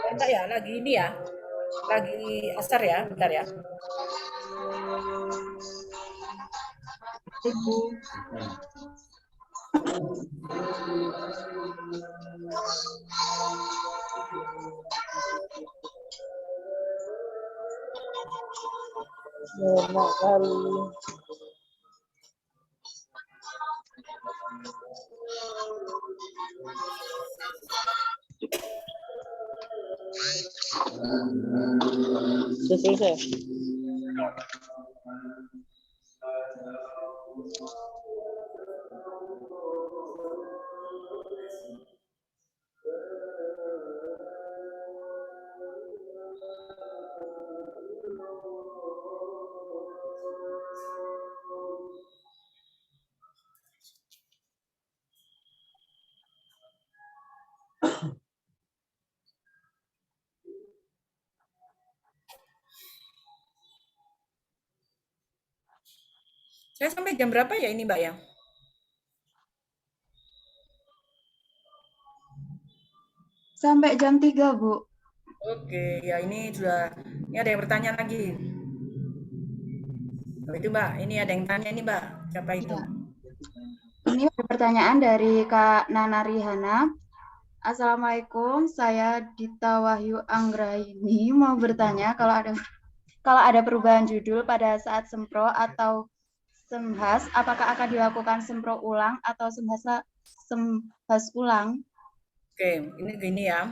bentar ya lagi ini ya lagi asar ya bentar ya Ibu. Enak kali. Sudah selesai. Saya sampai jam berapa ya ini Mbak ya? Sampai jam 3, Bu. Oke, ya ini sudah, ini ada yang bertanya lagi. Oh, itu Mbak, ini ada yang tanya nih Mbak, siapa itu? Ya. Ini ada pertanyaan dari Kak Nana Rihana. Assalamualaikum, saya Dita Wahyu Anggraini mau bertanya kalau ada perubahan judul pada saat sempro atau semhas, apakah akan dilakukan sempro ulang atau semhas ulang? Oke, ini gini ya.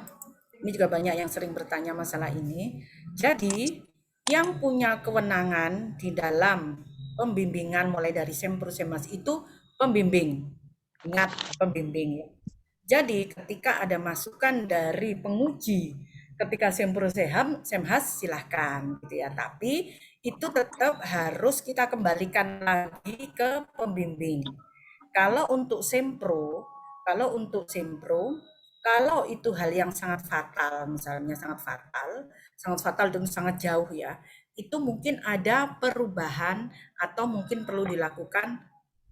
Ini juga banyak yang sering bertanya masalah ini. Jadi, yang punya kewenangan di dalam pembimbingan mulai dari sempro semas itu pembimbing. Ingat, pembimbing ya. Jadi, ketika ada masukan dari penguji, ketika sempro semhas silahkan gitu ya. Tapi itu tetap harus kita kembalikan lagi ke pembimbing. Kalau untuk sempro, kalau untuk sempro, kalau itu hal yang sangat fatal, misalnya sangat fatal dan sangat jauh ya, itu mungkin ada perubahan atau mungkin perlu dilakukan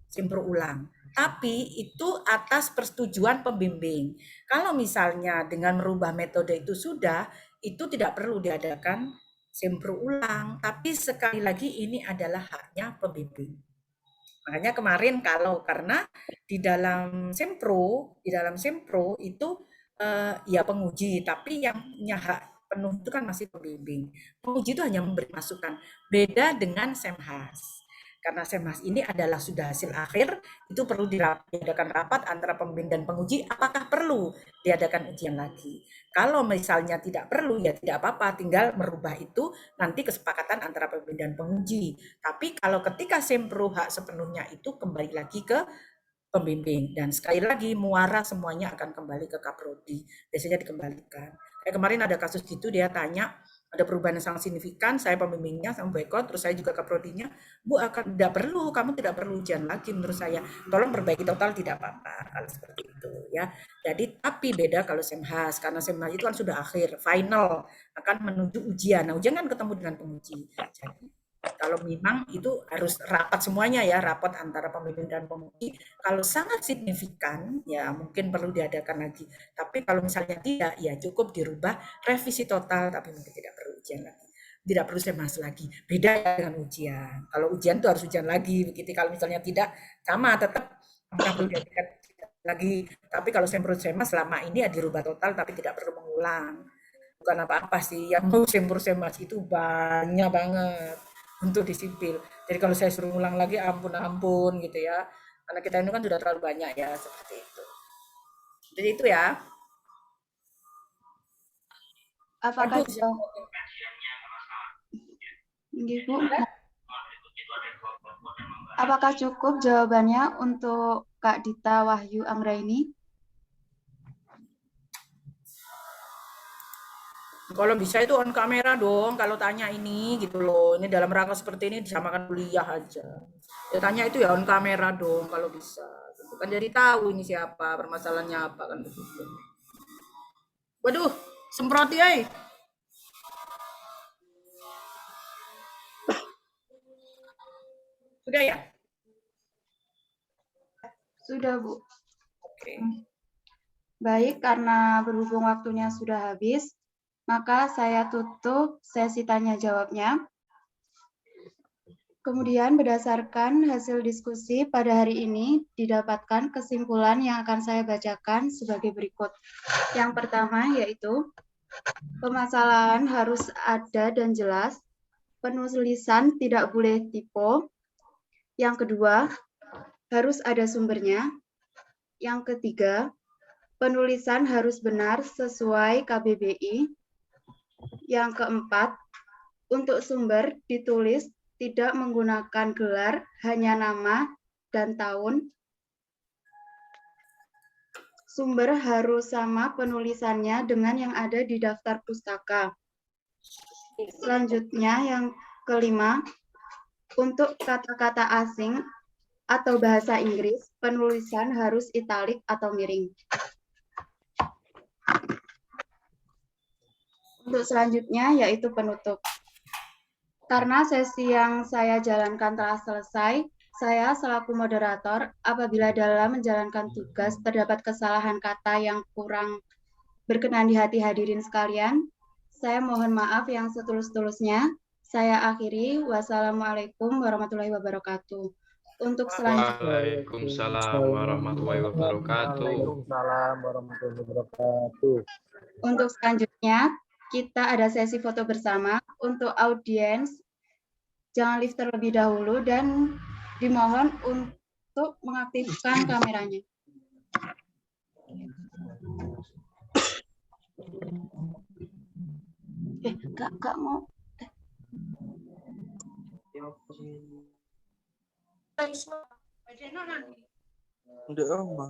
simpro ulang. Tapi itu atas persetujuan pembimbing. Kalau misalnya dengan merubah metode itu sudah, itu tidak perlu diadakan simpro ulang. Tapi sekali lagi ini adalah haknya pembimbing. Makanya kemarin karena di dalam sempro itu ya penguji, tapi yang punya hak penuh itu kan masih pembimbing. Penguji itu hanya memberi masukan. Beda dengan semhas. Karena semhas ini adalah sudah hasil akhir, itu perlu diadakan rapat antara pembimbing dan penguji, apakah perlu diadakan ujian lagi. Kalau misalnya tidak perlu, ya tidak apa-apa, tinggal merubah itu nanti kesepakatan antara pembimbing dan penguji. Tapi kalau ketika sempro hak sepenuhnya itu kembali lagi ke pembimbing. Dan sekali lagi muara semuanya akan kembali ke kaprodi. Biasanya dikembalikan. Kayak kemarin ada kasus gitu, dia tanya, ada perubahan yang sangat signifikan, saya pembimbingnya sama boykot, terus saya juga kaprodinya, Bu akan tidak perlu, kamu tidak perlu ujian lagi menurut saya. Tolong perbaiki total tidak apa-apa kalau seperti itu ya. Jadi tapi beda kalau semhas, karena semhas itu kan sudah akhir, final, akan menuju ujian. Nah, ujian kan ketemu dengan penguji. Jadi kalau memang itu harus rapat semuanya ya, rapat antara pembimbing dan penguji. Kalau sangat signifikan, ya mungkin perlu diadakan lagi. Tapi kalau misalnya tidak, ya cukup dirubah revisi total, tapi mungkin tidak perlu ujian lagi. Tidak perlu semas lagi. Beda ya dengan ujian. Kalau ujian itu harus ujian lagi. Begitu kalau misalnya tidak, sama tetap perlu diadakan lagi. Tapi kalau sempro semas selama ini ya dirubah total, tapi tidak perlu mengulang. Bukan apa-apa sih, yang mau sempro semas itu banyak banget untuk di sipil. Jadi kalau saya suruh ulang lagi ampun-ampun gitu ya. Karena kita ini kan sudah terlalu banyak ya seperti itu. Jadi itu ya. Apakah Aduh, Bu? Apakah cukup jawabannya untuk Kak Dita Wahyu Anggraini? kalau bisa itu on kamera dong kalau tanya ini gitu loh. Ini dalam rangka seperti ini disamakan kuliah aja. Ya tanya itu ya on kamera dong kalau bisa. Gitu kan jadi tahu ini siapa, permasalahannya apa kan begitu. Waduh, semproti ay. Sudah ya? Sudah, Bu. Oke. Baik, karena berhubung waktunya sudah habis, maka saya tutup sesi tanya jawabnya. Kemudian berdasarkan hasil diskusi pada hari ini didapatkan kesimpulan yang akan saya bacakan sebagai berikut. Yang pertama yaitu permasalahan harus ada dan jelas, penulisan tidak boleh typo. Yang kedua, harus ada sumbernya. Yang ketiga, penulisan harus benar sesuai KBBI. Yang keempat, untuk sumber ditulis tidak menggunakan gelar, hanya nama dan tahun. Sumber harus sama penulisannya dengan yang ada di daftar pustaka. Selanjutnya yang kelima, untuk kata-kata asing atau bahasa Inggris, penulisan harus italik atau miring. Untuk selanjutnya yaitu penutup. Karena sesi yang saya jalankan telah selesai, Saya selaku moderator, apabila dalam menjalankan tugas terdapat kesalahan kata yang kurang berkenan di hati hadirin sekalian, saya mohon maaf yang setulus-tulusnya. Saya akhiri. Wassalamualaikum warahmatullahi wabarakatuh. Untuk selanjutnya, Waalaikumsalam warahmatullahi wabarakatuh. Waalaikumsalam warahmatullahi wabarakatuh. untuk selanjutnya kita ada sesi foto bersama. Untuk audiens, jangan lift terlebih dahulu dan dimohon untuk mengaktifkan kameranya. Kak mau. Udah Oma.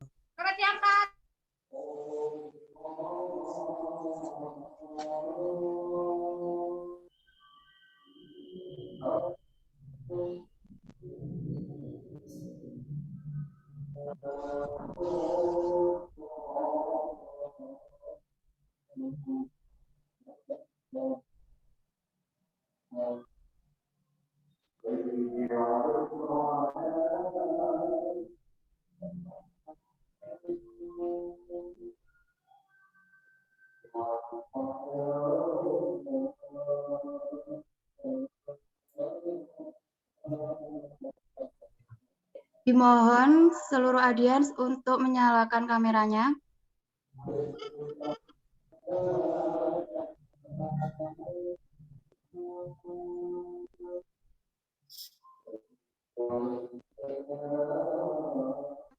Dimohon seluruh audiens untuk menyalakan kameranya.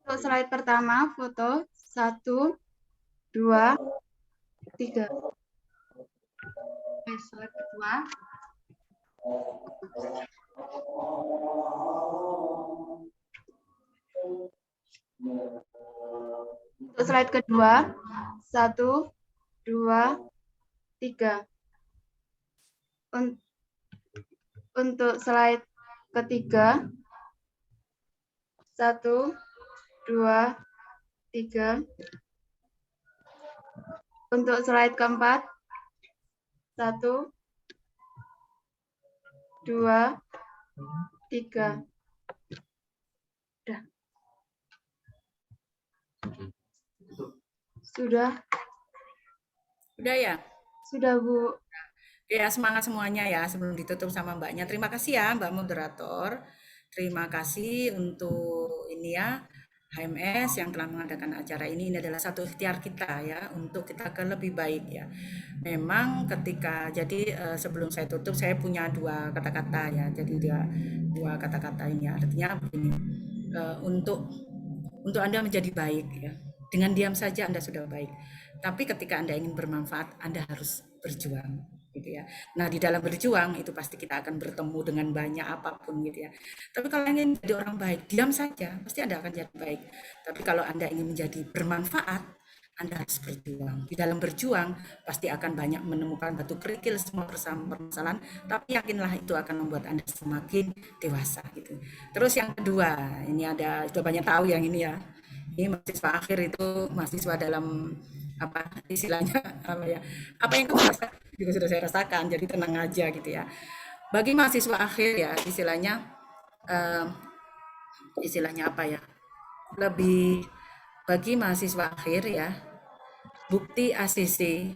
Untuk slide pertama, foto 1, 2, 3. Slide kedua. Untuk slide kedua, 1, 2, 3. Untuk slide ketiga, 1, 2, 3. Untuk slide keempat, 1, 2, 3. Sudah. Udah ya? Sudah, Bu. Ya, semangat semuanya ya sebelum ditutup sama Mbaknya. Terima kasih ya Mbak Moderator. Terima kasih untuk ini ya HMS yang telah mengadakan acara ini. Ini adalah satu ikhtiar kita ya untuk kita ke lebih baik ya. Memang ketika sebelum saya tutup saya punya dua kata-kata ya. Jadi dua kata-kata ini artinya begini. Untuk Anda menjadi baik ya. Dengan diam saja Anda sudah baik. Tapi ketika Anda ingin bermanfaat, Anda harus berjuang gitu ya. Nah, di dalam berjuang itu pasti kita akan bertemu dengan banyak apapun gitu ya. Tapi kalau ingin menjadi orang baik, diam saja, pasti Anda akan jadi baik. Tapi kalau Anda ingin menjadi bermanfaat, Anda harus berjuang. Di dalam berjuang pasti akan banyak menemukan batu kerikil semua permasalahan, tapi yakinlah itu akan membuat Anda semakin dewasa gitu. Terus yang kedua, ini sudah banyak tahu yang ini ya. Ini mahasiswa akhir itu mahasiswa dalam apa istilahnya apa yang kamu rasakan juga sudah saya rasakan, jadi tenang aja gitu ya. Bagi mahasiswa akhir ya istilahnya apa ya, lebih bagi mahasiswa akhir ya, bukti ACC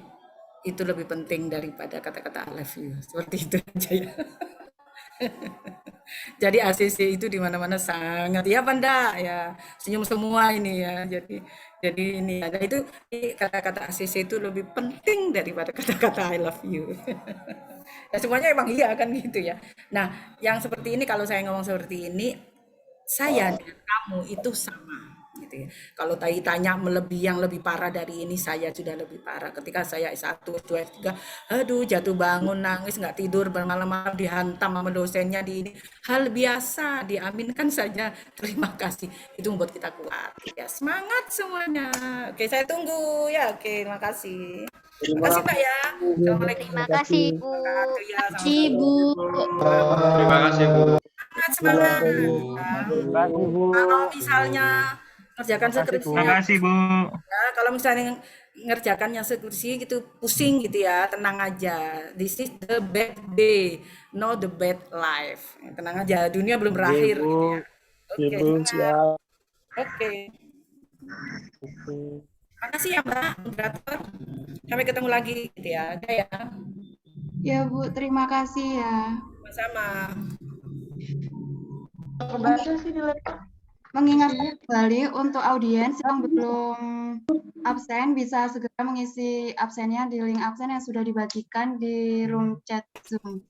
itu lebih penting daripada kata-kata I love you, seperti itu aja ya. Jadi ACC itu di mana-mana sangat ya Panda ya, senyum semua ini ya. Jadi ini ada itu kata-kata ACC itu lebih penting daripada kata-kata I love you. Ya semuanya emang iya kan gitu ya. Nah, yang seperti ini kalau saya ngomong seperti ini, saya dengan kamu itu sama gitu ya. Kalau tanya melebihi yang lebih parah dari ini, saya sudah lebih parah. Ketika saya S1, S2, S3, aduh jatuh bangun, nangis, nggak tidur, bermalam-malam dihantam sama dosennya di ini. Hal biasa, diaminkan saja. Terima kasih. Itu membuat kita kuat. Ya, semangat semuanya. Oke, saya tunggu ya. Oke, terima kasih. Terima kasih Mbak ya. Assalamualaikum. Terima kasih, Bu. Ya, Terima kasih, Bu. semangat. Bu. Kalau misalnya ngerjakan skripsi, Terima kasih, Bu. ya, kalau misalnya ngerjakannya skripsi gitu pusing gitu ya, tenang aja. This is the bad day, not the bad life. Tenang aja, dunia belum berakhir gitu ya. Oke, Ibu siap. oke. Makasih ya Mbak, moderator. Sampai ketemu lagi gitu ya. Ada ya. Ya Bu, terima kasih ya. Sama-sama. Mengingatkan kembali untuk audiens yang belum absen bisa segera mengisi absennya di link absen yang sudah dibagikan di room chat Zoom.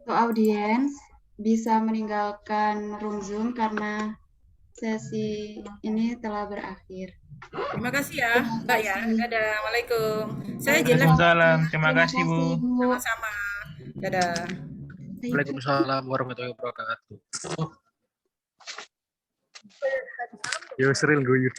Untuk audiens bisa meninggalkan room Zoom karena sesi ini telah berakhir. Terima kasih ya, Mbak ya. Dadah. Waalaikumsalam. Saya Jela. Waalaikumsalam. Terima kasih Bu. Sama-sama. Dadah. Waalaikumsalam warahmatullahi wabarakatuh. Yo sering gue